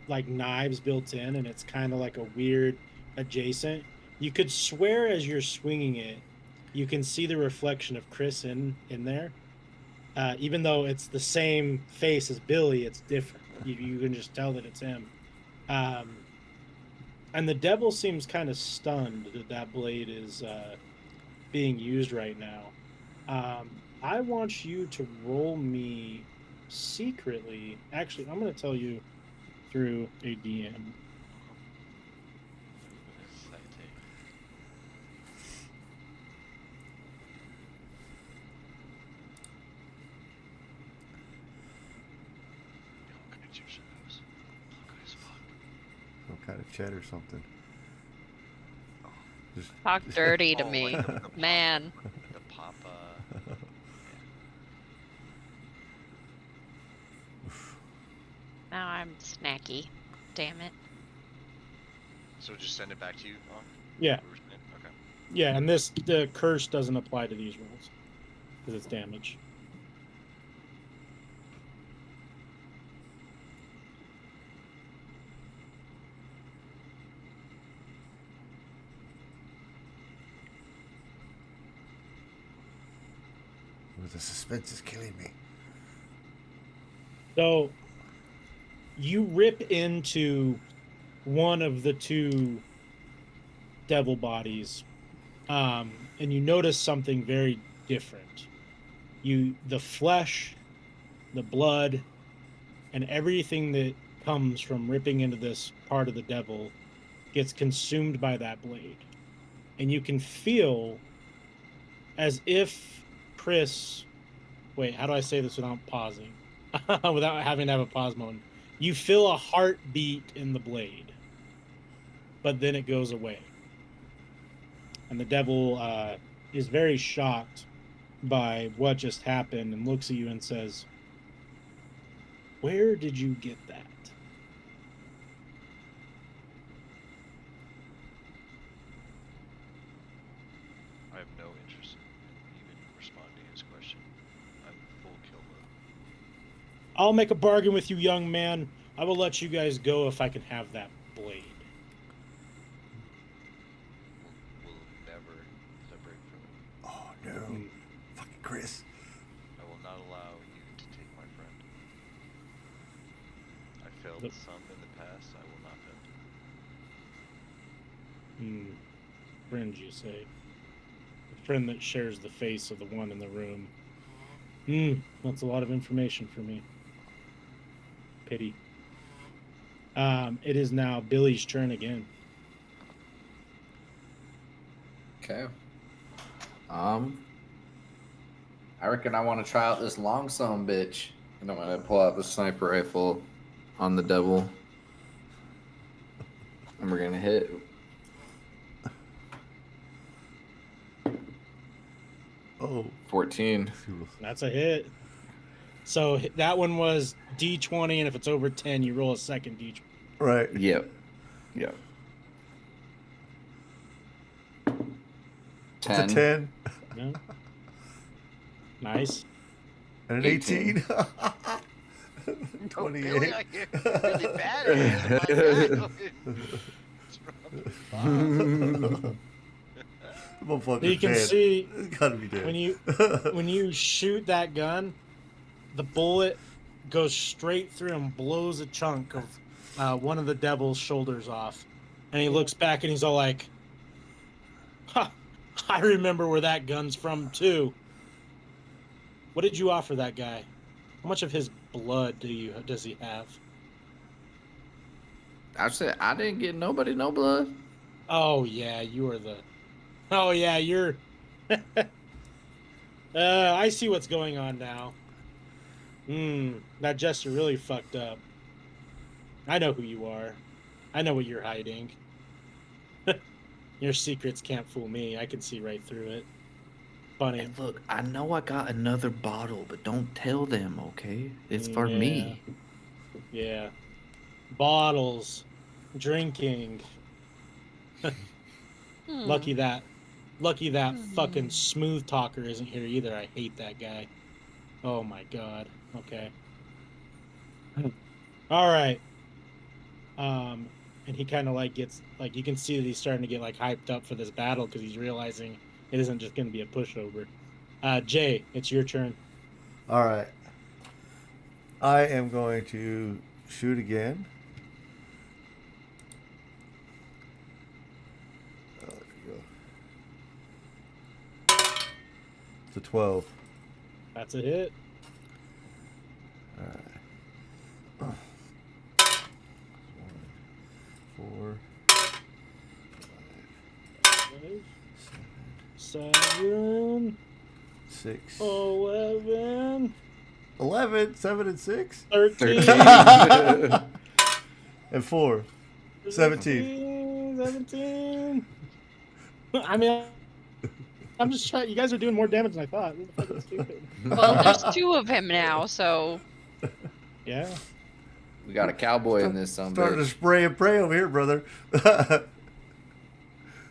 like knives built in, and it's kind of like a weird adjacent. You could swear as you're swinging it, you can see the reflection of Chris in there. Even though it's the same face as Billy, it's different. You can just tell that it's him. And the devil seems kind of stunned that blade is being used right now. I want you to roll me secretly. Actually, I'm going to tell you through a DM. Some kind of chat or something. Just Talk dirty to Oh, me, like the man. The Papa. Now I'm snacky. Damn it. So just send it back to you? Yeah. Okay. Yeah, and the curse doesn't apply to these rolls because it's damage. The suspense is killing me. So you rip into one of the 2 devil bodies, and you notice something very different. The flesh, the blood, and everything that comes from ripping into this part of the devil gets consumed by that blade. And you can feel as if Chris... Wait, how do I say this without pausing? Without having to have a pause moment. You feel a heartbeat in the blade, but then it goes away. And the devil is very shocked by what just happened and looks at you and says, "Where did you get that?" I have no interest in even responding to his question. I'm full kill mode. I'll make a bargain with you, young man. I will let you guys go if I can have that blade. We'll never separate from it. Oh no. Fucking Chris. I will not allow you to take my friend. I failed Look. some in the past. I will not fail. Friend, you say? A friend that shares the face of the one in the room. That's a lot of information for me. Pity. It is now Billy's turn again. Okay. I reckon I want to try out this long son bitch, and I'm gonna pull out the sniper rifle on the devil, and we're gonna hit. Oh. 14. That's a hit. So that one was D20, and if it's over 10, you roll a second D20. Right. Yep. 10. It's a 10. No? Nice. And an 18. 28. Really, really bad at it. Motherfucker's You can dead. see Gotta be dead. when you shoot that gun, the bullet goes straight through and blows a chunk of one of the devil's shoulders off. And he looks back and he's all like, "Ha! I remember where that gun's from too." What did you offer that guy? How much of his blood does he have? I said I didn't get nobody no blood. Oh yeah, you are the. Oh yeah, you're. I see what's going on now. That gesture really fucked up. I know who you are. I know what you're hiding. Your secrets can't fool me. I can see right through it. Funny. Hey, look, I know I got another bottle, but don't tell them, okay? It's for Yeah. me. Yeah. Bottles. Drinking. Lucky that fucking smooth talker isn't here either. I hate that guy. Oh my god. Okay. All right. And he kind of like gets like you can see that he's starting to get like hyped up for this battle because he's realizing it isn't just going to be a pushover. Jay, it's your turn. All right. I am going to shoot again. Oh, there we go. It's a 12. That's a hit. All right. 1, 4, 5, 7, 6, 11, 11, 7 and 6, 13, and 4, 17. 17. I mean, I'm just trying. You guys are doing more damage than I thought. This is fucking stupid. Well, there's 2 of him now, so Yeah. We got a cowboy in this son Starting to bitch. spray and pray over here, brother.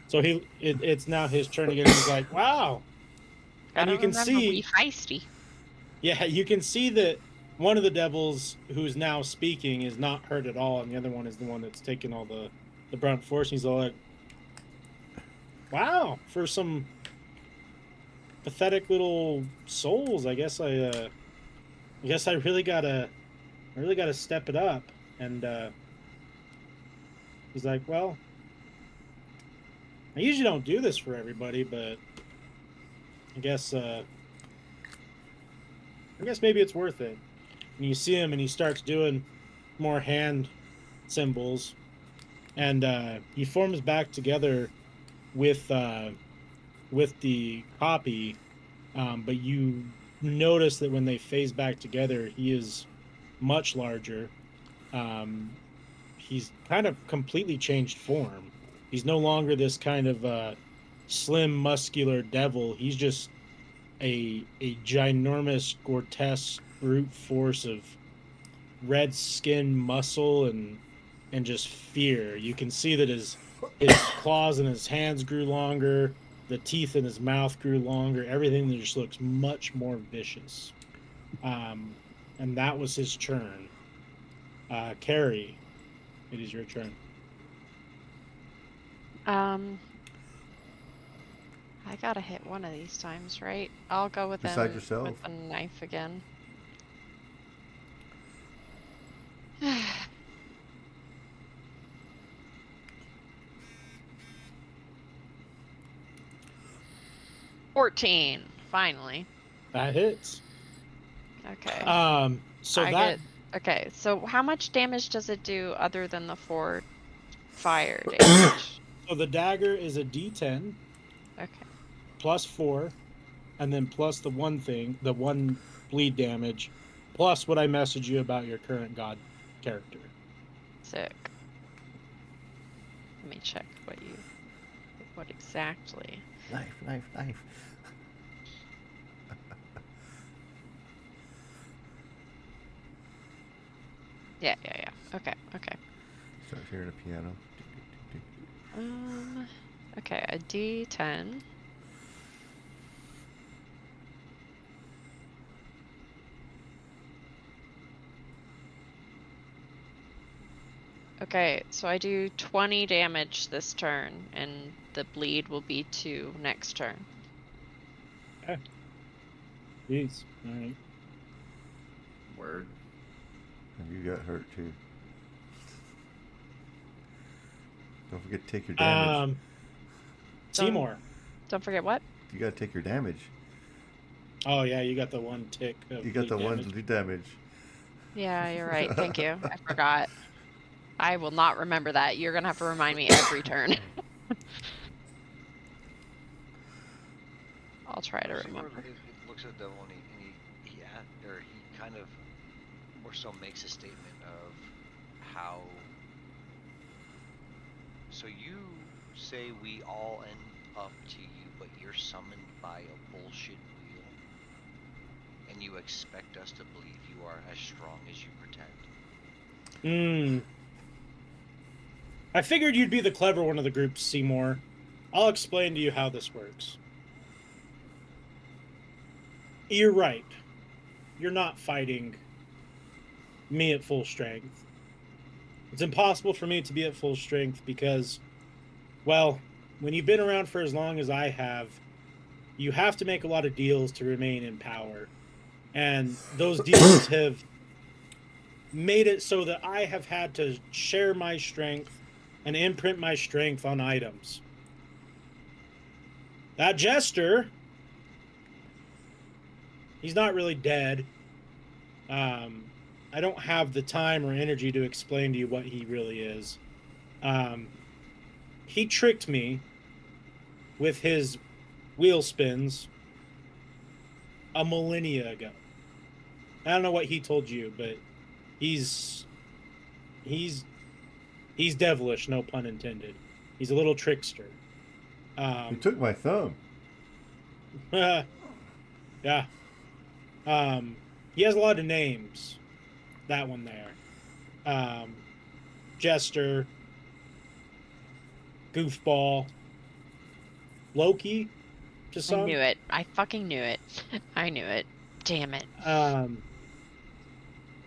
So it's now his turn again. He's like, wow. And gotta you can remember see, we feisty. yeah, you can see that one of the devils who's now speaking is not hurt at all, and the other one is the one that's taking all the brunt force. And he's all like, wow, for some pathetic little souls, I guess I really gotta step it up. And he's like, well, I usually don't do this for everybody, but I guess maybe it's worth it. And you see him, and he starts doing more hand symbols, and he forms back together with the copy. But you notice that when they phase back together, he is much larger. He's kind of completely changed form. He's no longer this kind of slim, muscular devil. He's just a ginormous, grotesque brute force of red skin, muscle, and just fear. You can see that his claws in his hands grew longer. The teeth in his mouth grew longer. Everything just looks much more vicious. And that was his turn. Carrie, it is your turn. I gotta hit one of these times, right? I'll go with Beside him yourself. with a knife again. 14, finally. That hits. Okay. So okay, so how much damage does it do other than the 4 fire damage? so the dagger is a D10 Okay. plus 4, and then plus the one bleed damage, plus what I messaged you about your current god character. Sick. Let me check what exactly. Knife, knife, knife. Yeah. Okay. Start hearing a piano. Okay, a D10. Okay, so I do 20 damage this turn, and the bleed will be 2 next turn. Okay. Jeez. All right. Word. And you got hurt too. Don't forget to take your damage. Seymour. Don't forget what? You gotta take your damage. Oh yeah, you got the one tick. Of You got the bleed one damage. damage. Yeah, you're right. Thank you. I forgot. I will not remember that. You're gonna have to remind me every turn. I'll try to Seymour remember. looks at the devil and he kind of so makes a statement of how. So you say we all end up to you, but you're summoned by a bullshit wheel, and you expect us to believe you are as strong as you pretend. I figured you'd be the clever one of the group, Seymour. I'll explain to you how this works. You're right. You're not fighting me at full strength. It's impossible for me to be at full strength because, well, when you've been around for as long as I have, you have to make a lot of deals to remain in power. And those deals have made it so that I have had to share my strength and imprint my strength on items. That jester, he's not really dead. I don't have the time or energy to explain to you what he really is. He tricked me with his wheel spins a millennia ago. I don't know what he told you, but he's devilish, no pun intended. He's a little trickster. You took my thumb. Yeah. He has a lot of names. That one there. Jester. Goofball. Loki. To some. I knew it. I fucking knew it. I knew it. Damn it.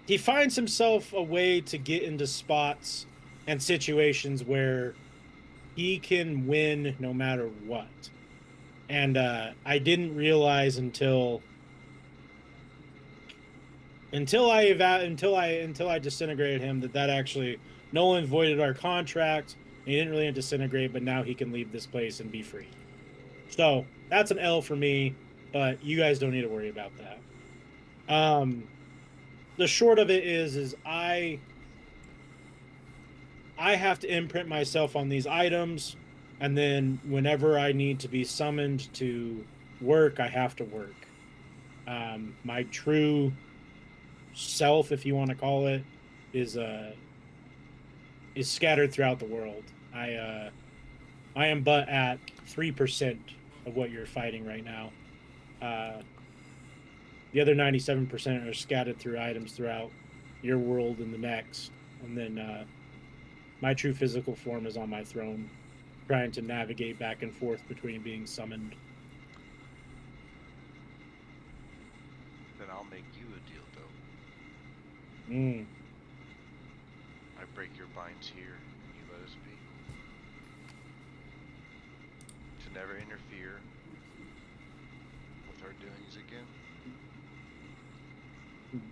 He finds himself a way to get into spots and situations where he can win no matter what. And I didn't realize until I disintegrated him that actually Nolan voided our contract. And he didn't really disintegrate, but now he can leave this place and be free. So that's an L for me, but you guys don't need to worry about that. The short of it is I have to imprint myself on these items, and then whenever I need to be summoned to work, I have to work. My true self, if you want to call it, is scattered throughout the world. I am but at 3% of what you're fighting right now. The other 97% are scattered through items throughout your world and the next. And then my true physical form is on my throne, trying to navigate back and forth between being summoned. Then I'll make you a deal, though. I break your binds here, and you let us be. To never interfere with our doings again.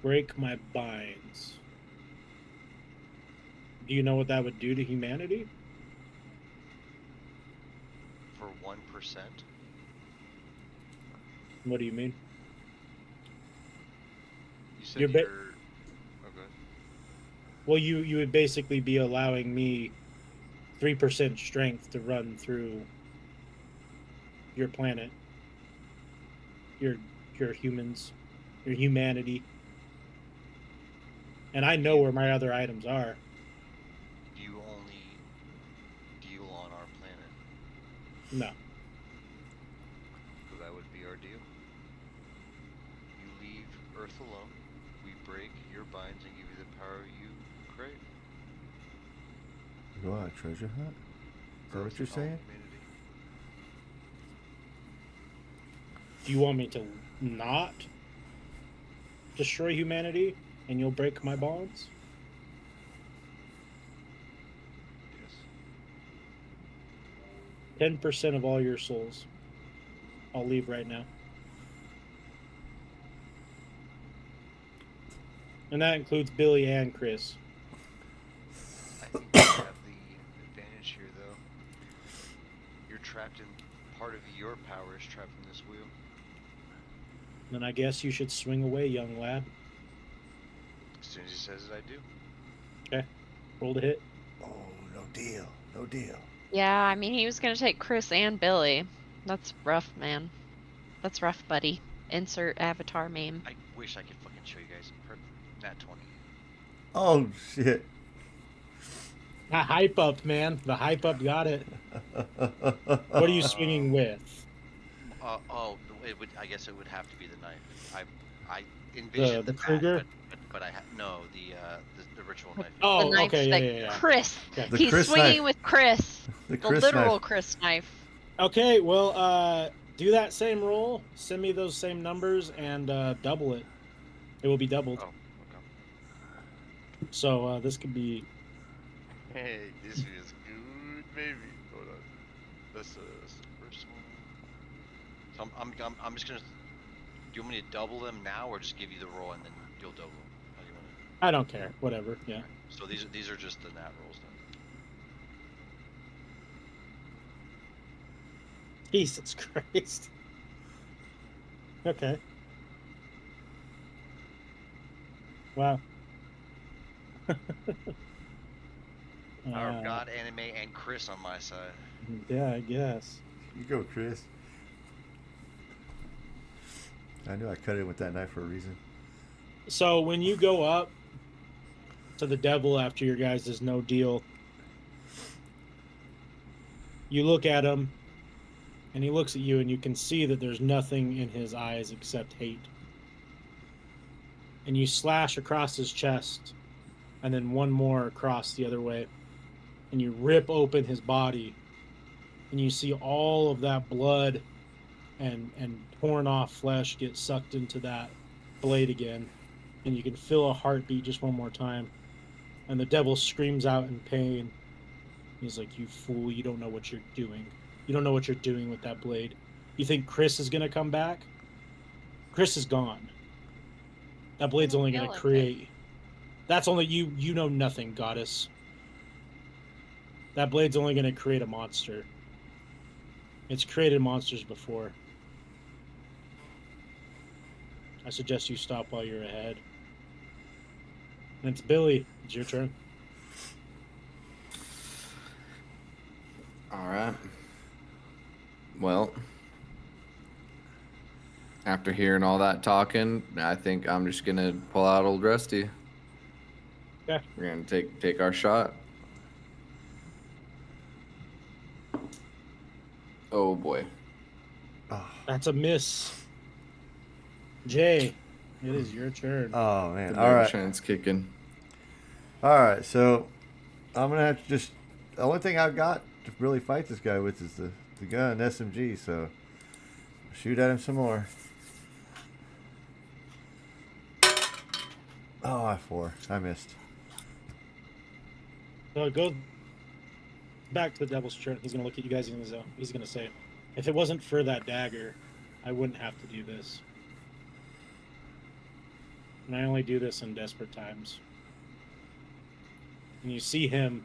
Break my binds. Do you know what that would do to humanity? For 1%? What do you mean? You said You're you're... Oh, go ahead. Well, you would basically be allowing me 3% strength to run through your planet, your humans, your humanity. And I know where my other items are. You only deal on our planet? No. So that would be our deal. You leave Earth alone, we break your binds and give you the power you crave. Go on, treasure hunt? Is that what you're saying? Humanity. Do you want me to not destroy humanity and you'll break my bonds? Yes. 10% of all your souls. I'll leave right now. And that includes Billy and Chris. I think you have the advantage here, though. You're trapped in... Part of your power is trapped in this wheel. Then I guess you should swing away, young lad. As soon as he says it, I do. Okay. Roll to hit. Oh, no deal. No deal. Yeah, I mean, he was going to take Chris and Billy. That's rough, man. That's rough, buddy. Insert avatar meme. I wish I could fucking show you guys. Nat 20. Oh shit. A hype up, man. The hype up got it. What are you swinging with? It would. I guess it would have to be the knife. I envisioned The bat, Kruger? but no, the ritual knife. The Oh, knife okay, that yeah. Chris. Okay. The He's Chris swinging knife. with Chris. The The Chris literal knife. Chris knife. Okay, well, do that same roll. Send me those same numbers and double it. It will be doubled. Oh, okay. So this could be. Hey, this is good, baby. Hold on. That's the first one. So I'm just gonna. Do you want me to double them now, or just give you the roll and then you'll double them? How do you want to? I don't care. Whatever. Yeah. So these are just the nat rolls then. Jesus Christ. Okay. Wow. Our God, anime, and Chris on my side. Yeah, I guess. You go, Chris. I knew I cut it with that knife for a reason. So when you go up to the devil after your guys' no deal, you look at him, and he looks at you, and you can see that there's nothing in his eyes except hate. And you slash across his chest, and then one more across the other way, and you rip open his body, and you see all of that blood and torn off flesh get sucked into that blade again, and you can feel a heartbeat just one more time, and the devil screams out in pain. He's like, "You fool, you don't know what you're doing. You don't know what you're doing with that blade. You think Chris is gonna come back? Chris is gone. That blade's only gonna create. That's only you. You know nothing, goddess. That blade's only gonna create a monster. It's created monsters before. I suggest you stop while you're ahead." And it's Billy. It's your turn. All right. Well, after hearing all that talking, I think I'm just gonna pull out old Rusty. Okay. We're gonna take our shot. Oh boy. Oh, That's a miss. Jay, it is your turn. oh man. The All right. moonshine's kicking. All right. So I'm gonna have to just. The only thing I've got to really fight this guy with is the gun, SMG. So shoot at him some more. Oh, I4. I missed. So it goes back to the devil's turn. He's going to look at you guys and he's going to say, "If it wasn't for that dagger, I wouldn't have to do this. And I only do this in desperate times." And you see him,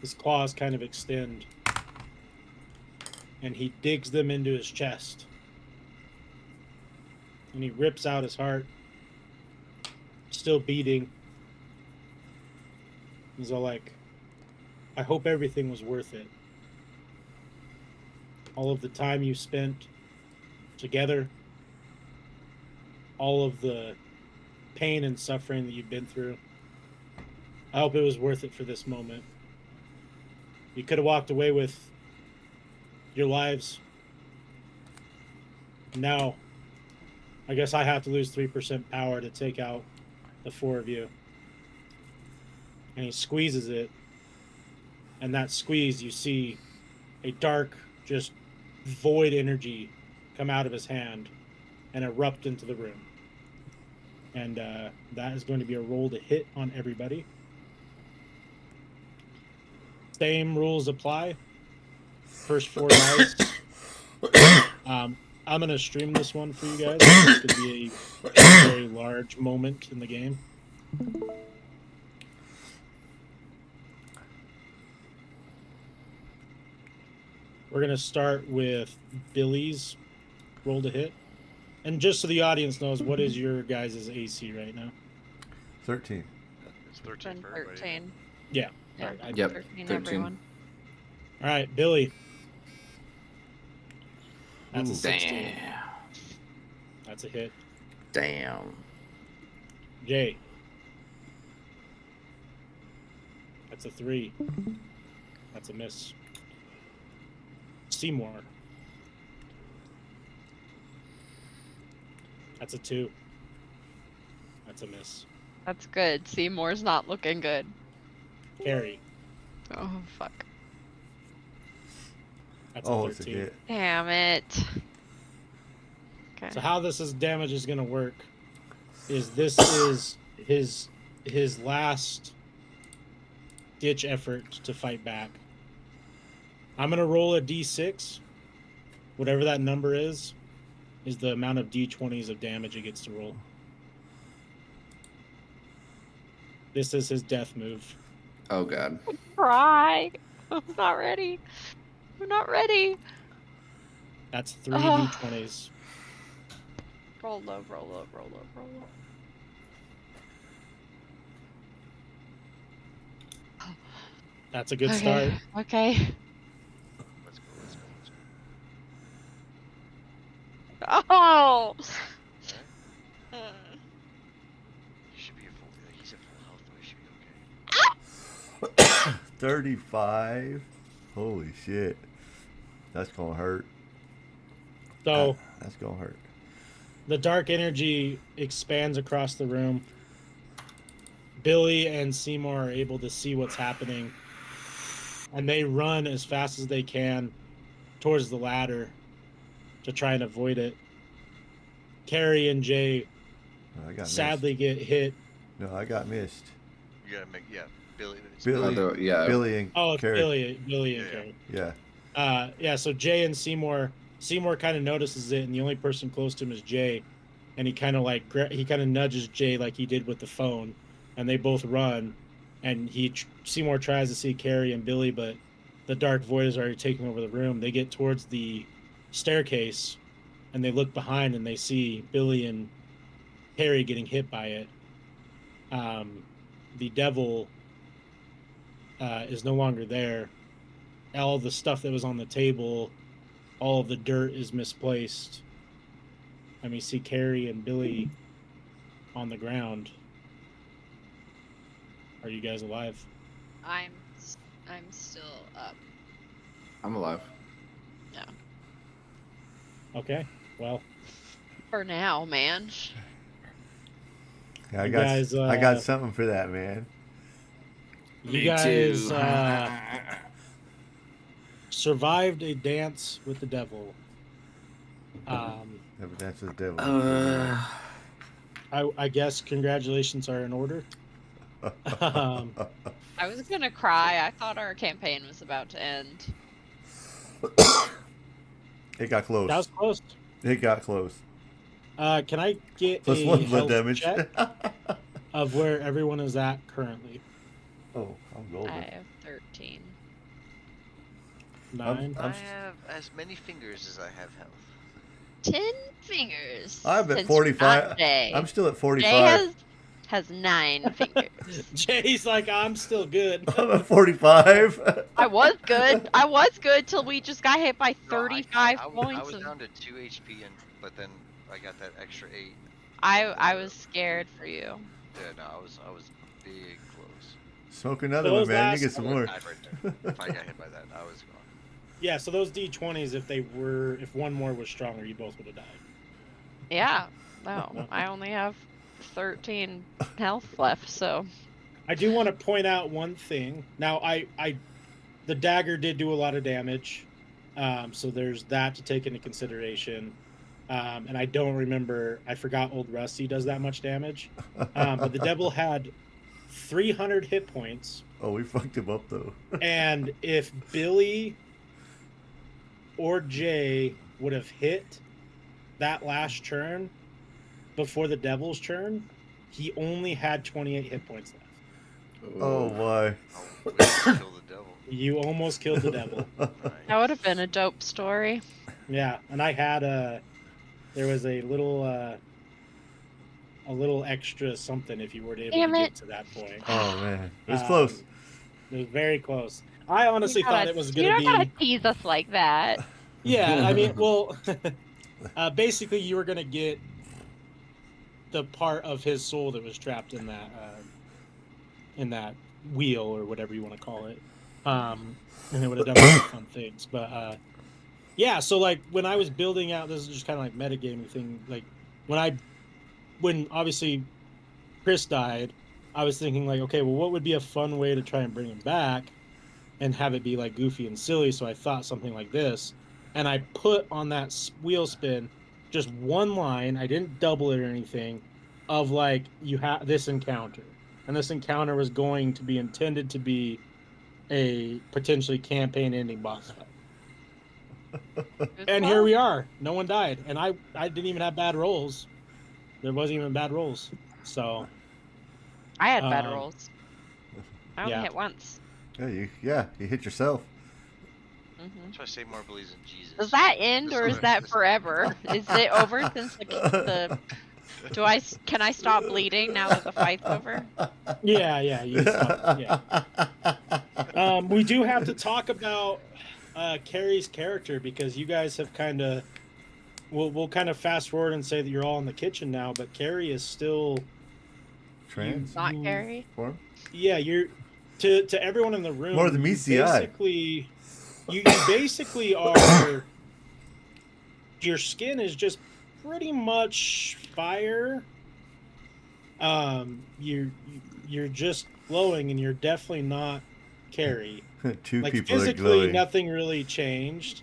his claws kind of extend, and he digs them into his chest. And he rips out his heart, still beating. He's all like, "I hope everything was worth it. All of the time you spent together, all of the pain and suffering that you've been through. I hope it was worth it for this moment. You could have walked away with your lives. Now, I guess I have to lose 3% power to take out the four of you." And he squeezes it. And that squeeze, you see a dark, just void energy come out of his hand and erupt into the room. And that is going to be a roll to hit on everybody. Same rules apply. First 4 dice. I'm going to stream this one for you guys. It's going to be a very large moment in the game. We're going to start with Billy's roll to hit. And just so the audience knows, what is your guys' AC right now? 13. It's 13 Been for everybody. 13. Yeah. Yeah. All right. Yep. 13, 13. everyone. All right, Billy. That's a Ooh. 16. Damn. That's a hit. Damn. Jay. That's a 3. That's a miss. Seymour. That's a 2. That's a miss. That's good. Seymour's not looking good. Carrie. Oh, fuck. That's Oh, a it's a 13. hit. Damn it. Okay. So how damage is gonna work is this is his last ditch effort to fight back. I'm gonna roll a d6. Whatever that number is the amount of d20s of damage he gets to roll. This is his death move. Oh god. Cry. I'm not ready. I'm not ready. That's 3 Oh. d20s. Roll low, roll low, roll low, roll low. That's a good start. Okay. Let's go. Let's go. Let's go. Oh! Alright. He should be at full. He's at full health, though. He should be okay. 35. Holy shit. That's gonna hurt. So That's gonna hurt. the dark energy expands across the room. Billy and Seymour are able to see what's happening, and they run as fast as they can towards the ladder to try and avoid it. Carrie and Jay No, I got sadly get hit. missed. No, I got missed. You gotta make, yeah, Billy. Billy, Yeah. Billy and Oh, it's Carrie. Billy and Yeah. Carrie. Yeah. Yeah, so Jay and Seymour kind of notices it, and the only person close to him is Jay, and he kind of nudges Jay like he did with the phone, and they both run, and Seymour tries to see Carrie and Billy, but the dark void is already taking over the room. They get towards the staircase, and they look behind, and they see Billy and Carrie getting hit by it. The devil is no longer there. All the stuff that was on the table, all of the dirt is misplaced. And we see Carrie and Billy on the ground. Are you guys alive? I'm still up. I'm alive. No. Okay. Well, For now, man. Yeah, I You got guys, I got something for that, man. you Me guys too. survived a dance with the devil. Never dance with the devil. I guess congratulations are in order. I was gonna cry. I thought our campaign was about to end. It got close. That was close. It got close. Can I get Plus a one blood health damage. check of where everyone is at currently? Oh, I'm golden. I have 13. 9. I have as many fingers as I have health. 10 fingers. I'm at since 45. not Jay. I'm still at 45. Jay has 9 fingers. Jay's like, I'm still good. I'm at 45. I was good. I was good till we just got hit by No, 35 I points. was of... down to 2 HP, but then I got that extra 8. I was scared for you. Yeah, no, I was big close. Smoke another Those one, man. last- You get some more. Died right there. If I got hit by that, I was gone. Yeah, so those D20s, if one more was stronger, you both would have died. Yeah. No, I only have 13 health left, so. I do want to point out one thing. Now, the dagger did do a lot of damage, so there's that to take into consideration. And I don't remember. I forgot Old Rusty does that much damage. But the devil had 300 hit points, Oh, we fucked him up though. and if Billy or Jay would have hit that last turn before the devil's turn, he only had 28 hit points left. Oh boy. Oh, we have to kill the devil. You almost killed the devil. That would have been a dope story. Yeah, and I had there was a little extra something if you were able Damn to it. get to that point. Oh man, it was Um, close. It was very close. I honestly thought it was You going don't to gotta be. tease us like that. Yeah, I mean, well, basically, you were going to get the part of his soul that was trapped in that wheel or whatever you want to call it. And it would have done some fun things. But yeah, so like when I was building out, this is just kind of like metagaming thing. Like when obviously Chris died, I was thinking like, okay, well, what would be a fun way to try and bring him back and have it be like goofy and silly? So I thought something like this, and I put on that wheel spin just one line. I didn't double it or anything. Of like you have this encounter, and this encounter was going to be intended to be a potentially campaign-ending boss fight. And here we are. No one died, and I didn't even have bad rolls. There wasn't even bad rolls. So I had bad rolls. I only yeah. hit once. You hit yourself. Mm-hmm. So I say more believes in Jesus. Does that end This or is other- that this- forever? Is it over since the can I stop bleeding now that the fight's over? Yeah, you stop. Yeah. We do have to talk about Carrie's character because you guys have kind of we'll kind of fast forward and say that you're all in the kitchen now, but Carrie is still Trans. Not Carrie. Form. Yeah, you're to everyone in the room. More than meets the eye. Basically, you basically are. Your skin is just pretty much fire. You're just glowing, and you're definitely not Carrie. Two Like people are physically, glowing. nothing really changed.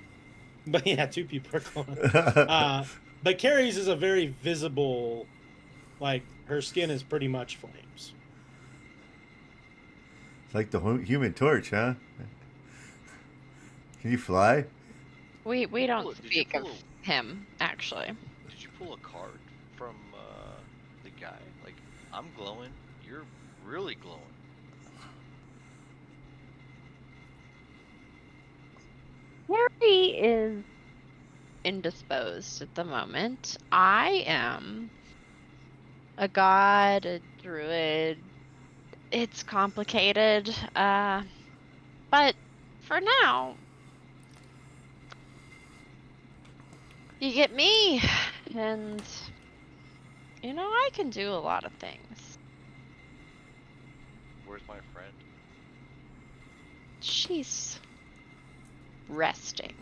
But yeah, two people are glowing. But Carrie's is a very visible, like her skin is pretty much flames. It's like the Human Torch, huh? Can you fly? We don't Did you speak of pull him, actually. Did you pull a card from the guy? Like, I'm glowing. You're really glowing. Harry is indisposed at the moment. I am a god, a druid. It's complicated. But for now, you get me, and I can do a lot of things. Where's my friend? She's resting.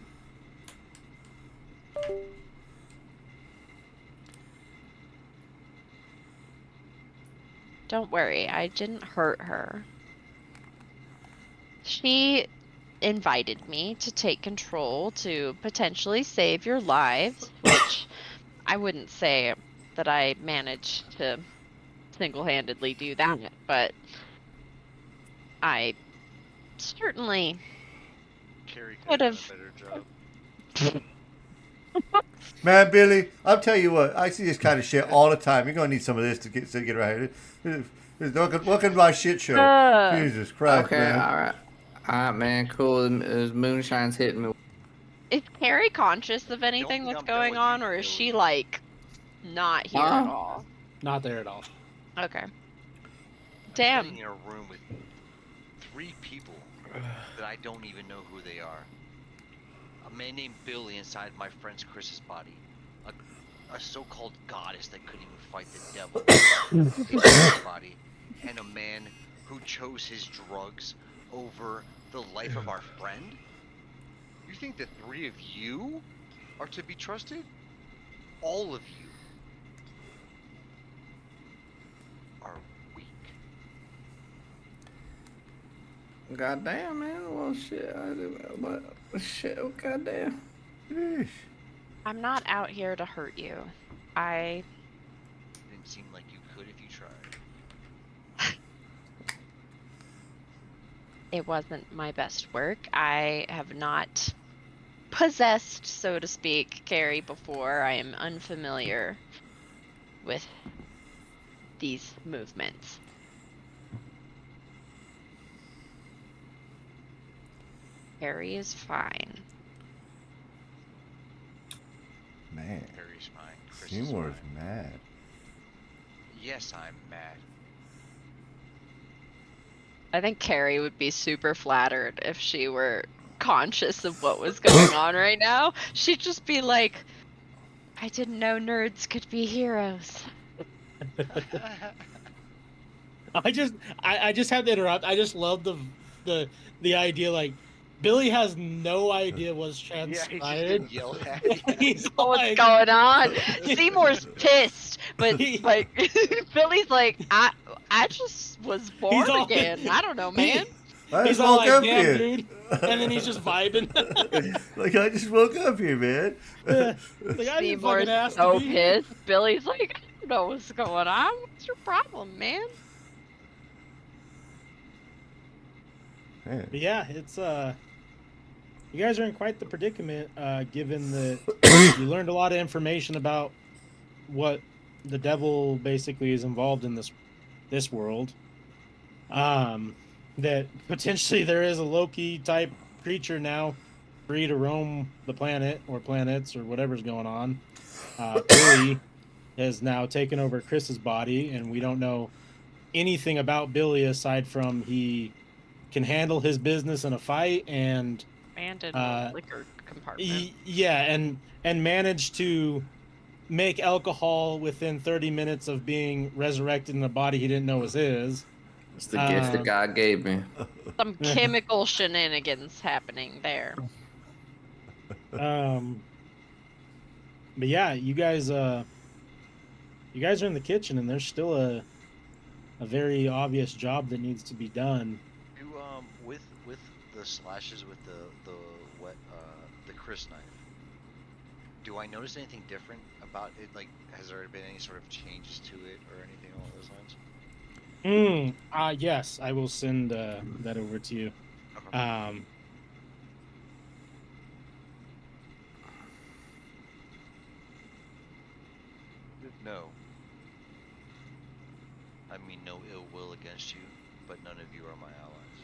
Don't worry, I didn't hurt her. She invited me to take control to potentially save your lives, which I wouldn't say that I managed to single-handedly do that, but I certainly Carrie Could could have have. done a better job. Man, Billy, I'll tell you what. I see this kind of shit all the time. You're gonna need some of this to get right. Welcome to my shit show. Jesus Christ, Okay, man. alright, man, cool. This moonshine's hitting me. Is Carrie conscious of anything think that's I'm done going with on, you, or is Billy. she like not here at Huh? all? Not there at all. Okay. I'm Damn. sitting in a room with 3 people that I don't even know who they are. A man named Billy inside my friend's Chris's body. A so-called goddess that couldn't even fight the devil inside his body. And a man who chose his drugs over the life of our friend? You think the 3 of you are to be trusted? All of you are weak. Goddamn, man. Well, shit. Shit. Oh, goddamn. Yeesh. I'm not out here to hurt you. Didn't seem like you could if you tried. It wasn't my best work. I have not possessed, so to speak, Carrie before. I am unfamiliar with these movements. Carrie is fine. Man, Harry's fine. Chris is Seymour's fine. mad. Yes, I'm mad. I think Carrie would be super flattered if she were conscious of what was going on right now. She'd just be like, I didn't know nerds could be heroes. I just have to interrupt. I just love the idea, like, Billy has no idea what's Yeah, he's just transpired. getting yelled at. Yeah. He's What's like, going on? Seymour's pissed, but He- like Billy's like, I just was born He's all- again. I don't know, man. I he's just all woke like, up damn, here. dude. And then he's just vibing. Like, I just woke up here, man. Like, I didn't fucking Seymour's ask to so be here. pissed. Billy's like, I don't know what's going on. What's your problem, man? Man. But yeah, it's you guys are in quite the predicament, given that you learned a lot of information about what the devil basically is involved in this world. That potentially there is a Loki type creature now free to roam the planet or planets or whatever's going on. Billy has now taken over Chris's body, and we don't know anything about Billy aside from he can handle his business in a fight and Abandoned liquor compartment. yeah, and managed to make alcohol within 30 minutes of being resurrected in a body he didn't know was his. It's the gift that God gave me. Some chemical shenanigans happening there. But yeah, you guys are in the kitchen, and there's still a very obvious job that needs to be done. Do with the slashes with the wet the Chris knife. Do I notice anything different about it? Like, has there been any sort of changes to it or anything along those lines? Yes, I will send that over to you. Okay. No. I mean no ill will against you, but none of you are my allies.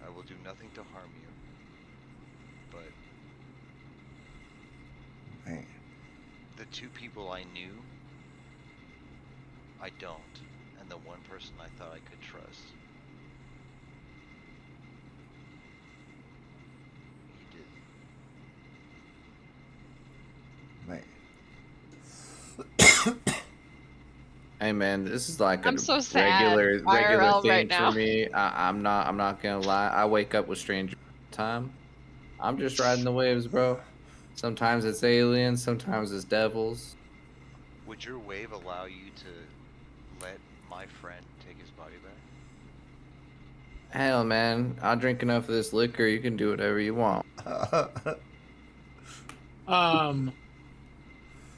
I will do nothing to harm you, but Man. the two people I knew, I don't, and the one person I thought I could trust, he didn't. Man. Hey man, this is like I'm a so sad, regular IRL thing right now. for me. I'm not gonna lie. I wake up with strangers all the time. I'm just riding the waves, bro. Sometimes it's aliens, sometimes it's devils. Would your wave allow you to let my friend take his body back? Hell, man, I drink enough of this liquor. You can do whatever you want.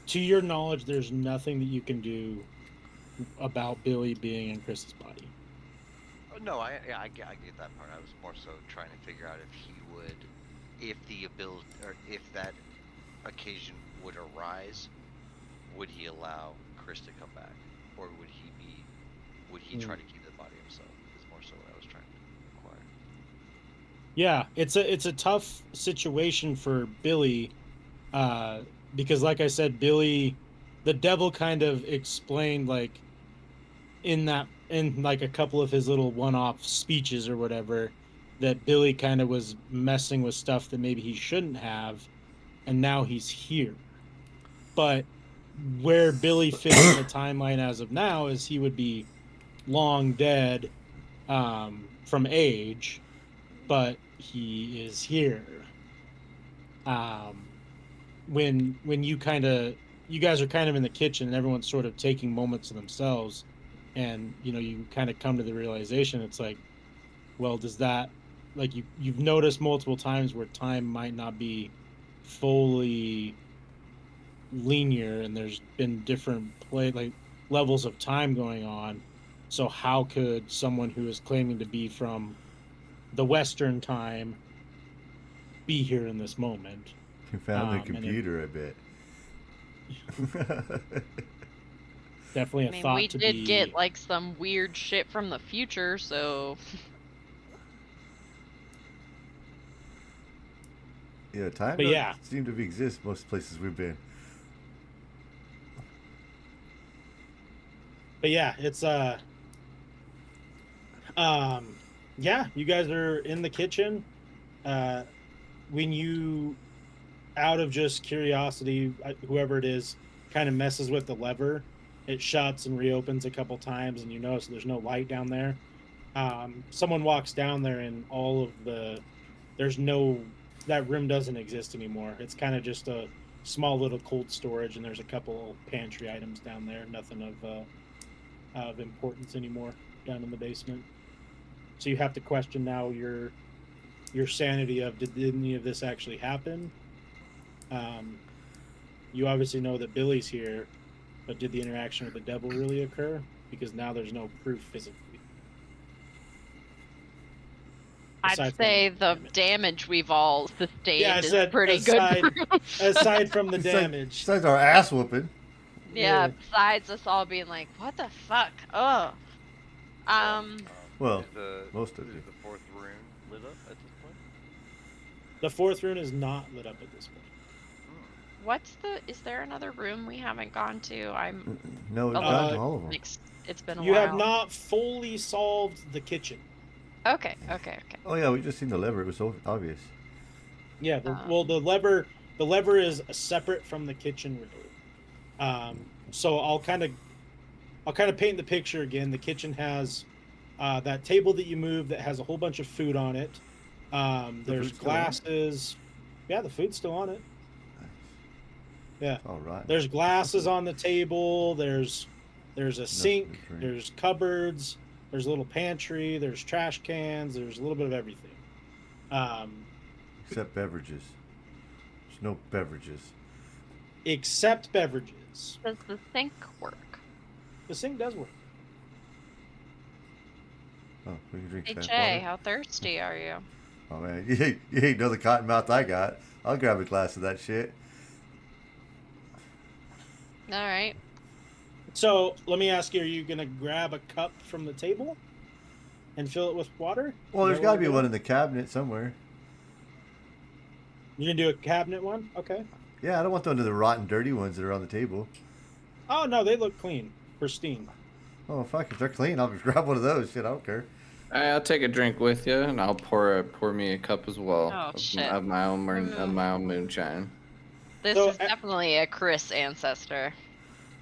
To your knowledge, there's nothing that you can do about Billy being in Chris's body. Oh, no, I get that part. I was more so trying to figure out if he would, if the ability, or if that occasion would arise, would he allow Chris to come back, or would he try to keep the body himself? Is more so what I was trying to inquire. Yeah, it's a tough situation for Billy, because like I said, Billy, the devil kind of explained, like, in like a couple of his little one-off speeches or whatever, that Billy kind of was messing with stuff that maybe he shouldn't have, and now he's here. But where Billy fits in the timeline as of now is he would be long dead from age, but he is here. When you guys are kind of in the kitchen and everyone's sort of taking moments to themselves, and you kind of come to the realization, it's like, well, does that, like, you've noticed multiple times where time might not be fully linear, and there's been different levels of time going on. So how could someone who is claiming to be from the Western time be here in this moment? You found the computer, I bet. Definitely I a mean, thought we to did be. get like some weird shit from the future, so Yeah, time But doesn't yeah. seem to exist most places we've been. But yeah, it's yeah, you guys are in the kitchen. When you, out of just curiosity, whoever it is, kind of messes with the lever, it shuts and reopens a couple times, and you notice there's no light down there. Someone walks down there, and that room doesn't exist anymore. It's kind of just a small little cold storage, and there's a couple pantry items down there. Nothing of importance anymore down in the basement. So you have to question now your sanity of, did any of this actually happen? You obviously know that Billy's here, but did the interaction with the devil really occur? Because now there's no proof physically. I'd Aside from say the damage we've all sustained Yeah, I is said pretty aside- good proof. aside from the Besides- damage. Besides our ass whooping. Yeah, besides us all being like, what the fuck? Oh. Well, is the most of is you. the fourth rune lit up at this point? The fourth rune is not lit up at this point. Is there another room we haven't gone to? I'm No, we've a gotten little to all of them. it's been a You while. have not fully solved the kitchen. Okay. Oh yeah, we just seen the lever. It was so obvious. Yeah, the lever is separate from the kitchen room. So I'll kind of paint the picture again. The kitchen has that table that you move that has a whole bunch of food on it. There's food's still on it? glasses. Yeah, the food's still on it. Yeah. All right. There's glasses on the table. There's a sink. to drink. There's cupboards. There's a little pantry. There's trash cans. There's a little bit of everything. Except beverages. There's no beverages. Except beverages. Does the sink work? The sink does work. Oh, we can drink Hey fast Jay, water. how thirsty are you? Oh man, you ain't know the cotton mouth I got. I'll grab a glass of that shit. All right. So let me ask you: are you gonna grab a cup from the table and fill it with water? Well, Is there's that got to what be we're one doing? in the cabinet somewhere. You gonna do a cabinet one? Okay. Yeah, I don't want one of the rotten, dirty ones that are on the table. Oh no, they look clean, pristine. Oh fuck, if they're clean, I'll just grab one of those. Shit, I don't care. I'll take a drink with you, and I'll pour me a cup as well Oh, shit. of my own moonshine. This So, is definitely a Chris ancestor.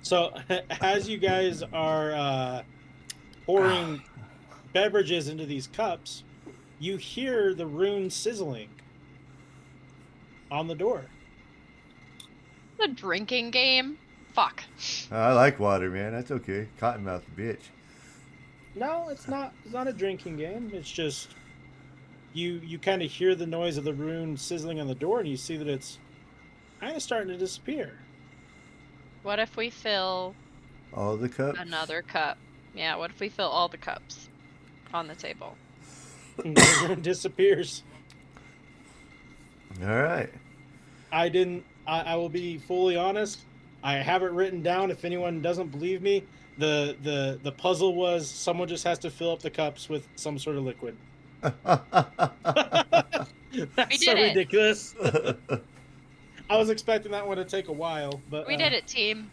So as you guys are pouring beverages into these cups, you hear the rune sizzling on the door. The drinking game? Fuck. I like water, man. That's okay. Cottonmouth bitch. No, it's not. It's not a drinking game. It's just you kind of hear the noise of the rune sizzling on the door, and you see that it's kind of starting to disappear. What if we fill All the cups. another cup? Yeah, what if we fill all the cups on the table? And the rune disappears. All right. I will be fully honest. I have it written down. If anyone doesn't believe me, the puzzle was someone just has to fill up the cups with some sort of liquid. That's We so did it. ridiculous. I was expecting that one to take a while, but We did it, team.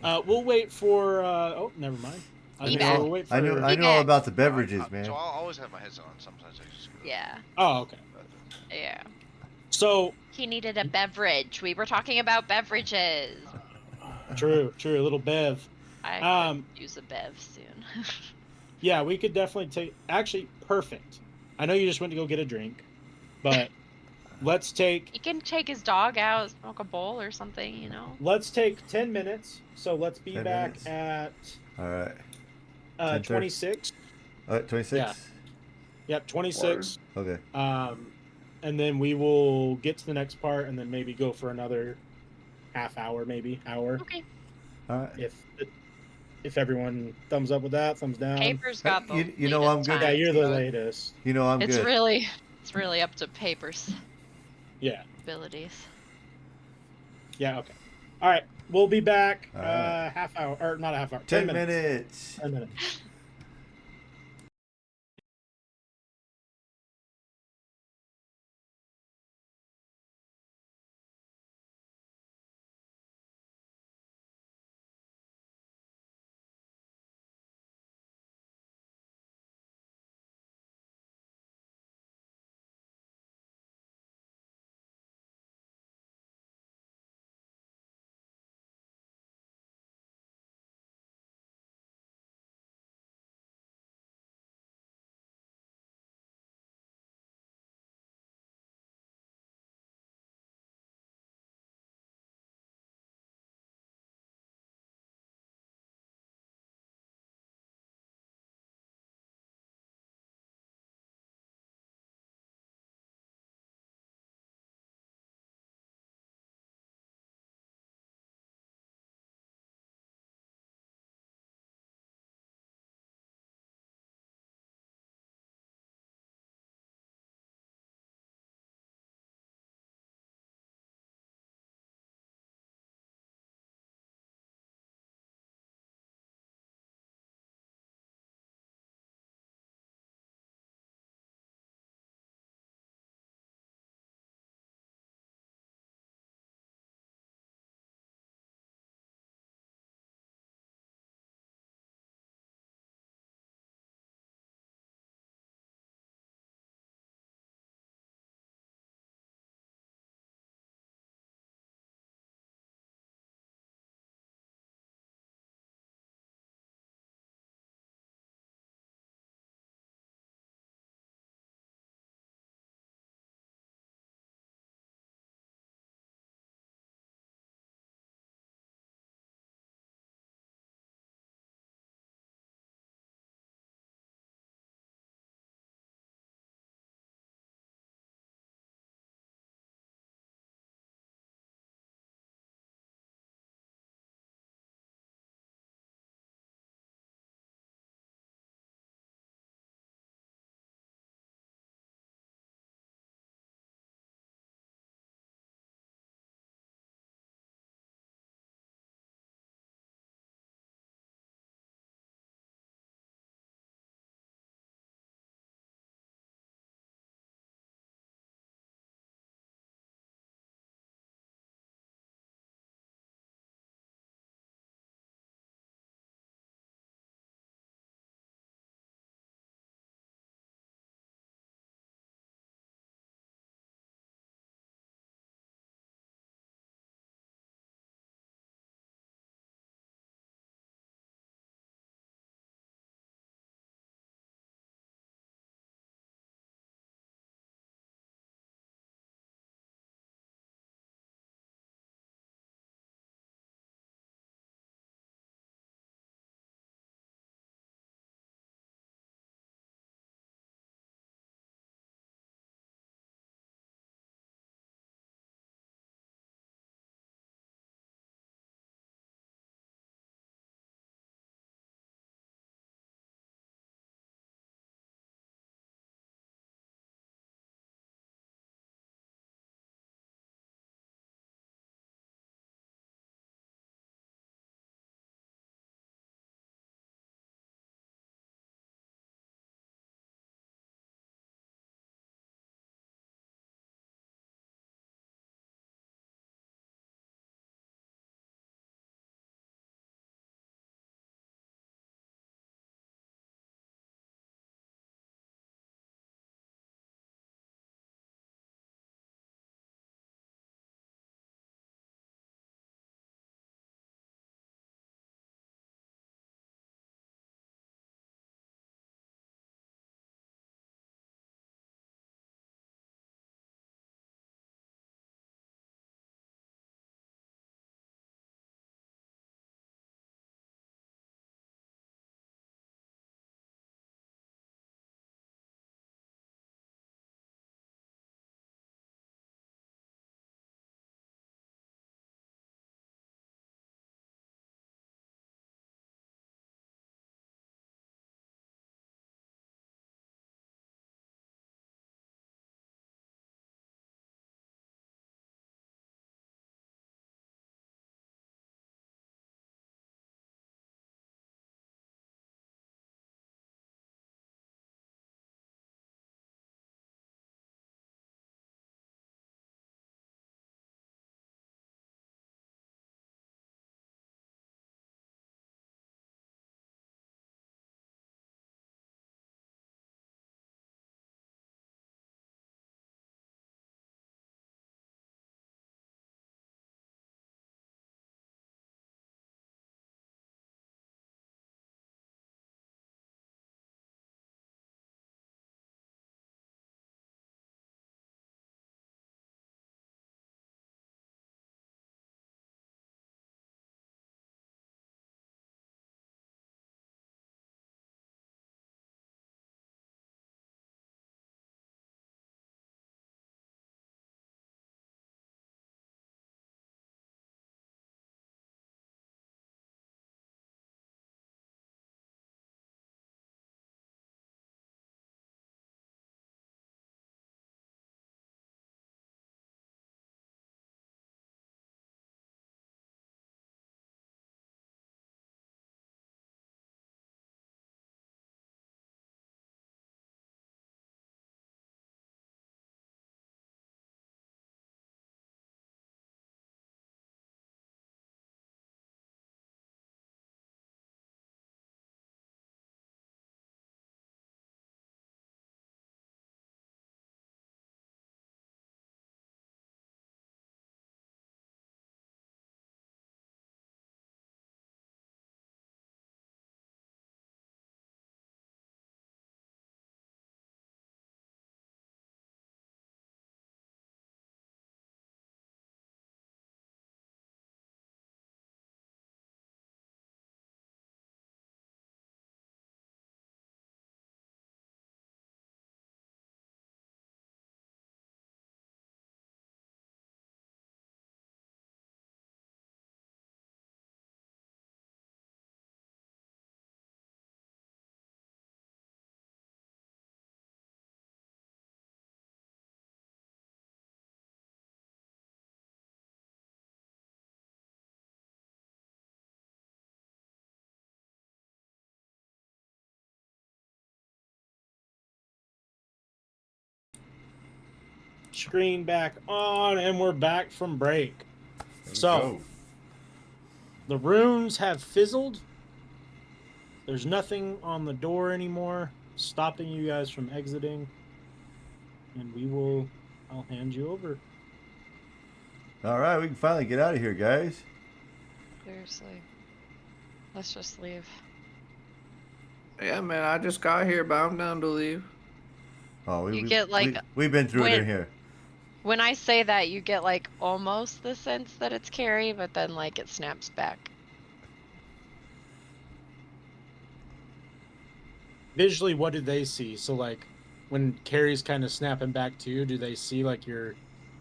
We'll wait for. Oh, never mind. We'll wait for. I know all about the beverages, man. So I'll always have my headset on. Sometimes I just go to Yeah. Oh, okay. the bathroom. Yeah. So He needed a beverage. We were talking about beverages. true. A little bev. I could use a bev soon. Yeah, we could definitely take. Actually, perfect. I know you just went to go get a drink, but let's take. He can take his dog out, smoke a bowl or something, you know? Let's take 10 minutes. So let's be 10 back minutes. at All right. 26. All right, 26? Yeah. Yep, 26. Okay. And then we will get to the next part, and then maybe go for another half hour, maybe hour. Okay. All right. If everyone thumbs up with that, thumbs down. Paper's got the You know I'm latest good. Yeah, times, you're the bud. latest. You know I'm It's good. really up to Paper's Yeah. abilities. Yeah. Okay. All right. We'll be back. All right. Half hour, or not a half hour. 10 minutes. 10 minutes. screen back on, and we're back from break. So, the runes have fizzled. There's nothing on the door anymore stopping you guys from exiting. And I'll hand you over. All right, we can finally get out of here, guys. Seriously. Let's just leave. Yeah, man, I just got here, but I'm down to leave. Oh, You get, like, we've been through it in here. When I say that, you get like almost the sense that it's Carrie, but then like it snaps back. Visually, what do they see? So, like, when Carrie's kind of snapping back to you, do they see like your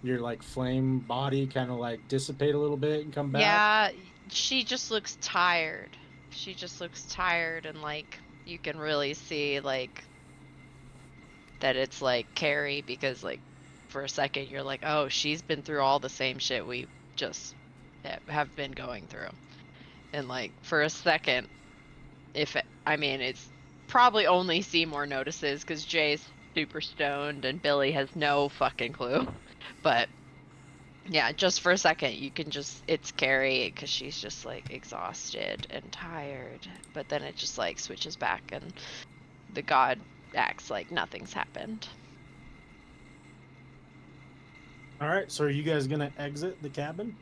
like flame body kind of like dissipate a little bit and come back? Yeah, she just looks tired. She just looks tired, and like you can really see like that it's like Carrie, because like for a second you're like, oh, she's been through all the same shit we just have been going through. And like for a second, it's probably only Seymour notices because Jay's super stoned and Billy has no fucking clue. But yeah, just for a second, it's Carrie because she's just like exhausted and tired. But then it just like switches back and the god acts like nothing's happened. All right, so are you guys gonna exit the cabin?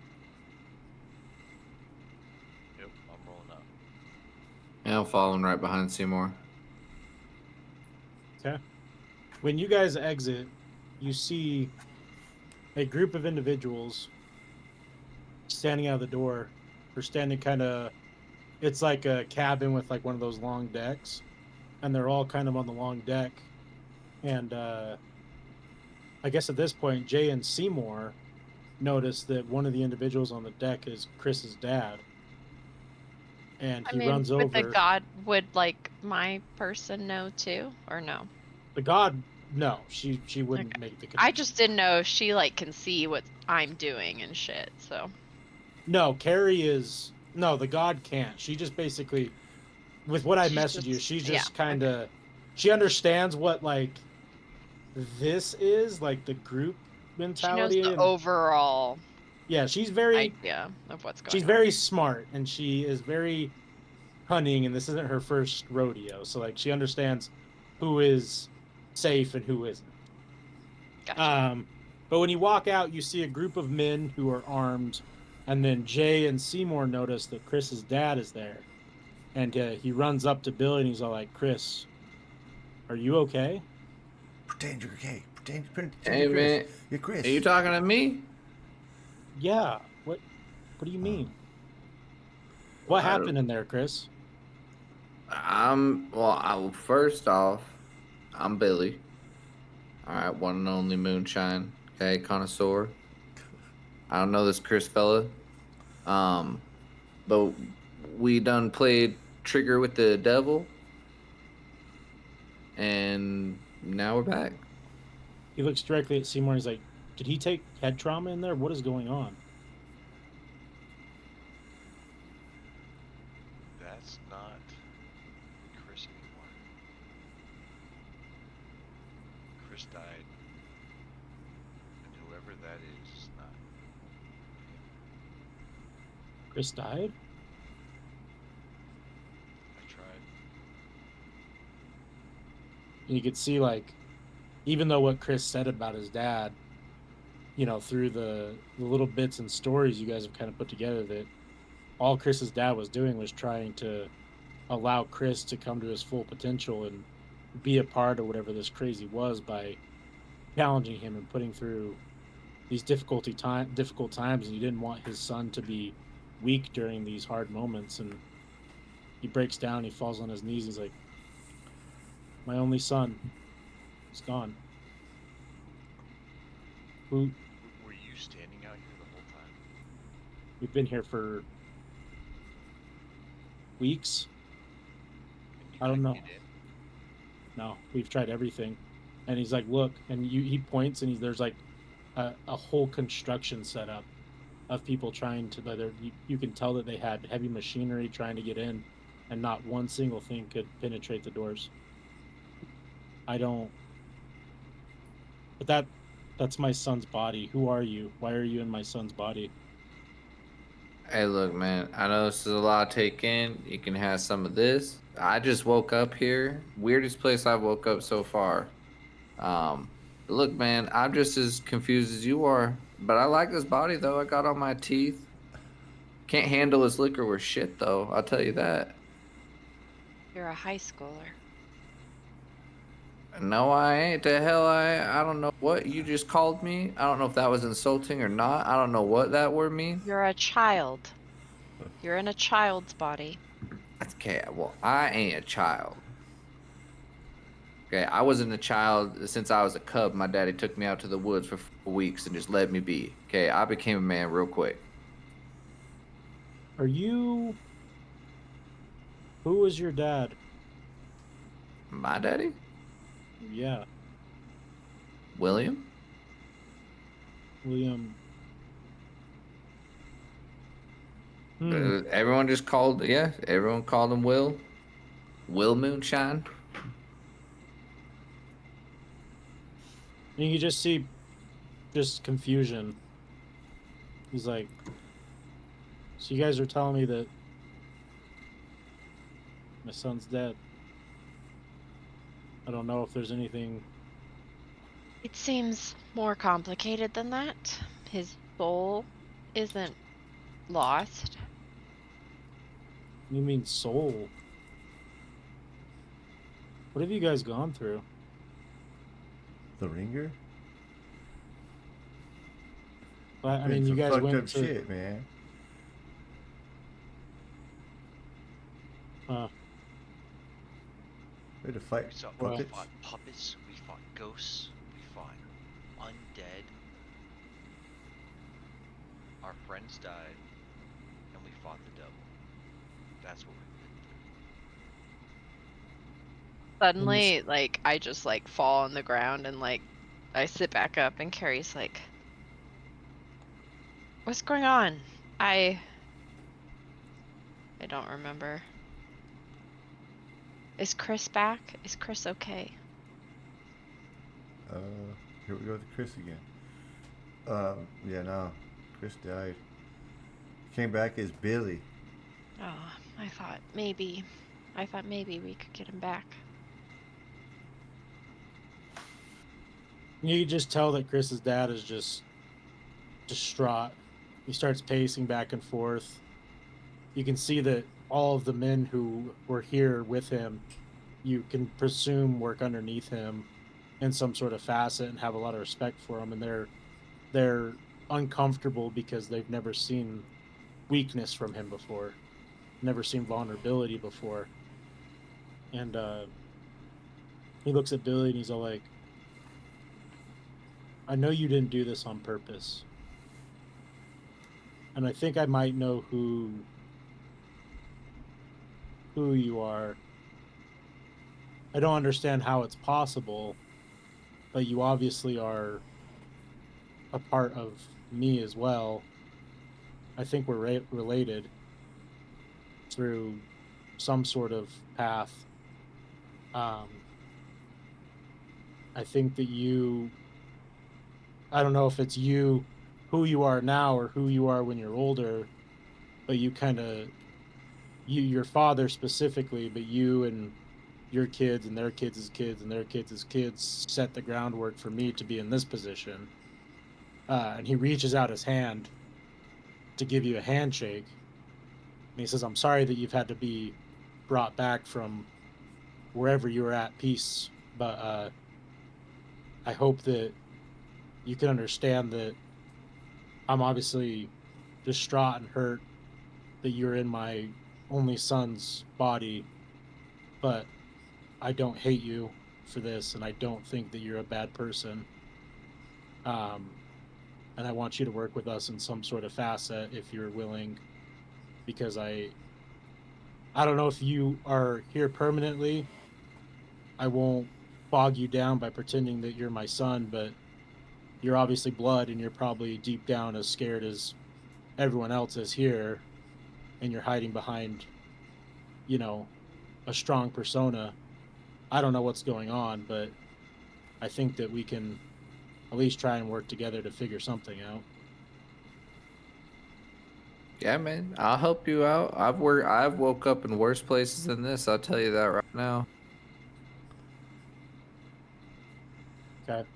Yep, I'm rolling up. Yeah, I'm following right behind Seymour. Okay. When you guys exit, you see a group of individuals standing out of the door. They're standing kind of, it's like a cabin with like one of those long decks, and they're all kind of on the long deck. And I guess at this point, Jay and Seymour notice that one of the individuals on the deck is Chris's dad. And he runs Would the over. god, would like my person know too, or no? The god, no, she wouldn't Okay. make the connection. I just didn't know if she like can see what I'm doing and shit. So no, Carrie is no, the god can't. She just basically, with what I messaged you, she's just kind of, she understands what like this is, like the group she knows mentality. the overall Yeah, she's very idea of what's going on. she's very smart, and she is very cunning, and this isn't her first rodeo. So like she understands who is safe and who isn't. Gotcha. But when you walk out, you see a group of men who are armed, and then Jay and Seymour notice that Chris's dad is there, and he runs up to Billy and he's all like, "Chris, are you okay?" Pretend you're okay. Pretend Hey, you're Chris. man. You're Chris. Are you talking to me? Yeah. What do you mean? What happened in there, Chris? First off, I'm Billy. All right, one and only moonshine. Okay, connoisseur. I don't know this Chris fella. But we done played Trigger with the Devil, and now we're back. He looks directly at Seymour and he's like, "Did he take head trauma in there? What is going on?" That's not Chris anymore. Chris died. And whoever that is not. Chris died? I tried. And you could see, like, even though what Chris said about his dad, you know, through the little bits and stories you guys have kind of put together, that all Chris's dad was doing was trying to allow Chris to come to his full potential and be a part of whatever this crazy was by challenging him and putting through these difficult times. And you didn't want his son to be weak during these hard moments. And he breaks down, he falls on his knees, he's like, "My only son, he's gone." Who? Were you standing out here the whole time? We've been here for weeks. And you I don't couldn't know. get in? No, we've tried everything. And he's like, "Look," and he points, and there's like a whole construction setup of people trying to. You can tell that they had heavy machinery trying to get in, and not one single thing could penetrate the doors. But That's my son's body. Who are you? Why are you in my son's body? Hey, look, man. I know this is a lot to take in. You can have some of this. I just woke up here. Weirdest place I've woke up so far. Um, look, man. I'm just as confused as you are. But I like this body, though. I got all my teeth. Can't handle his liquor with shit, though. I'll tell you that. You're a high schooler. No, I ain't. The hell, I don't know what you just called me. I don't know if that was insulting or not. I don't know what that word means. You're a child. You're in a child's body. Okay, well, I ain't a child. Okay, I wasn't a child since I was a cub. My daddy took me out to the woods for 4 weeks and just let me be. Okay, I became a man real quick. Are you? Who was your dad? My daddy? Yeah, William? William. Hmm. Everyone just called, yeah, everyone called him Will. Will Moonshine. And you just see just confusion. He's like, so you guys are telling me that my son's dead. I don't know if there's anything. It seems more complicated than that. His soul isn't lost. You mean soul? What have you guys gone through? The ringer? I Been mean, you some guys fucked went up to. shit, man. We had to fight We puppets. fought puppets. We fought ghosts. We fought undead. Our friends died, and we fought the devil. That's what we've been through. Suddenly, like, I just, like, fall on the ground and, like, I sit back up and Carrie's like, what's going on? I don't remember. Is Chris back? Is Chris okay? Here we go with Chris again. Yeah, no. Chris died. Came back as Billy. Oh, I thought maybe we could get him back. You just tell that Chris's dad is just distraught. He starts pacing back and forth. You can see that all of the men who were here with him, you can presume work underneath him in some sort of facet and have a lot of respect for him, and they're uncomfortable because they've never seen weakness from him before, never seen vulnerability before. And he looks at Billy and he's all like, I know you didn't do this on purpose. And I think I might know who you are. I don't understand how it's possible, but you obviously are a part of me as well. I think we're related through some sort of path. I think that I don't know if it's you, who you are now or who you are when you're older, but you kind of, your father specifically, but you and your kids and their kids as kids and their kids as kids set the groundwork for me to be in this position. And he reaches out his hand to give you a handshake. And he says, I'm sorry that you've had to be brought back from wherever you were at peace, but I hope that you can understand that I'm obviously distraught and hurt that you're in my only son's body, but I don't hate you for this, and I don't think that you're a bad person. And I want you to work with us in some sort of facet if you're willing, because I don't know if you are here permanently. I won't bog you down by pretending that you're my son, but you're obviously blood, and you're probably deep down as scared as everyone else is here, and you're hiding behind, a strong persona. I don't know what's going on, but I think that we can at least try and work together to figure something out. Yeah, man, I'll help you out. I've woke up in worse places than this. I'll tell you that right now. Okay.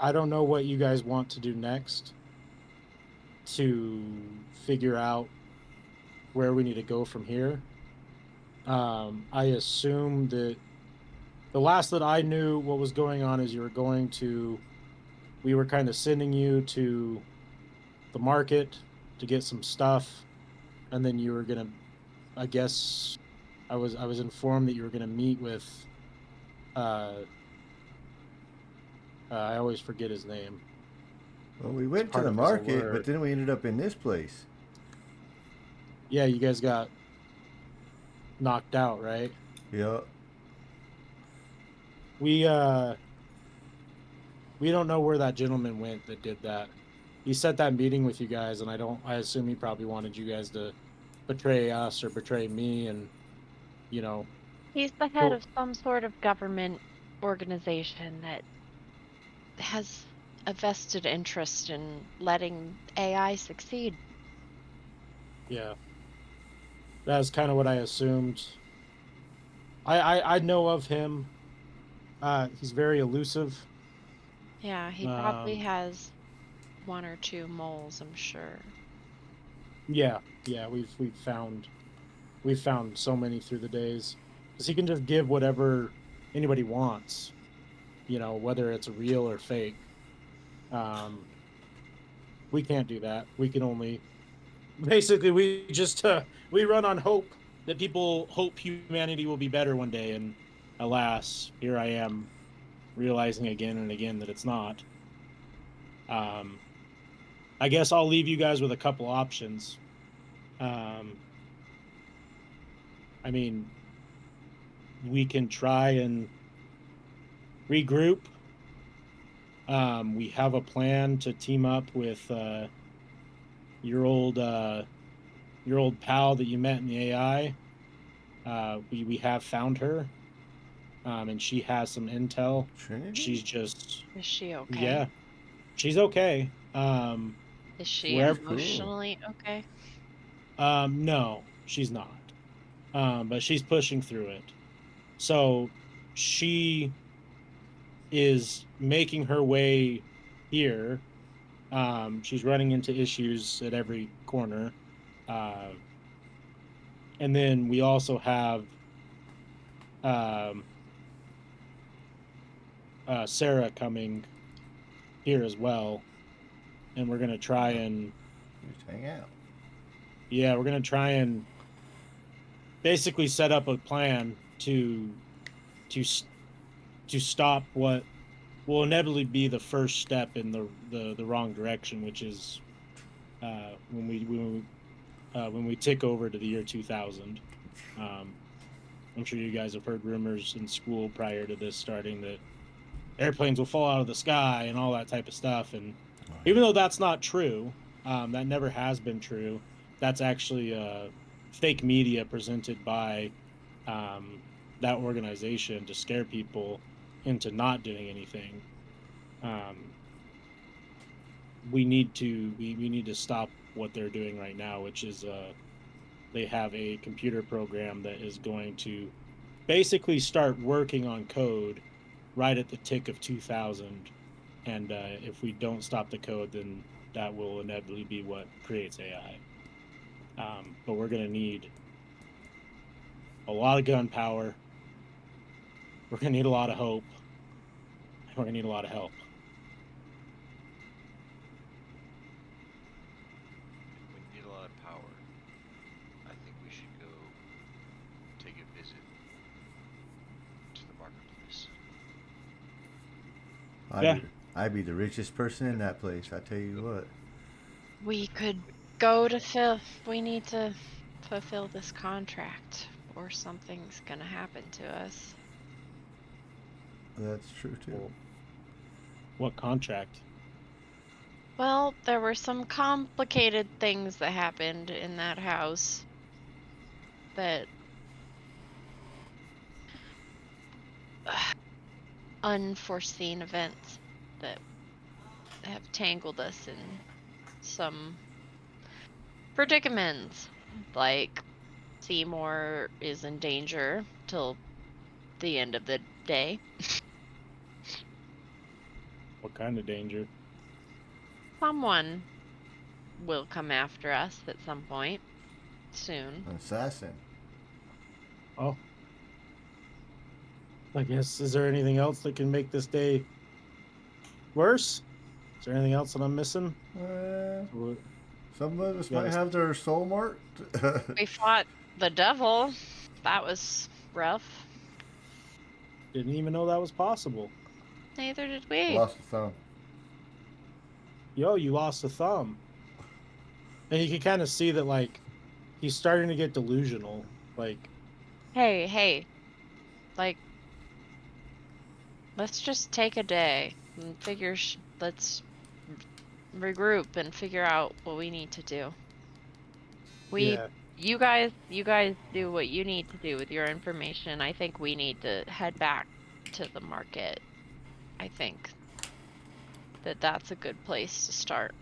I don't know what you guys want to do next to figure out where we need to go from here. I assume that the last that I knew what was going on is we were kind of sending you to the market to get some stuff, and then you were gonna, I guess, I was informed that you were gonna meet with, I always forget his name. Well, we It's went to part the of his market, but alert. then we ended up in this place. Yeah, you guys got knocked out, right? Yeah. We don't know where that gentleman went that did that. He set that meeting with you guys, and I assume he probably wanted you guys to betray us or betray me, and you know, He's the head he'll, of some sort of government organization that has a vested interest in letting AI succeed. yeah, that's kind of what I assumed. I know of him. He's very elusive. Yeah, he probably Um, has one or two moles, I'm sure. yeah, we've found so many through the days because he can just give whatever anybody wants, whether it's real or fake. Um, we can't do that. We can only basically we run on hope that people hope humanity will be better one day, and alas, here I am realizing again and again that it's not. Um, I guess I'll leave you guys with a couple options. Um, I mean, we can try and regroup. We have a plan to team up with your old uh, your old pal that you met in the AI. We have found her, and she has some intel. Trinity? She's just Is she okay? yeah, she's okay. Is she Wherever Cool. emotionally okay? no, she's not. But she's pushing through it. So she is making her way here. She's running into issues at every corner. Uh, and then we also have um, Sarah coming here as well. And we're going to try and, Just hang out. yeah, we're going to try and basically set up a plan to to stop what will inevitably be the first step in the wrong direction, which is when we tick over to the year 2000. Um, I'm sure you guys have heard rumors in school prior to this starting that airplanes will fall out of the sky and all that type of stuff. And even though that's not true, that never has been true. That's actually fake media presented by um, that organization to scare people into not doing anything. Um, we need to stop what they're doing right now, which is they have a computer program that is going to basically start working on code right at the tick of 2000. And if we don't stop the code, then that will inevitably be what creates AI. But we're going to need a lot of gunpowder. We're going to need a lot of hope. And we're going to need a lot of help. If we need a lot of power, I think we should go take a visit to the marketplace. Yeah. I'd be the richest person in that place. I tell you what. We could go to Phil. We need to fulfill this contract, or something's gonna happen to us. That's true too. Well, what contract? Well, there were some complicated things that happened in that house that unforeseen events that have tangled us in some predicaments. Like Seymour is in danger till the end of the day. What kind of danger? Someone will come after us at some point soon. An assassin. Oh. I guess, is there anything else that can make this day worse? Is there anything else that I'm missing? Or- Some of us Yeah, might have their soul marked. We fought the devil. That was rough. Didn't even know that was possible. Neither did we. Lost a thumb. Yo, you lost a thumb. And you can kind of see that, like, he's starting to get delusional. Like, Hey, like, let's just take a day and let's regroup and figure out what we need to do. yeah. You guys do what you need to do with your information. I think we need to head back to the market. I think that's a good place to start.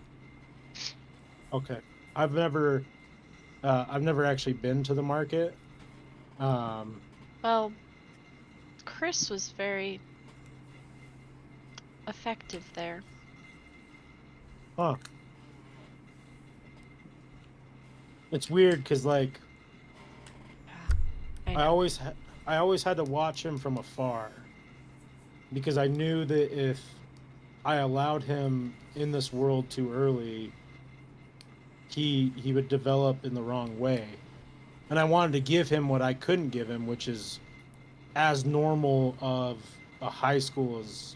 Okay. I've never actually been to the market. Well, Chris was very effective there. Huh. It's weird because, like, I I know. always had to watch him from afar because I knew that if I allowed him in this world too early, he would develop in the wrong way. And I wanted to give him what I couldn't give him, which is as normal of a high school as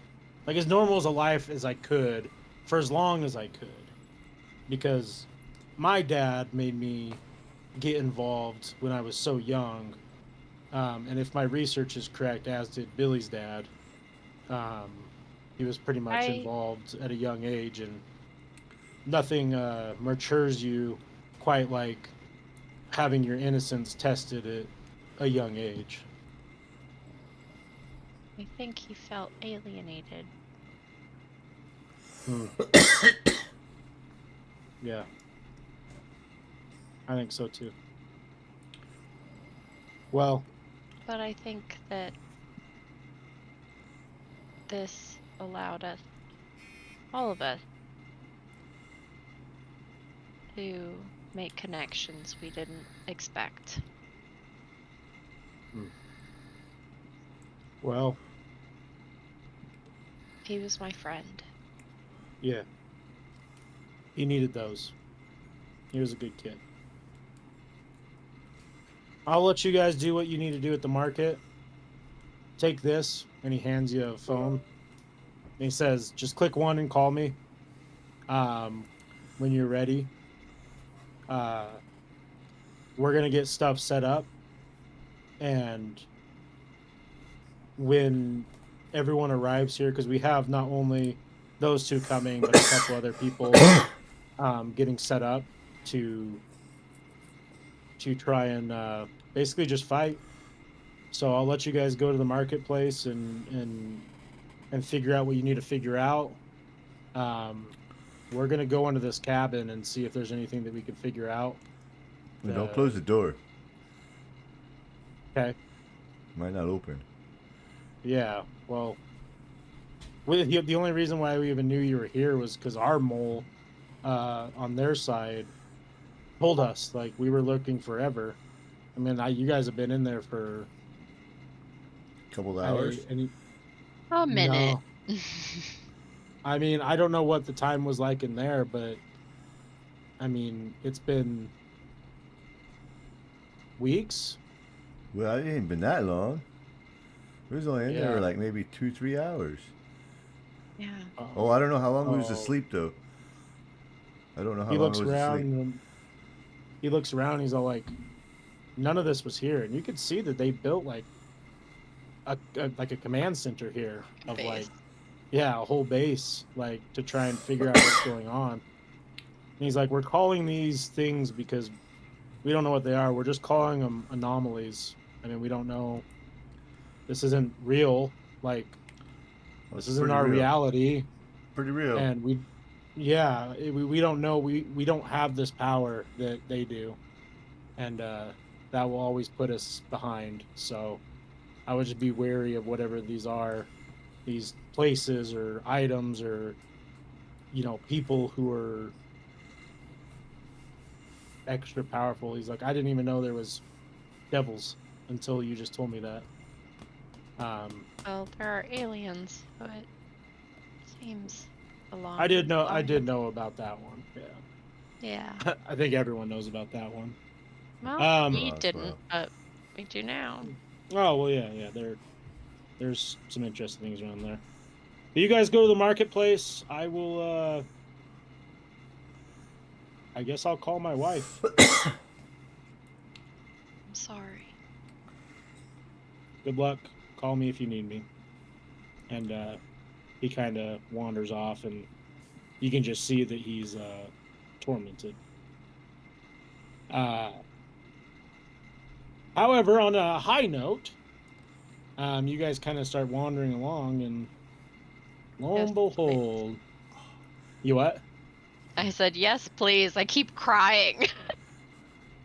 normal as a life as I could for as long as I could. Because my dad made me get involved when I was so young. And if my research is correct, as did Billy's dad, um, he was pretty much involved at a young age, and nothing matures you quite like having your innocence tested at a young age. I think he felt alienated. Yeah, I think so too. Well, But I think that this allowed us, all of us, to make connections we didn't expect. well, He was my friend. yeah. He needed those. He was a good kid. I'll let you guys do what you need to do at the market. Take this, and he hands you a phone. And he says, just click 1 and call me when you're ready. We're going to get stuff set up. And when everyone arrives here, because we have not only those two coming, but a couple other people getting set up to try and basically just fight. So I'll let you guys go to the marketplace and figure out what you need to figure out. We're gonna go into this cabin and see if there's anything that we can figure out. Don't close the door. Okay. Might not open. Yeah. Well, the only reason why we even knew you were here was because our mole on their side told us, like, we were looking forever. I mean, you guys have been in there for a couple of hours. A minute. No. I mean, I don't know what the time was like in there, but I mean, it's been weeks. Well, it ain't been that long. We was only in there Yeah. like maybe 2-3 hours. Yeah. Oh, I don't know how long we was Oh. asleep though. I don't know how He long looks I was around. asleep. He looks around. He's all like, "None of this was here," and you could see that they built like a command center here of Base. like, yeah, a whole base, like, to try and figure out what's going on. And he's like, "We're calling these things because we don't know what they are. We're just calling them anomalies. I mean, we don't know this isn't real. Like, Well, this it's isn't pretty our real. reality. Pretty real. And we don't know. We don't have this power that they do. And that will always put us behind. So I would just be wary of whatever these are, these places or items or, people who are extra powerful. He's like, I didn't even know there was devils until you just told me that. Well, there are aliens, but seems along. I did know lines. about that one. Yeah. Yeah. I think everyone knows about that one. Well, we Well, as didn't, well. but we do now. Oh well, yeah. There's some interesting things around there. You guys go to the marketplace. I will. I guess I'll call my wife. I'm sorry. Good luck. Call me if you need me. And he kind of wanders off, and you can just see that he's tormented. However, on a high note, you guys kind of start wandering along, and lo Yes, and behold, you what? I said, yes, please. I keep crying.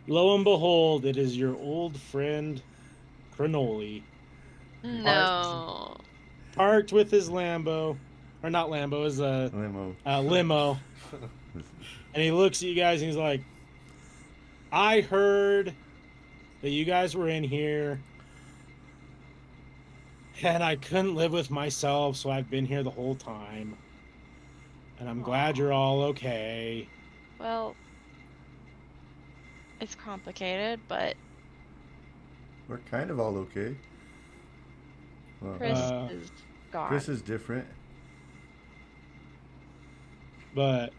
Lo and behold, it is your old friend, Cranoli, No. parked with his Lambo, or not Lambo, his Limo. limo. And he looks at you guys and he's like, I heard that you guys were in here and I couldn't live with myself, so I've been here the whole time. And I'm glad you're all okay. Well, it's complicated, but We're kind of all okay. Well, Chris is gone. Chris is different. But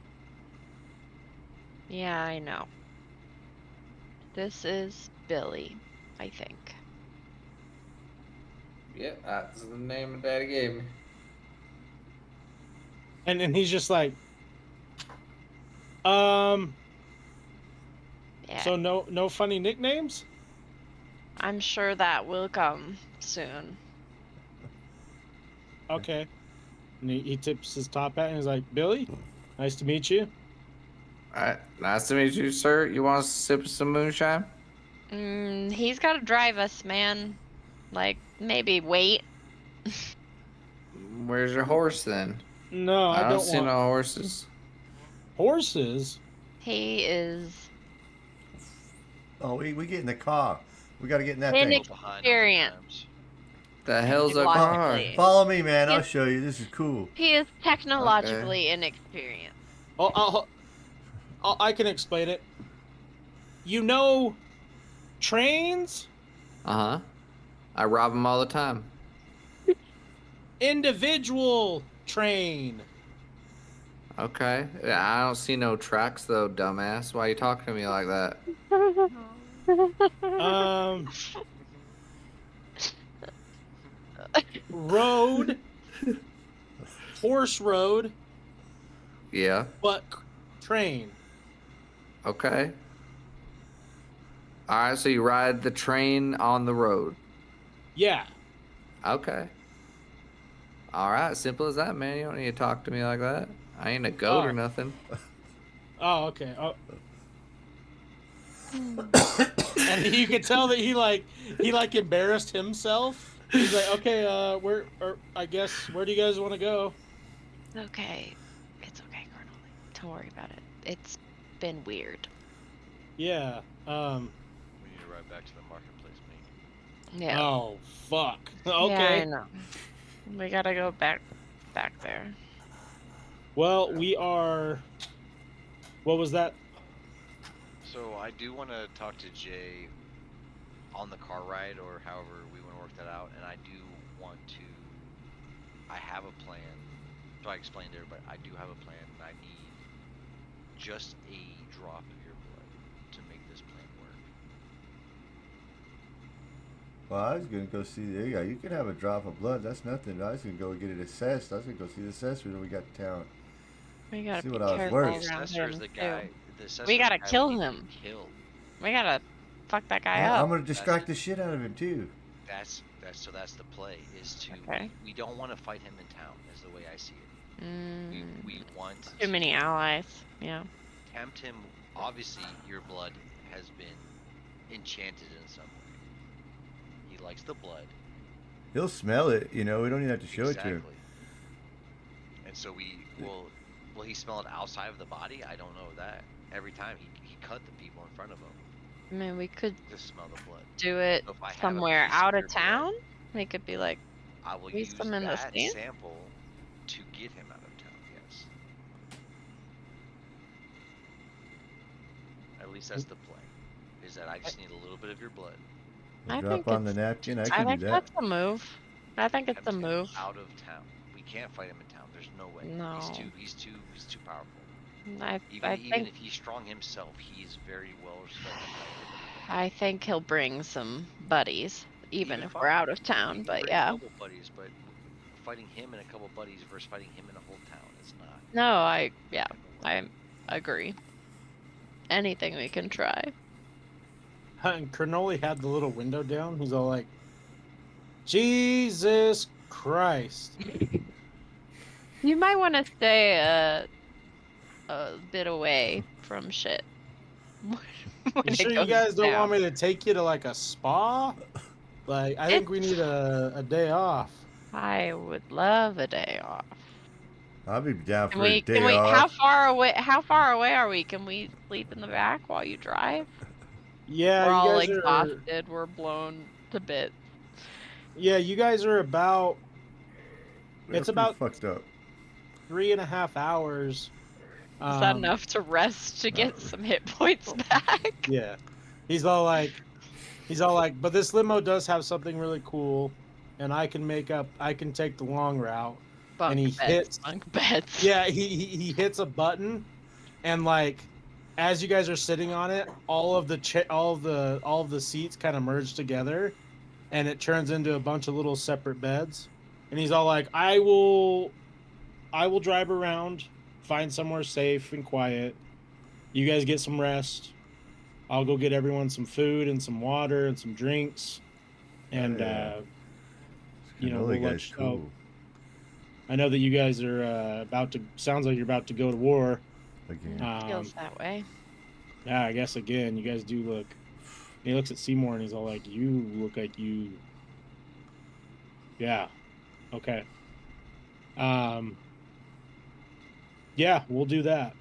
Yeah, I know. This is Billy, I think. Yep, that's the name of Daddy gave me. and he's just like, Yeah. so no funny nicknames? I'm sure that will come soon. Okay. And he tips his top hat and he's like, Billy, nice to meet you. All right, nice to meet you, sir. You want to sip some moonshine? He's got to drive us, man. Like, maybe wait. Where's your horse then? No, I I don't don't see want no horses. horses. He is Oh, we get in the car. We got to get in that thing. Go behind all the inexperienced. times. The hell's a car? Technologically. Follow me, man. I'll Yes. show you. This is cool. He is technologically inexperienced. I can explain it. You know, trains, Uh-huh. I rob them all the time. individual train. Okay. Yeah, I don't see no tracks though, dumbass. Why you talking to me like that? Road, horse road, Yeah. but train. Okay. All right, so you ride the train on the road. Yeah. Okay. All right, simple as that, man. You don't need to talk to me like that. I ain't a goat or Oh. nothing. Oh, okay. Oh. And you could tell that he embarrassed himself. He's like, okay, where do you guys want to go? Okay. It's okay, Colonel. Don't worry about it. It's been weird. Yeah. We need to ride back to the marketplace, mate. Yeah. Oh, fuck. Yeah, Okay. I know. We gotta go back there. Well, we are. What was that? So I do want to talk to Jay on the car ride, or however we want to work that out. And I do want to. I have a plan. So I explained to everybody, I do have a plan, and I need just a drop of your blood to make this plan work. Well, I was gonna go see. Yeah, you can have a drop of blood. That's nothing. I was gonna go get it assessed. I was gonna go see the assessor when we got to town. We gotta See be what I was careful worth. around Assessor him is the too. guy. The assessor We is the gotta guy kill we need to him. Kill. We gotta fuck that guy I'm up. gonna distract the shit out of him too. That's That's the play. Is to Okay. we don't want to fight him in town. Is the way I see it. We want Too many allies. Yeah. tempt him. Obviously, your blood has been enchanted in some way. He likes the blood. He'll smell it. You know, we don't even have to show it to him. Exactly. And so will he smell it outside of the body? I don't know that. Every time he cut the people in front of him I mean, we could to smell the blood. do it So if I have a somewhere piece out your of blood, town. We could be like, I will use use them in the that stand. sample to get him out of town. Yes. At least that's the play. Is that I just need a little bit of your blood. I Drop think on the it's. napkin. I I can do think that. that's a move. I think it's Tempt a him move. out of town. We can't fight him in town. There's no way. No. He's too powerful. I Even think if he's strong himself, he is very well respected by I think he'll bring some buddies, even if we're fine. out of He town. can But bring yeah. a couple buddies, but fighting him and a couple buddies versus fighting him in a whole town is not. No, I gonna work. I agree. Anything we can try. And Cannoli had the little window down. He's all like, Jesus Christ. You might want to stay a bit away from shit. when You it sure you goes guys don't down. want me to take you to like a spa? Like, I think we need a day off. I would love a day off. I'll be down Can for a we? day Can we? off. How far away are we? Can we sleep in the back while you drive? Yeah, We're you all guys are. exhausted. We're blown to bits. Yeah, you guys are about. We're It's pretty about fucked up. 3.5 hours. Is that enough to rest to get some hit points back? Yeah. He's all like, but this limo does have something really cool, and I can take the long route. Bunk And he beds. hits. Bunk beds. Yeah, he hits a button, and like, as you guys are sitting on it, all of the seats kind of merge together, and it turns into a bunch of little separate beds. And he's all like, I will drive around, find somewhere safe and quiet. You guys get some rest. I'll go get everyone some food and some water and some drinks. And, you know, we'll guy's let you know. cool. I know that you guys are sounds like you're about to go to war. Again. Feels that way. Yeah, I guess again, you guys do look. He looks at Seymour and he's all like, you look like you. Yeah. Okay. Yeah, we'll do that.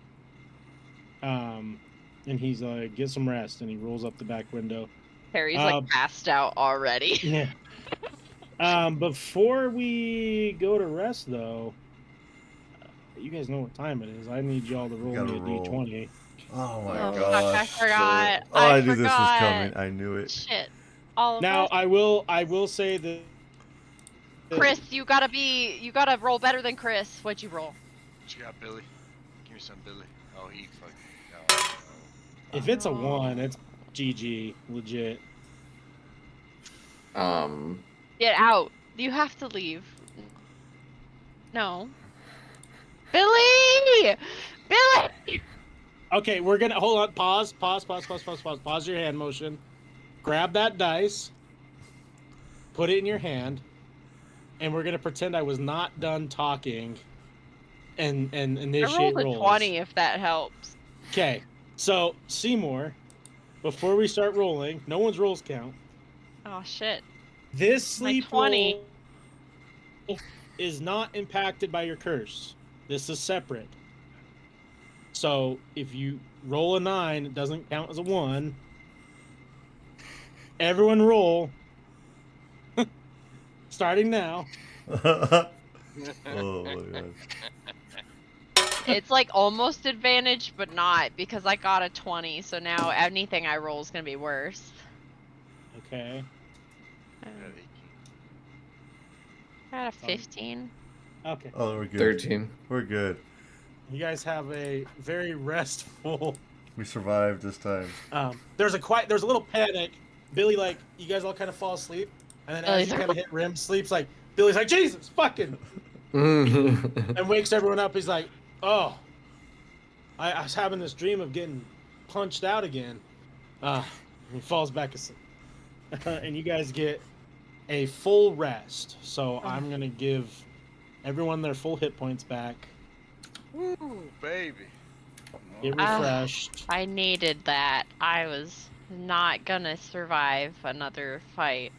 And he's like, get some rest, and he rolls up the back window. Harry's like passed out already. Yeah. Before we go to rest, though, you guys know what time it is. I need y'all to roll me a d20. Oh my Oh, gosh. fuck, I forgot. Oh, I knew this was forgot. coming. I knew it. Shit. All of Now, us. I will say that. Chris, you gotta roll better than Chris. What'd you roll? What you got, Billy? Give me some Billy. Oh, he fucking. No. If it's a 1, it's GG, legit. Get out. You have to leave. No. Billy! Billy! Okay, we're gonna hold on. Pause your hand motion. Grab that dice. Put it in your hand. And we're gonna pretend I was not done talking. And I initiate rolled a rolls. 20 if that helps. Okay, so Seymour, before we start rolling, no one's rolls count. Oh shit. This My sleep 20. roll is not impacted by your curse. This is separate. So if you roll a 9, it doesn't count as a 1. Everyone roll. Starting now. Oh my god. It's like almost advantage, but not, because I got a 20, so now anything I roll is gonna be worse. Okay. I got a 15. Okay. Oh, we're good. 13. We're good. You guys have a very restful. We survived this time. There's a little panic. Billy, like, you guys all kind of fall asleep, and then as you kind of hit REM sleeps, like Billy's like, Jesus fucking, and wakes everyone up. He's like, oh, I was having this dream of getting punched out again. He falls back asleep, and you guys get a full rest. So I'm gonna give everyone their full hit points back. Woo, baby. Get Ah. refreshed. I needed that. I was not gonna survive another fight.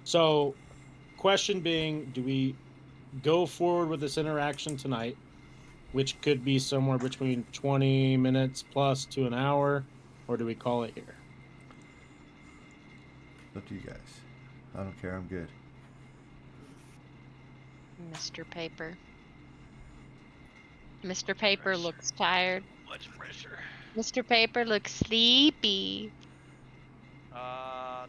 So, question being, do we go forward with this interaction tonight, which could be somewhere between 20 minutes plus to an hour, or do we call it here? Up to you guys. I don't care. I'm good. Mr. Paper. Mr. Paper Pressure. looks tired. Much pressure. Mr. Paper looks sleepy. No,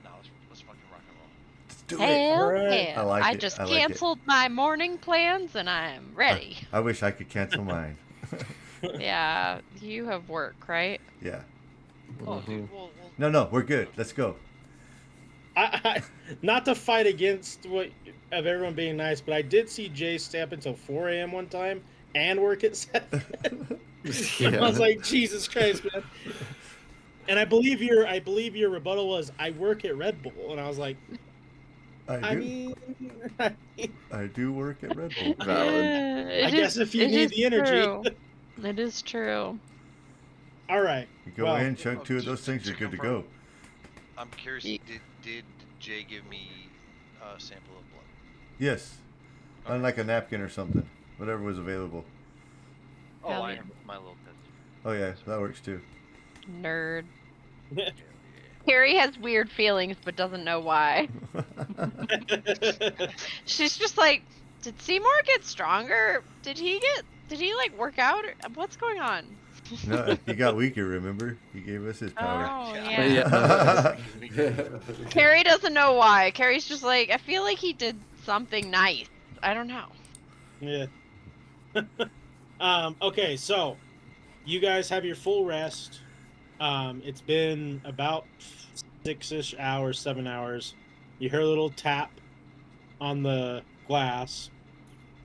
let's fucking rock and roll. Let's do it. Hell Alright. yeah. I like I it. just I like it. canceled my morning plans and I'm ready. I wish I could cancel mine. Yeah, you have work, right? Yeah. Oh, dude, No, we're good. Let's go. Not to fight against what of everyone being nice, but I did see Jay stay up until 4 a.m. one time and work at 7. I was like, Jesus Christ, man. And I believe your rebuttal was, I work at Red Bull, and I was like, I mean, I do work at Red Bull. Valid. I guess if you need the energy. True. It is true. All right. You go in, chug 2 of those things, you're good to go. I'm curious, did Jay give me a sample of blood? Yes. On like a napkin or something. Whatever was available. Oh, Hell I yeah. have my little test. Oh yeah, that works too. Nerd. Carrie has weird feelings but doesn't know why. She's just like, did Seymour get stronger? Did he like work out? What's going on? No, he got weaker, remember? He gave us his power. Oh, Yeah. Carrie doesn't know why. Carrie's just like, I feel like he did something nice. I don't know. Yeah. Okay, so you guys have your full rest. It's been about 6-ish hours, 7 hours. You hear a little tap on the glass,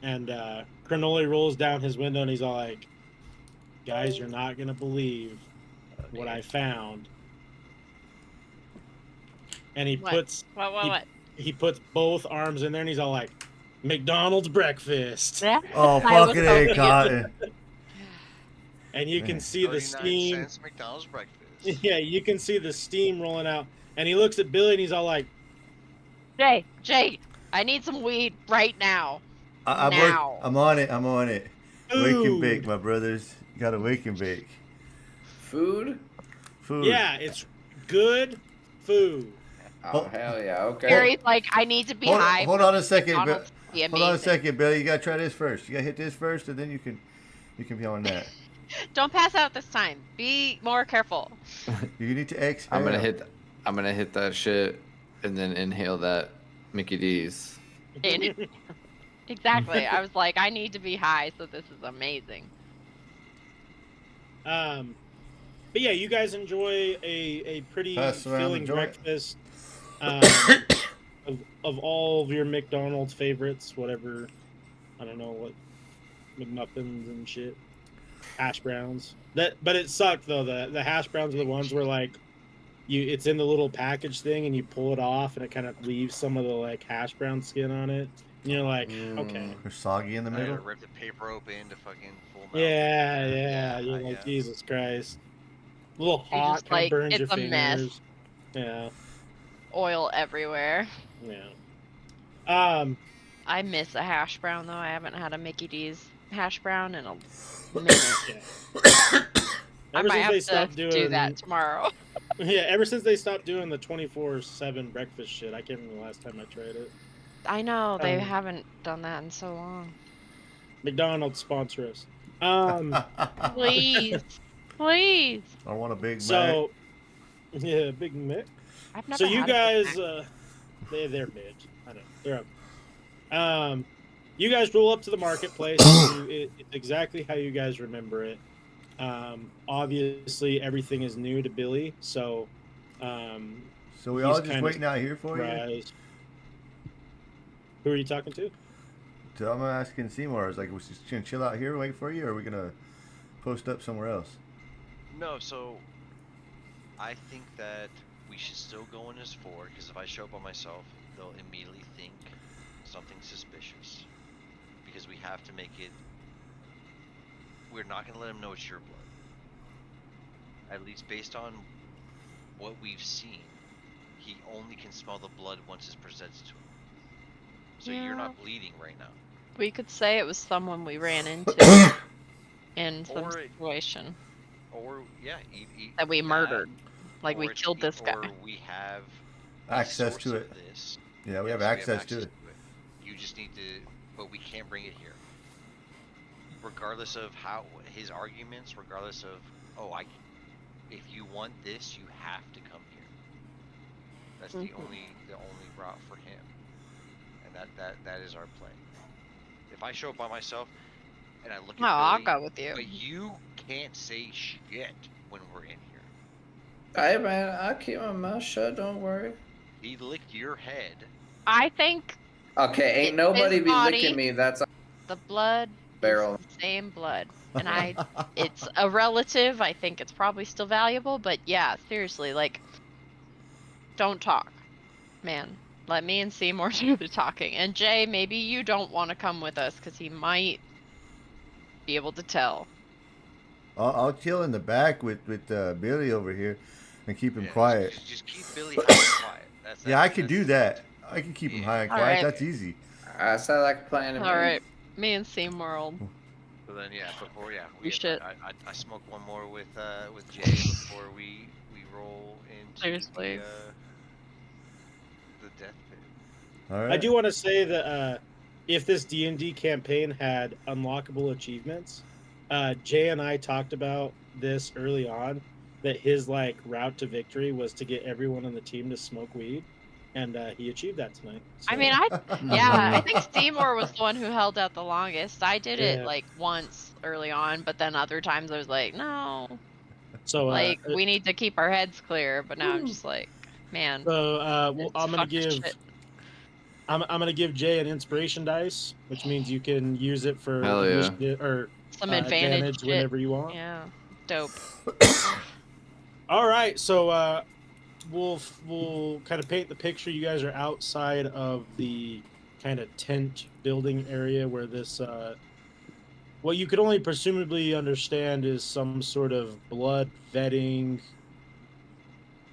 and Cronoli rolls down his window, and he's all like, "Guys, you're not gonna believe what I found." And he What? puts What? he puts both arms in there, and he's all like, "McDonald's breakfast." Yeah. Oh, I was fucking hoping A, it- Cotton. And you can see the 39 steam. cents McDonald's breakfast. Yeah, you can see the steam rolling out. And he looks at Billy and he's all like, Jay, I need some weed right now. I'm on it. Wake and bake, Food. my brothers. You gotta wake and bake. Food? Food. yeah, it's good food. Oh, hell yeah. Okay. Carrie's like, I need to be high. Hold on a second, Bill. McDonald's would be Hold on a amazing. second, Billy. You gotta try this first. You gotta hit this first, and then you can be on that. Don't pass out this time. Be more careful. You need to exhale. I'm gonna hit that shit and then inhale that Mickey D's. Exactly. I was like, I need to be high, so this is amazing. But yeah, you guys enjoy a pretty Pass around the filling joint. breakfast. Of all of your McDonald's favorites, whatever, I don't know what, McMuffins and shit, hash browns. But it sucked though. The hash browns are the ones where like it's in the little package thing and you pull it off and it kind of leaves some of the like hash brown skin on it. And you're like, okay, They're soggy in the I had middle. to rip the paper open to fucking full mouth. yeah. You're I like, guess. Jesus Christ, a little You're hot, just kind of like, burns your it's a mess. fingers. Yeah. Oil everywhere. Yeah. I miss a hash brown though. I haven't had a Mickey D's hash brown in a minute. Yeah. I Ever might since they have stopped to doing do that tomorrow. Yeah, ever since they stopped doing the 24/7 breakfast shit, I can't remember the last time I tried it. I know they Um, haven't done that in so long. McDonald's sponsor us. Please, please. I want a Big Mac. So, yeah, Big Mick. I've never. So you had a Big guys, Mac. they're mid. I know they're up. You guys roll up to the marketplace. It's exactly how you guys remember it. Obviously everything is new to Billy, so So we he's all just kinda waiting out here for you? surprised. Who are you talking to? So I'm asking Seymour. I was like, was just gonna chill out here, wait for you, or are we gonna post up somewhere else? No, so I think that we should still go in as 4, because if I show up by myself, they'll immediately think something suspicious. Because we have to make it. We're not going to let them know it's your blood. At least based on what we've seen, he only can smell the blood once it's presented to him. So Yeah. you're not bleeding right now. We could say it was someone we ran into in some Or situation Or yeah, that we murdered. Like we or it's killed this guy. Or we have a Access source to of it. This. Yeah, we have Yes, access to it. You just need to, but we can't bring it here. Regardless of how his arguments, regardless of if you want this, you have to come here. That's the only route for him, and that is our play. If I show up by myself and I look at Billy, I'll go with you. but you can't say shit when we're in here. Hey man, I'll keep my mouth shut. Don't worry. He licked your head. I think. Okay, ain't nobody his be body, licking me. That's the blood barrel. is the same blood, and it's a relative. I think it's probably still valuable, but yeah, seriously, like, don't talk, man. Let me and Seymour do the talking. And Jay, maybe you don't want to come with us because he might be able to tell. I'll chill in the back with Billy over here and keep him Yeah, quiet. Just keep Billy high and quiet. Yeah, I could do that. I can keep him high and quiet. Alright. That's easy. I sound like a plan to me. All right, me and Seymour will. So then, We should. I smoke one more with Jay before we roll into Seriously. the death pit. All right. I do want to say that if this D&D campaign had unlockable achievements, Jay and I talked about this early on, that his like route to victory was to get everyone on the team to smoke weed, and he achieved that tonight. So. I mean, I think Seymour was the one who held out the longest. I did it Yeah. like once early on, but then other times I was like, no, So like we need to keep our heads clear. But now I'm just like, man. So it's I'm gonna fucking give shit. I'm gonna give Jay an inspiration dice, which means you can use it for Hell yeah. initiative or Some advantage shit. whenever you want. Yeah, dope. All right, so we'll kind of paint the picture. You guys are outside of the kind of tent building area where this what you could only presumably understand is some sort of blood vetting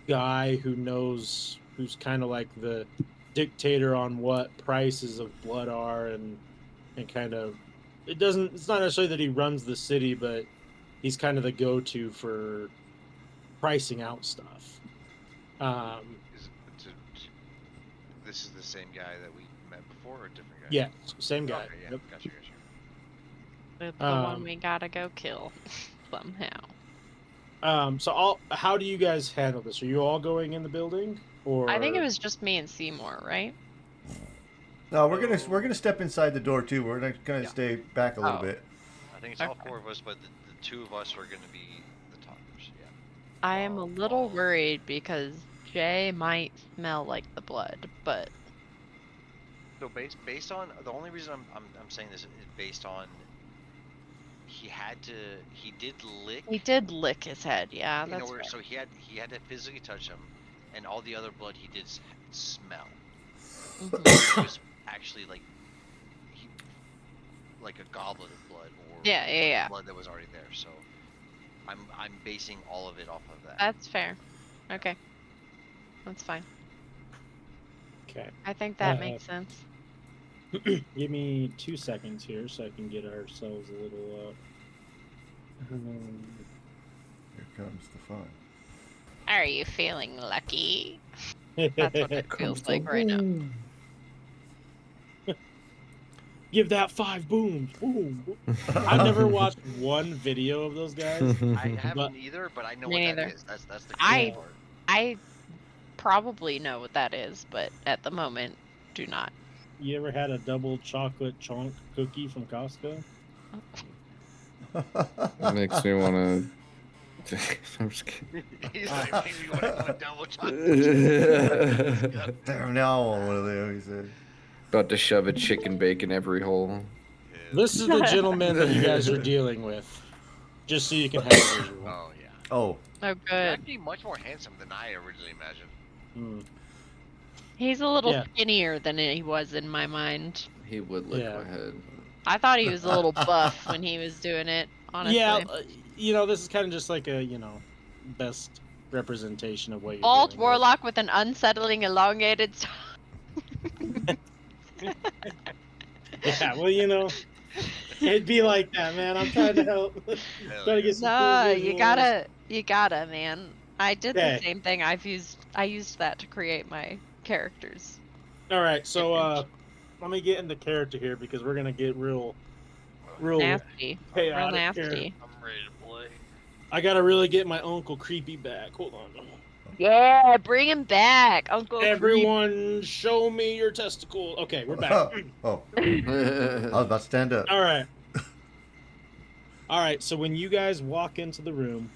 guy who's kind of like the dictator on what prices of blood are, and kind of it's not necessarily that he runs the city, but he's kind of the go-to for pricing out stuff. This is the same guy that we met before, or a different guy? Yeah, same guy. Okay, yeah, Yep. gotcha. It's the one we gotta go kill somehow. So how do you guys handle this? Are you all going in the building, or I think it was just me and Seymour, right? No, we're gonna step inside the door too. We're not gonna Yeah. stay back a little Oh. bit. I think it's all Okay. 4 of us, but the 2 of us are going to be the talkers. Yeah. I am a little worried because Jay might smell like the blood, but So based on the only reason I'm saying this is based on he did lick his head. Yeah, in that's order, fair. so he had to physically touch him, and all the other blood he did smell. Mhm. It was actually like a goblet of blood, or Yeah. blood that was already there. So I'm basing all of it off of that. That's fair. Okay, that's fine. okay? I think that makes sense. Give me 2 seconds here so I can get ourselves a little. Here comes the fun. Are you feeling lucky? That's what it feels like right now. Give that 5 booms. Boom. I've never watched one video of those guys. I haven't either, but I know Me what that neither. is. That's the I- cool part. I probably know what that is, but at the moment, do not. You ever had a double chocolate chunk cookie from Costco? That makes me want to. I'm just kidding. He's like, maybe you want to go double chocolate. Damn, now I want one of them. He said. About to shove a chicken bacon every hole. This is the gentleman that you guys are dealing with. Just so you can have a visual. Oh yeah. Oh, Oh, You're good. actually much more handsome than I originally imagined. Hmm. He's a little Yeah. skinnier than he was in my mind. He would lick Yeah. my head. I thought he was a little buff when he was doing it, honestly. Yeah, this is kind of just like a, best representation of what you're Bald dealing with. warlock with an unsettling elongated Yeah, well, it'd be like that, man. I'm trying to help. Hell Trying to yeah. get some cool No, visuals. you gotta, man. I did the Okay. same thing. I used that to create my characters. All right, so Image. let me get into character here because we're gonna get real Nasty. Real chaotic here. nasty. I'm ready to play. I gotta really get my Uncle Creepy back. Hold on. Yeah, bring him back, Uncle Creep. Everyone, show me your testicle. Okay, we're back. Oh, I was about to stand up. All right. All right, so when you guys walk into the room,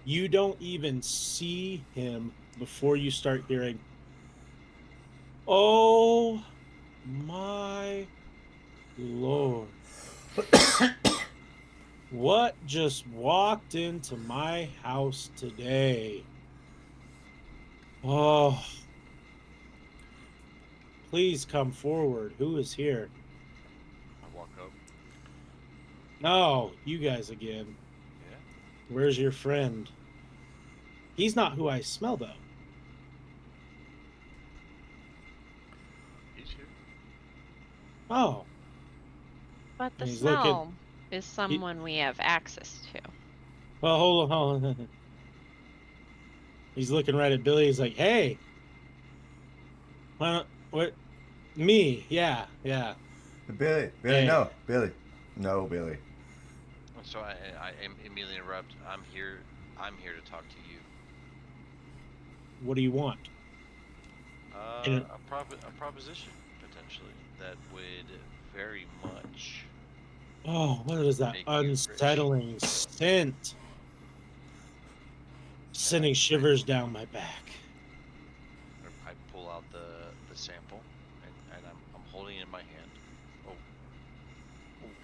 you don't even see him before you start hearing, "Oh my Lord. What just walked into my house today? Oh, please come forward. Who is here? I walk up. Oh, you guys again. Yeah. Where's your friend? He's not who I smell, though. He's here. Oh, But the He's smell looking- is someone we have access to. well, hold on. He's looking right at Billy. He's like, "Hey, what? Me? Yeah. Billy, Hey. no, Billy, no, Billy. So I immediately interrupt. I'm here to talk to you. What do you want?" A proposition potentially that would very much. Oh, what is that Make you rich. unsettling scent? Sending shivers down my back. I pull out the sample and I'm holding it in my hand. Oh,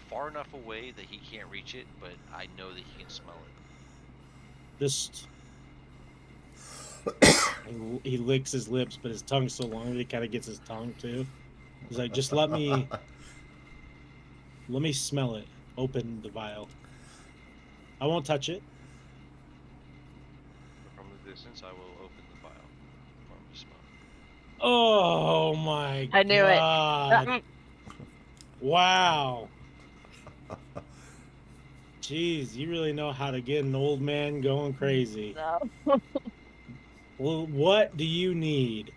far enough away that he can't reach it, but I know that he can smell it. Just he licks his lips, but his tongue's so long that he kind of gets his tongue too. He's like, "Just let me smell it. Open the vial. I won't touch it." From the distance, I will open the vial for him to smell. Oh my I knew it. God. Wow. Jeez, you really know how to get an old man going crazy. No. Well, what do you need?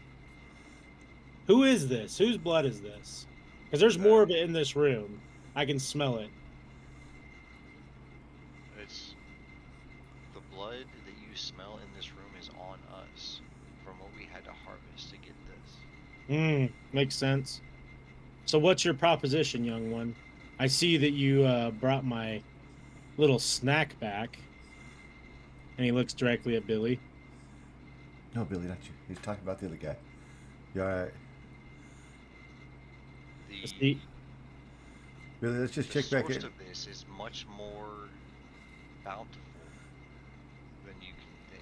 Who is this? Whose blood is this? Because there's more of it in this room. I can smell it. It's the blood that you smell in this room is on us from what we had to harvest to get this. Makes sense. So what's your proposition, young one? I see that you brought my little snack back. And he looks directly at Billy. No, Billy, not you. He's talking about the other guy. You all right? The Billy, let's just check back source in. of this is much more bountiful than you can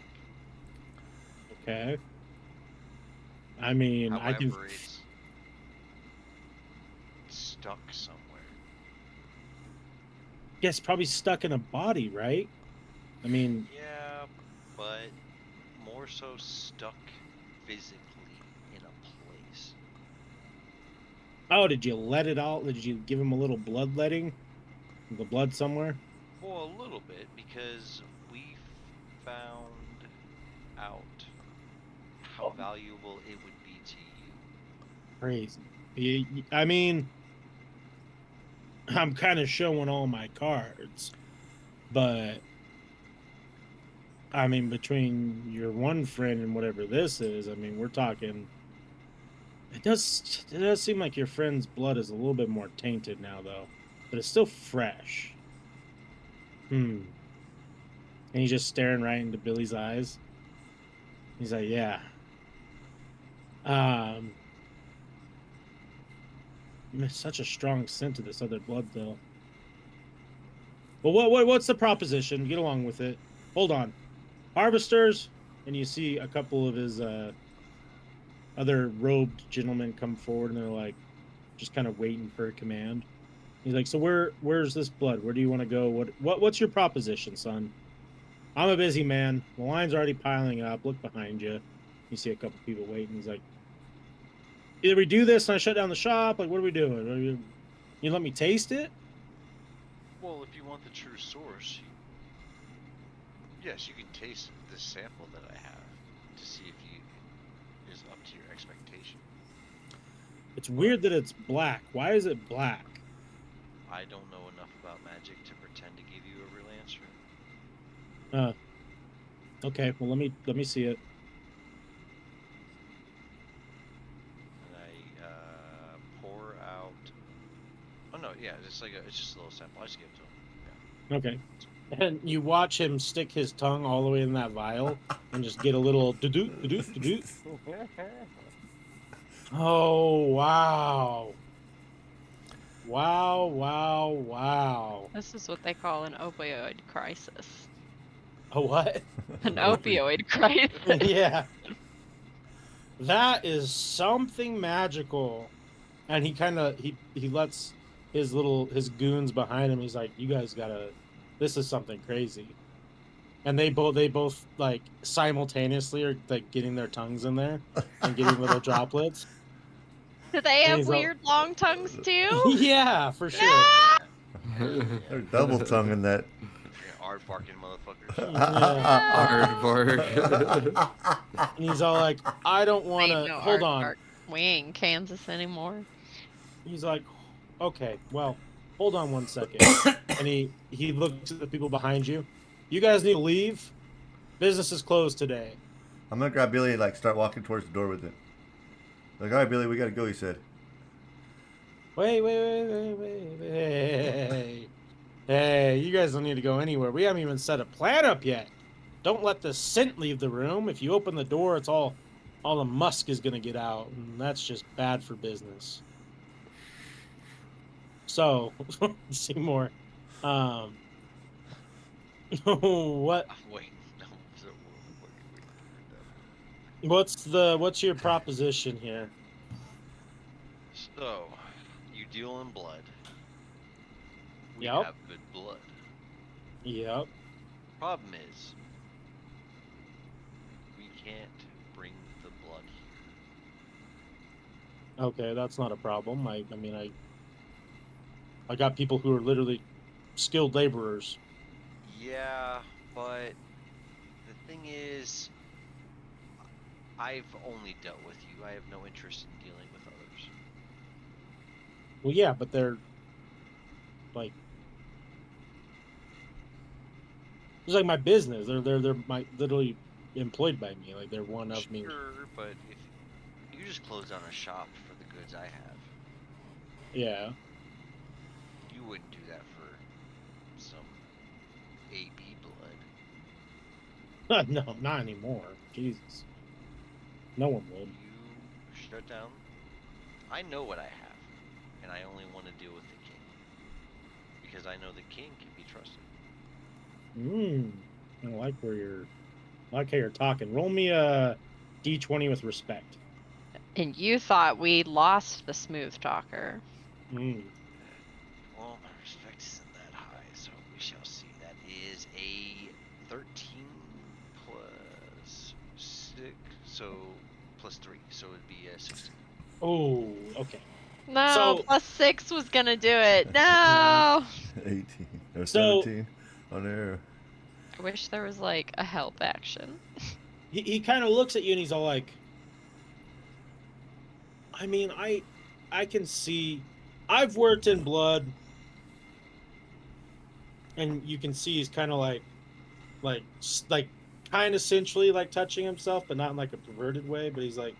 think. Okay. I mean, I can. However, it's stuck somewhere. Guess probably stuck in a body, right? I mean, Yeah, but more so stuck physically in a place. oh, did you let it out? Did you give him a little bloodletting? The blood somewhere? Well, a little bit, because we found out how valuable it would be to you. Crazy. I mean, I'm kind of showing all my cards, but I mean, between your one friend and whatever this is, I mean, we're talking. It does seem like your friend's blood is a little bit more tainted now, though, but it's still fresh. And he's just staring right into Billy's eyes. He's like, "Yeah. It's such a strong scent to this other blood, though." Well, what's the proposition? Get along with it. Hold on. Harvesters, and you see a couple of his other robed gentlemen come forward, and they're like, just kind of waiting for a command. He's like, so where's this blood? Where do you want to go? What's your proposition, son? I'm a busy man. The line's already piling up. Look behind you. You see a couple people waiting. He's like, either we do this and I shut down the shop. Like, what are we doing? You let me taste it? Well, if you want the true source, yes, you can taste the sample that I have to see if you is up to your expectation. It's weird that it's black. Why is it black? I don't know enough about magic to pretend to give you a real answer. Okay. Well, let me see it. And I pour out. Oh no, yeah, it's just a little sample. I just give it to him. Okay. And you watch him stick his tongue all the way in that vial and just get a little do-doot, do-doot, do-doot. Oh, wow. Wow. This is what they call an opioid crisis. A what? An opioid crisis. Yeah. That is something magical. And he kind of he lets his goons behind him. He's like, you guys gotta, this is something crazy. And they both like simultaneously are like getting their tongues in there and getting little droplets. Do they And have he's all- weird long tongues too? Yeah, for sure. Ah! They're double tonguing that. Freaking aardvarking motherfuckers. Yeah. And he's all like, I don't want Ain't to. no Hold aardvark. on. We ain't in Kansas anymore. He's like, okay, well, hold on one second. And he looks at the people behind you. You guys need to leave. Business is closed today. I'm gonna grab Billy and like start walking towards the door with it. Like, all right, Billy, we gotta go. He said. Wait. Hey, you guys don't need to go anywhere. We haven't even set a plan up yet. Don't let the scent leave the room. If you open the door, it's all the musk is gonna get out, and that's just bad for business. So, Seymour, what? Wait, no. What's your proposition here? So, you deal in blood. We Yep. have good blood. Yep. Problem is, we can't bring the blood here. Okay, that's not a problem. I got people who are literally skilled laborers. Yeah, but the thing is, I've only dealt with you. I have no interest in dealing with others. Well, yeah, but they're like, it's like my business. They're literally employed by me. Like they're one of me. Sure, but if you just close down a shop for the goods I have, Yeah. you wouldn't do that for some AB blood. No, not anymore. Jesus. No one would. You shut down. I know what I have, and I only want to deal with the king because I know the king can be trusted. I like I like how you're talking. Roll me a D20 with respect. And you thought we lost the smooth talker. Mm. Well, my respect isn't that high, so we shall see. That is a 13 plus 6, so plus 3, so it'd be a 16. Oh, okay. No, So- plus 6 was gonna do it. No. 18 or So- 17 on there. I wish there was like a help action. He kind of looks at you and he's all like, I mean, I can see, I've worked in blood, and you can see he's kind of like kind of sensually like touching himself, but not in like a perverted way. But he's like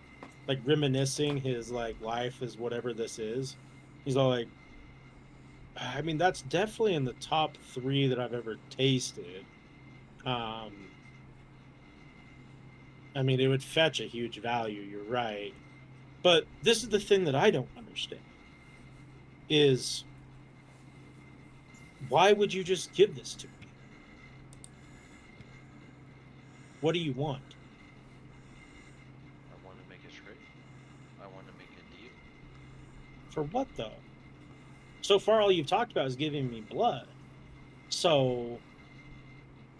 reminiscing his like life as whatever this is. He's all like, I mean, that's definitely in the top 3 that I've ever tasted. I mean, it would fetch a huge value. You're right. But this is the thing that I don't understand is Why would you just give this to me? What do you want? I want to make a trade. I want to make a deal. For what though? So far, all you've talked about is giving me blood. So,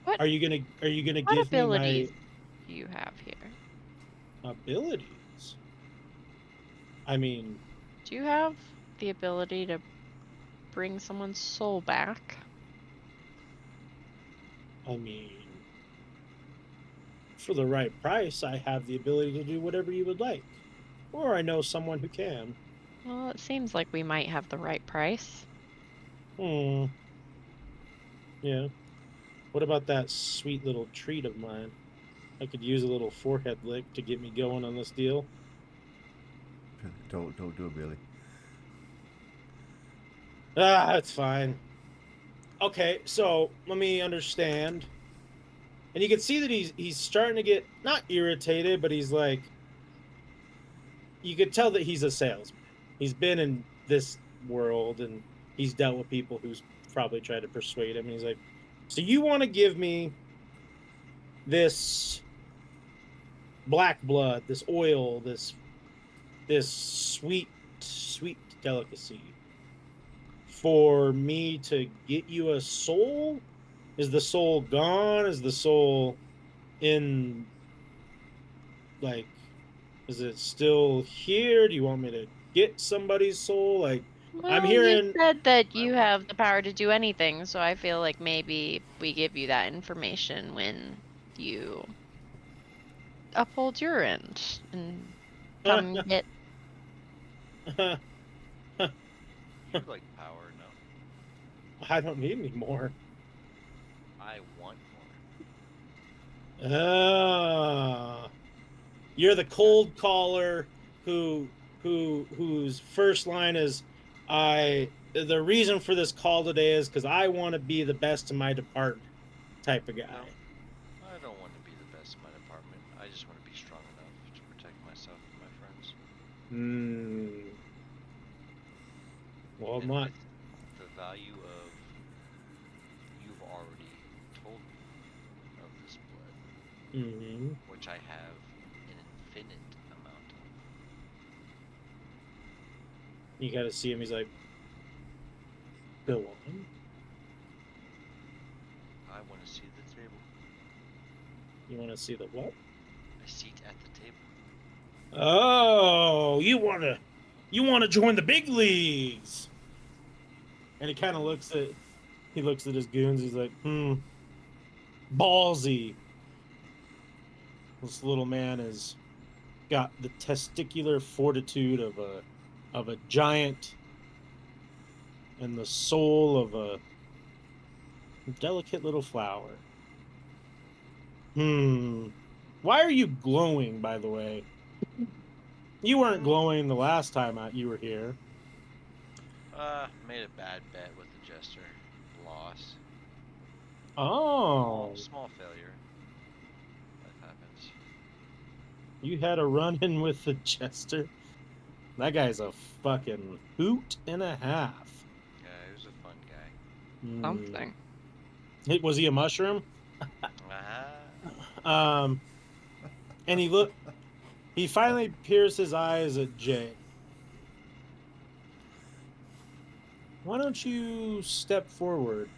What are you gonna what give me abilities do you have here? my abilities? I mean, Do you have the ability to bring someone's soul back? I mean, for the right price, I have the ability to do whatever you would like, or I know someone who can. Well, it seems like we might have the right price. Hmm. Yeah. What about that sweet little treat of mine? I could use a little forehead lick to get me going on this deal. Don't do it, Billy. Ah, that's fine. Okay, so let me understand. And you can see that he's starting to get not irritated, but he's like, you could tell that he's a salesman. He's been in this world and he's dealt with people who's probably tried to persuade him. And he's like, so you want to give me this black blood, this oil, this sweet delicacy for me to get you a soul? Is the soul gone? Is the soul in, like, is it still here? Do you want me to get somebody's soul? Like, I'm Well, you hearing. said that I you want have the power to do anything, so I feel like maybe we give you that information when you uphold your end and come get. you like power, no? I don't need any more. I want more. You're the cold caller whose first line is, I the reason for this call today is because I want to be the best in my department type of guy. No, I don't want to be the best in my department. I just want to be strong enough to protect myself and my friends. Well, I'm And not. with the value of you've already told me of this blood, Mhm. which I have an infinite amount of. You got to see him. He's like, go on. I want to see the table. You want to see the what? A seat at the table. Oh, you want to join the big leagues? And he kind of looks at his goons. He's like, ballsy. This little man has got the testicular fortitude of a giant and the soul of a delicate little flower. Why are you glowing, by the way? You weren't glowing the last time you were here. Made a bad bet with the jester. Lost. Oh, Small failure. Life happens. you had a run-in with the jester? That guy's a fucking hoot and a half. Yeah, he was a fun guy. Something. Was he a mushroom? Ah. And he finally peers his eyes at Jay. Why don't you step forward?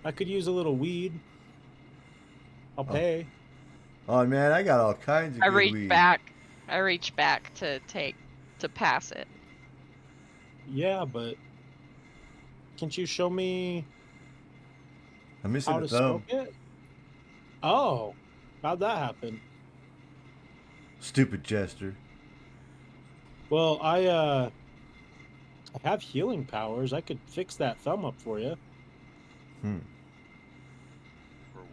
I could use a little weed. I'll pay. Oh man, I got all kinds of I good reach weed. back. I reach back to pass it. Yeah, but can't you show me I'm missing how a to thumb. smoke it? Oh, how'd that happen? Stupid jester. Well, I have healing powers. I could fix that thumb up for you. For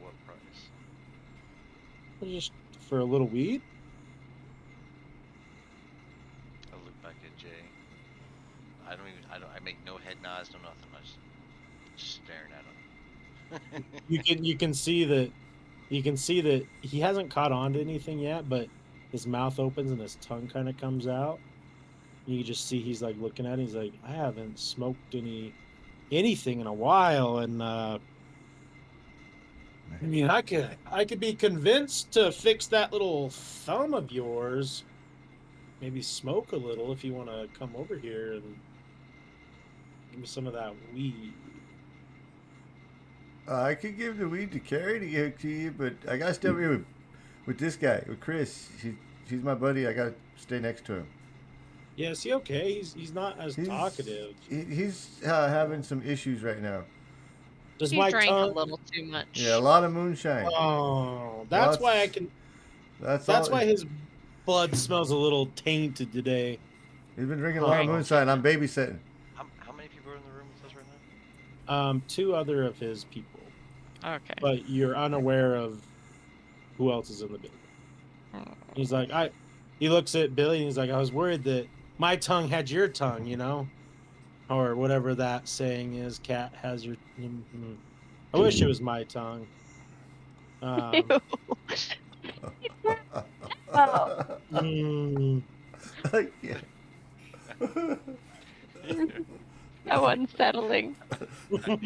what price? Just for a little weed. I look back at Jay. I make no head nods, no nothing. I'm just staring at him. You can see that he hasn't caught on to anything yet, but his mouth opens and his tongue kind of comes out. You can just see he's like looking at it. He's like, I haven't smoked any anything in a while, and I mean, I could be convinced to fix that little thumb of yours. Maybe smoke a little if you want to come over here and give me some of that weed. I could give the weed to Carrie to give to you, but I gotta stay over here with this guy, with Chris. He's my buddy. I gotta stay next to him. Yeah, is he okay? He's not as talkative. He's having some issues right now. Does He my drank a tongue? little too much. Yeah, a lot of moonshine. Oh, that's why I can. That's That's all. why his blood smells a little tainted today. He's been drinking a lot of Oh. moonshine. I'm babysitting. How many people are in the room with us right now? Two other of his people, Okay. but you're unaware of who else is in the building. He's like, he looks at Billy and he's like, I was worried that my tongue had your tongue, you know, or whatever that saying is. Cat has your. I wish it was my tongue. Oh. Yeah. So unsettling. I'm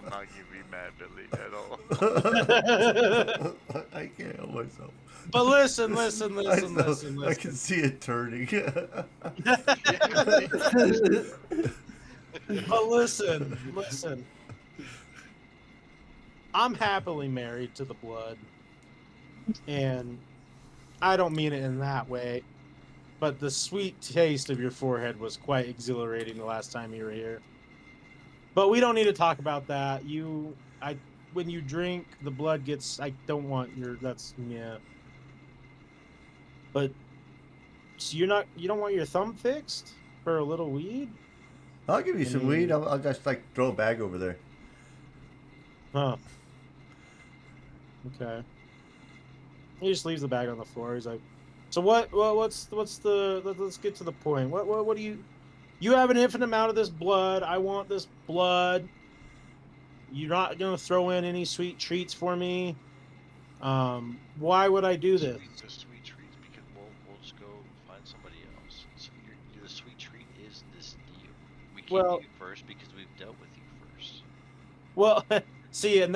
not gonna be mad, Billy, at all. I can't help myself. But listen. I can see it turning. But listen. I'm happily married to the blood, and I don't mean it in that way, but the sweet taste of your forehead was quite exhilarating the last time you were here. But we don't need to talk about that. When you drink, the blood gets. I don't want your. That's yeah. But so you don't want your thumb fixed for a little weed? I'll give you some weed. I'll just throw a bag over there. Huh. Okay. He just leaves the bag on the floor. He's like, so what's the let's get to the point. What do you have an infinite amount of this blood. I want this blood. You're not going to throw in any sweet treats for me. Why would I do this? The sweet treats, because we'll just go find somebody else. So the sweet treat is this deal. We came to you first because we've dealt with you first. Well, see, and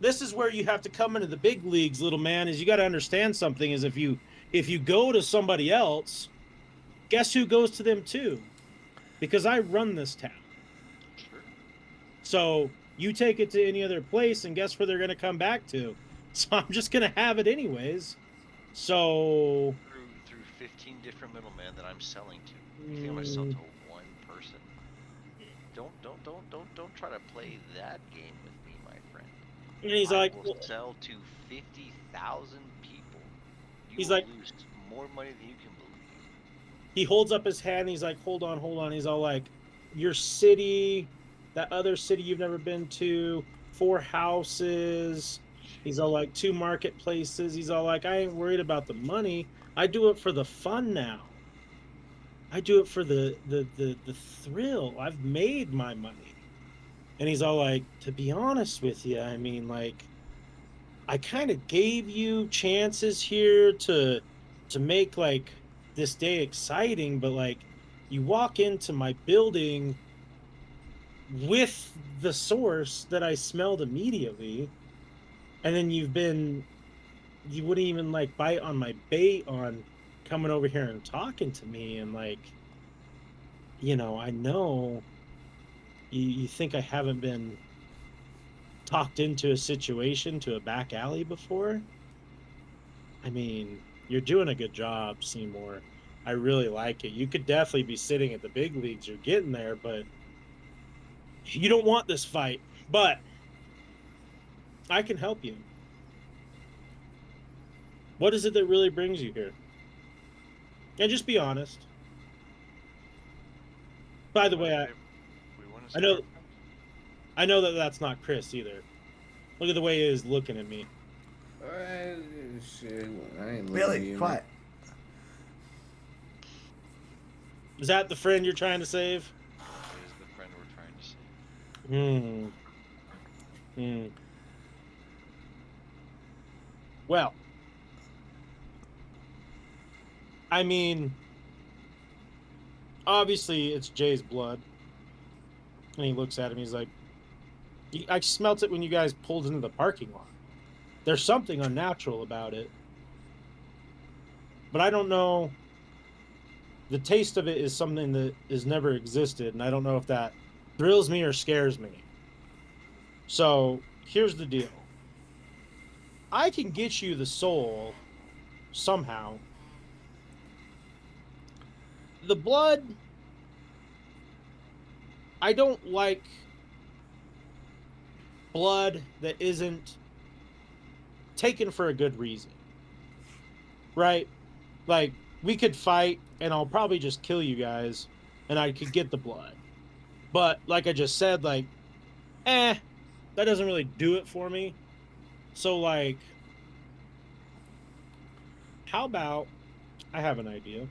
this is where you have to come into the big leagues, little man. Is you got to understand something. Is if you go to somebody else, guess who goes to them too? Because I run this town. Sure. So you take it to any other place, and guess where they're going to come back to? So I'm just going to have it anyways. So Through 15 different middlemen that I'm selling to. You think I'm gonna sell to one person? Don't try to play that game with me, my friend. And he's I like, will sell to 50,000 people. He's will like- lose more money than you can believe. he holds up his hand. And he's like, hold on. He's all like, your city, that other city you've never been to, 4 houses. He's all like 2 marketplaces. He's all like, I ain't worried about the money. I do it for the fun now. I do it for the thrill. I've made my money. And he's all like, to be honest with you, I mean, like, I kind of gave you chances here to make like this day exciting, but like you walk into my building with the source that I smelled immediately, and then you wouldn't even like bite on my bait on coming over here and talking to me, and like, I know you think I haven't been talked into a situation to a back alley before. I mean, you're doing a good job, Seymour. I really like it. You could definitely be sitting at the big leagues. You're getting there, but you don't want this fight. But I can help you. What is it that really brings you here? And just be honest. By the way, I know that that's not Chris either. Look at the way he is looking at me. Shit, I ain't looking at Billy, you, quiet. Is that the friend you're trying to save? That is the friend we're trying to save. Well, I mean, obviously it's Jay's blood. And he looks at him. He's like, I smelt it when you guys pulled into the parking lot. There's something unnatural about it. But I don't know. The taste of it is something that has never existed, and I don't know if that thrills me or scares me. So here's the deal. I can get you the soul somehow. The blood, I don't like blood that isn't taken for a good reason. Right? Like, we could fight, and I'll probably just kill you guys, and I could get the blood. But, like I just said, like, that doesn't really do it for me. So, like, how about, I have an idea.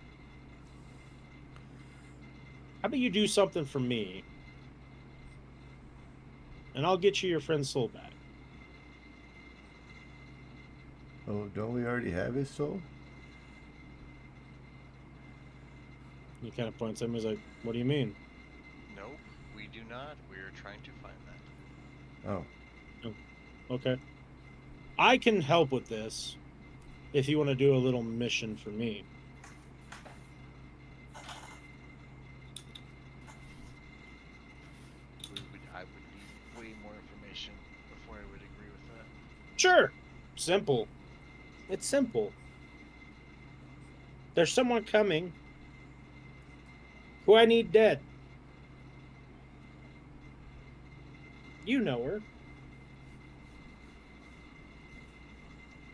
How about you do something for me, and I'll get you your friend's soul back. Oh, don't we already have his soul? He kind of points at him. He's like, what do you mean? Nope, we do not. We're trying to find that. Oh. Okay. I can help with this if you want to do a little mission for me. I would need way more information before I would agree with that. Sure. Simple. It's simple. There's someone coming who I need dead. You know her.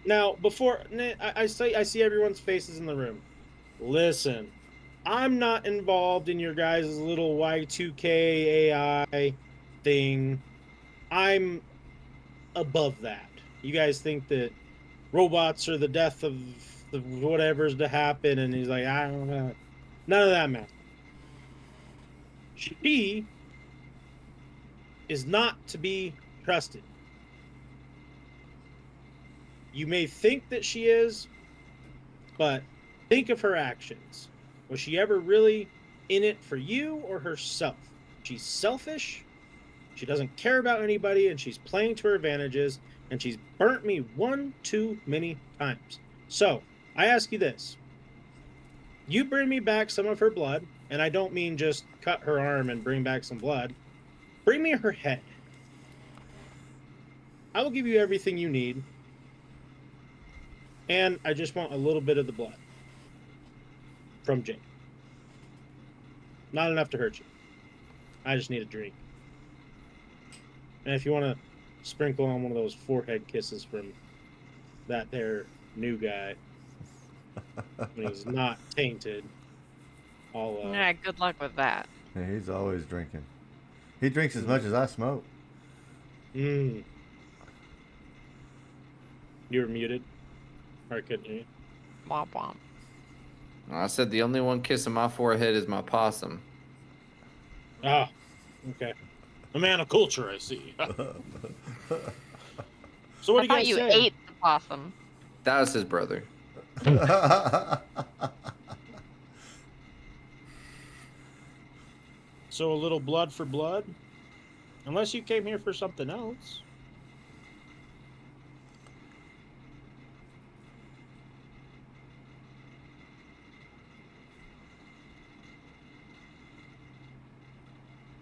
Now, before I see everyone's faces in the room. Listen, I'm not involved in your guys' little Y2K AI thing. I'm above that. You guys think that robots are the death of the whatever's to happen, and he's like, I don't know. None of that matters. She is not to be trusted. You may think that she is, but think of her actions. Was she ever really in it for you or herself? She's selfish. She doesn't care about anybody, and she's playing to her advantages, and she's burnt me one too many times. So, I ask you this. You bring me back some of her blood, and I don't mean just cut her arm and bring back some blood. Bring me her head. I will give you everything you need, and I just want a little bit of the blood from Jake. Not enough to hurt you. I just need a drink. And if you want to sprinkle on one of those forehead kisses from that there new guy when he's not tainted, I'll Yeah, good luck with that. Yeah, he's always drinking. He drinks as much as I smoke. You were muted. Or I couldn't hear you. Womp womp. I said the only one kissing my forehead is my possum. Ah, okay. A man of culture, I see. So what do I you thought guys you say? ate the possum. That was his brother. So a little blood for blood? Unless you came here for something else.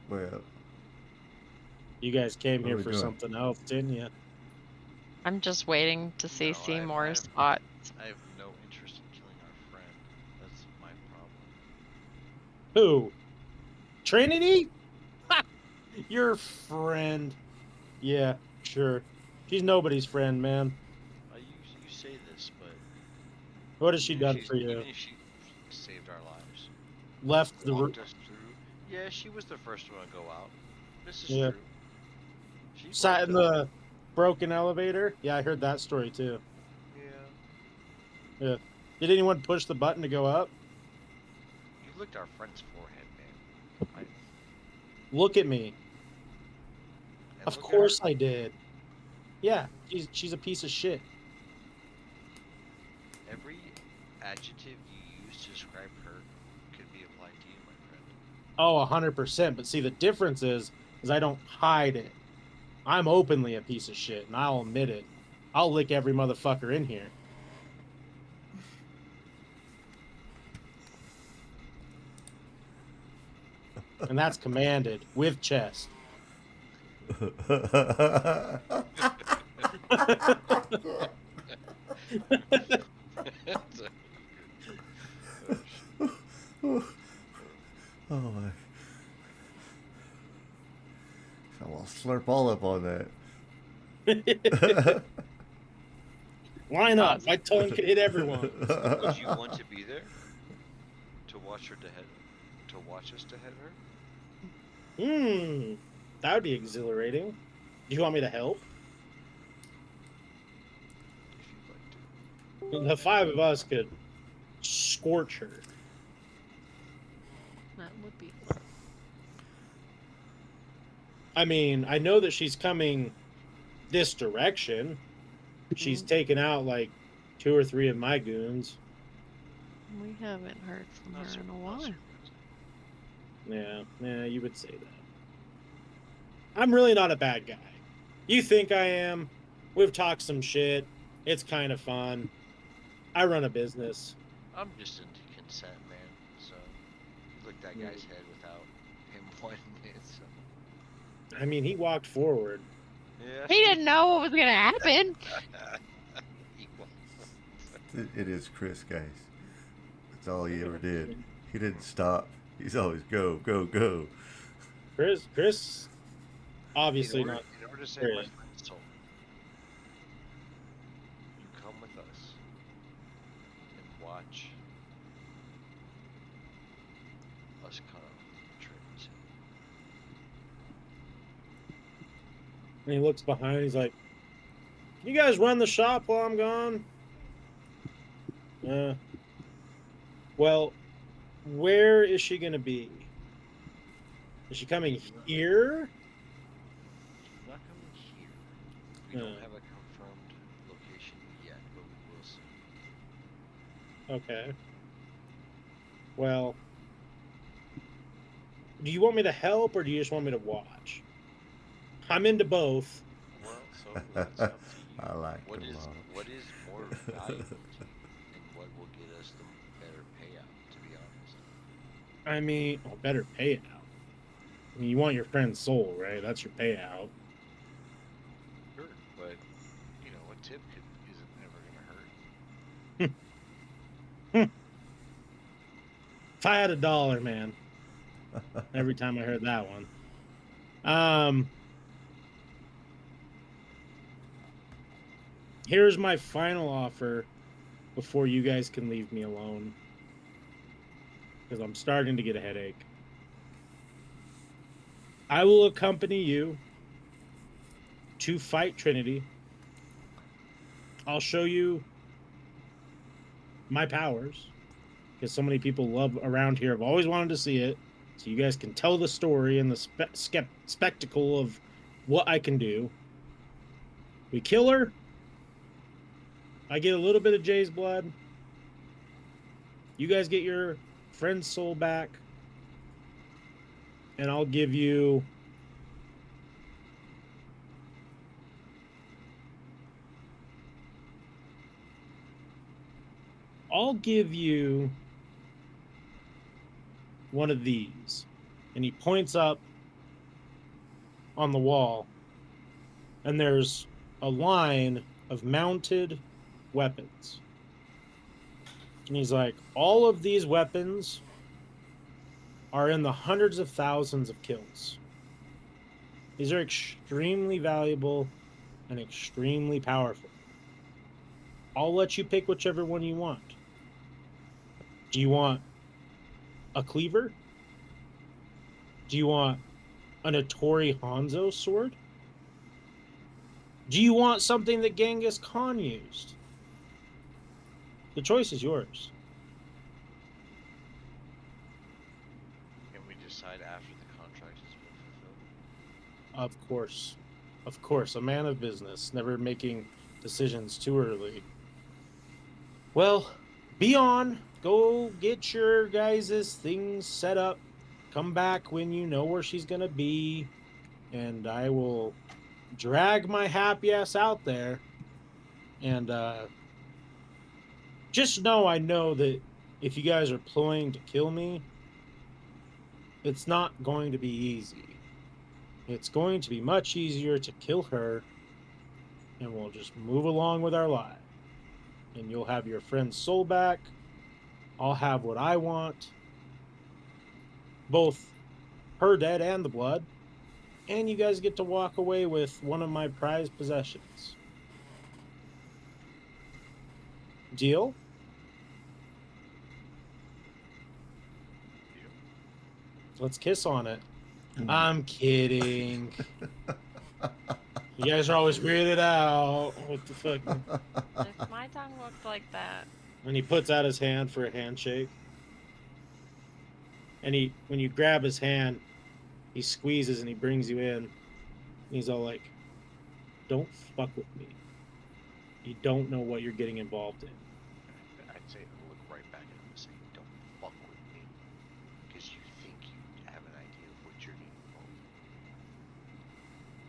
Well, You guys came What here are we for doing? something else, didn't you? I'm just waiting to see No, Seymour's I've- spot. I have no interest in killing our friend. That's my problem. Who? Trinity? Ha! Your friend. Yeah, sure. She's nobody's friend, man. You say this, but What has she even if done she's- for you? Even if she saved our lives, Left the walked us through. Yeah, she was the first one to go out. This is Yeah. true. She sat in walked us- the broken elevator? Yeah, I heard that story too. Yeah. Yeah. Did anyone push the button to go up? You licked our friend's forehead, man. Look at me. And Of look at course her. I did. Yeah, she's a piece of shit. Every adjective you use to describe her could be applied to you, my friend. Oh, 100%. But see, the difference is is I don't hide it. I'm openly a piece of shit, and I'll admit it. I'll lick every motherfucker in here. And that's commanded with chest. Oh my. I will slurp all up on that. Line up. My tongue can hit everyone. Would you want to be there to watch her to watch us to head her? That would be exhilarating. Do you want me to help? If you'd like to. The 5 of us could scorch her. That would be fun. I mean, I know that she's coming this direction. She's taken out like 2 or 3 of my goons. We haven't heard from her in a while. Yeah, you would say that. I'm really not a bad guy. You think I am? We've talked some shit. It's kind of fun. I run a business. I'm just into consent, man. So you lick that guy's head without him wanting it. So. I mean, he walked forward. Yeah. He didn't know what was gonna happen. It is Chris, guys. That's all he ever did. He didn't stop. He's always go, go, go. Chris, obviously not. In order to save my friend's soul, you come with us and watch us cut off Trent's head. And he looks behind. He's like, "You guys run the shop while I'm gone?" Well, where is she gonna be? Is she coming here? She's not coming here. We don't have a confirmed location yet, but we will see. Okay. Well, do you want me to help or do you just want me to watch? I'm into both. Well, so that's up to you. I like what them is all. what is more valuable to you, and what will get us the better payout? To be honest. I mean, better payout. I mean, you want your friend's soul, right? That's your payout. Sure, but you know a tip isn't ever gonna hurt. If I had $1, man. Every time I heard that one. Here's my final offer before you guys can leave me alone. Because I'm starting to get a headache. I will accompany you to fight Trinity. I'll show you my powers. Because so many people around here have always wanted to see it. So you guys can tell the story and the spectacle of what I can do. We kill her. I get a little bit of Jay's blood. You guys get your friend's soul back. And I'll give you... one of these. And he points up on the wall. And there's a line of mounted weapons. And he's like, all of these weapons are in the hundreds of thousands of kills. These are extremely valuable and extremely powerful. I'll let you pick whichever one you want. Do you want a cleaver? Do you want an Hattori Hanzo sword? Do you want something that Genghis Khan used? The choice is yours. Can we decide after the contract has been fulfilled? Of course. Of course. A man of business, never making decisions too early. Well, be on. Go get your guys' things set up. Come back when you know where she's going to be. and I will drag my happy ass out there, and just know I know that if you guys are ploying to kill me, it's not going to be easy. It's going to be much easier to kill her, and we'll just move along with our lives. And you'll have your friend's soul back. I'll have what I want, both her dead and the blood, and you guys get to walk away with one of my prized possessions. Deal? Let's kiss on it. I'm kidding. You guys are always weirded out. What the fuck? If my tongue looked like that. And he puts out his hand for a handshake. And when you grab his hand, he squeezes and he brings you in. And he's all like, "Don't fuck with me. You don't know what you're getting involved in." I'd say look right back at him and say, "Don't fuck with me," because you think you have an idea of what you're getting involved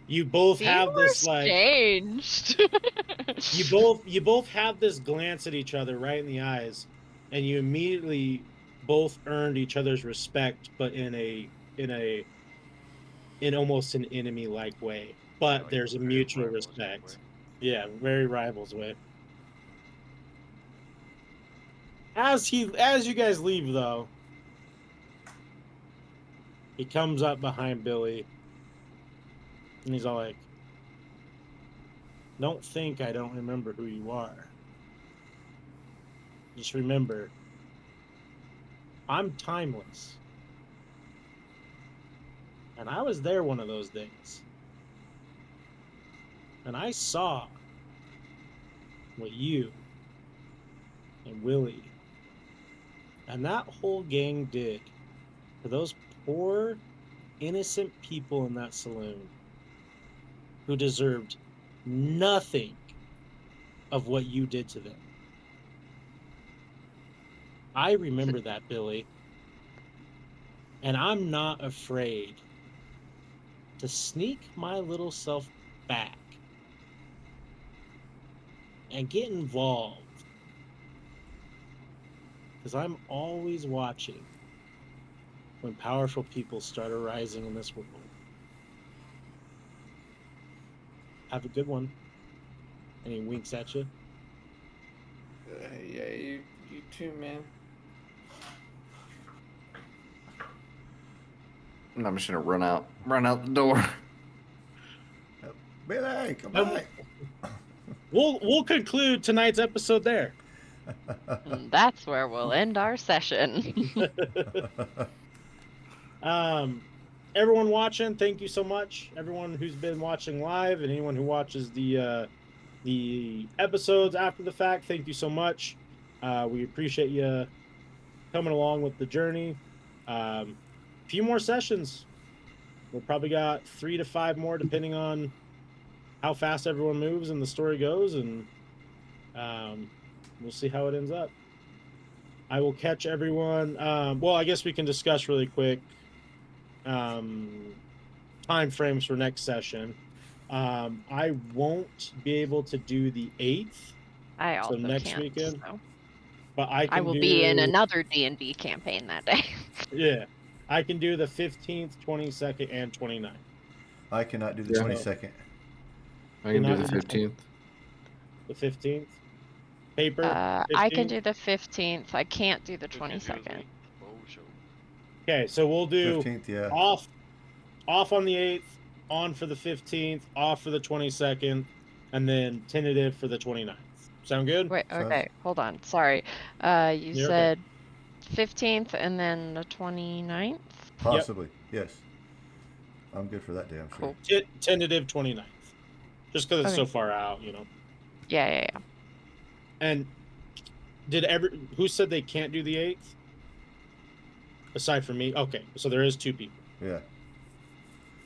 in. You both You have are this like changed. you both have this glance at each other right in the eyes, and you immediately both earned each other's respect, but in almost an enemy like way. But Like there's a very mutual rivalistic respect. way. Yeah, very rivals way. As you guys leave though, he comes up behind Billy and he's all like, "Don't think I don't remember who you are. Just remember, I'm timeless. And I was there one of those days. And I saw what you and Willie and that whole gang did to those poor, innocent people in that saloon who deserved nothing of what you did to them. I remember that, Billy. And I'm not afraid to sneak my little self back and get involved. Because I'm always watching when powerful people start arising in this world. Have a good one." And he winks at you. Yeah, you too, man. I'm just gonna run out the door. Billy, come Um, back. We'll conclude tonight's episode there. And that's where we'll end our session. Everyone watching, thank you so much. Everyone who's been watching live and anyone who watches the episodes after the fact, thank you so much. We appreciate you coming along with the journey. Few more sessions. We'll probably got 3 to 5 more, depending on how fast everyone moves and the story goes, and we'll see how it ends up. I will catch everyone. Well, I guess we can discuss really quick time frames for next session. I won't be able to do the 8th, I so also next can't. weekend, So. but I can I will do, be in another D&D campaign that day. yeah, I can do the 15th, 22nd, and 29th. I cannot do the Yeah. 22nd. I can do the Cannot do 15th. The 15th. Paper. 15th? I can do the 15th. I can't do the 22nd. Tentatively. Oh, show. Okay, so we'll do 15th, yeah. off on the 8th, on for the 15th, off for the 22nd, and then tentative for the 29th. Sound good? Wait, Sounds- okay, hold on. Sorry. You You're said 15th and then the 29th? Possibly, yes. I'm good for that day, I'm sure. Cool. Tentative 29th. Just because it's Okay. so far out, you know. Yeah. And who said they can't do the 8th? Aside from me? Okay, so there is 2 people. Yeah.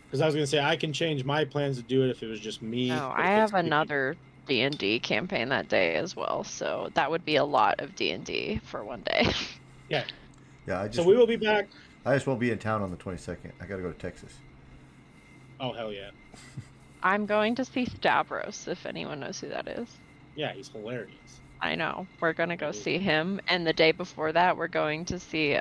Because I was going to say, I can change my plans to do it if it was just me. No, but I if it's have 2 another D&D campaign that day as well, so that would be a lot of D&D for one day. people. Yeah. Yeah, So we will be back. I just won't be in town on the 22nd. I got to go to Texas. Oh hell yeah, I'm going to see Stavros, if anyone knows who that is. yeah, he's hilarious. I know. We're gonna go It is. see him, and the day before that, we're going to see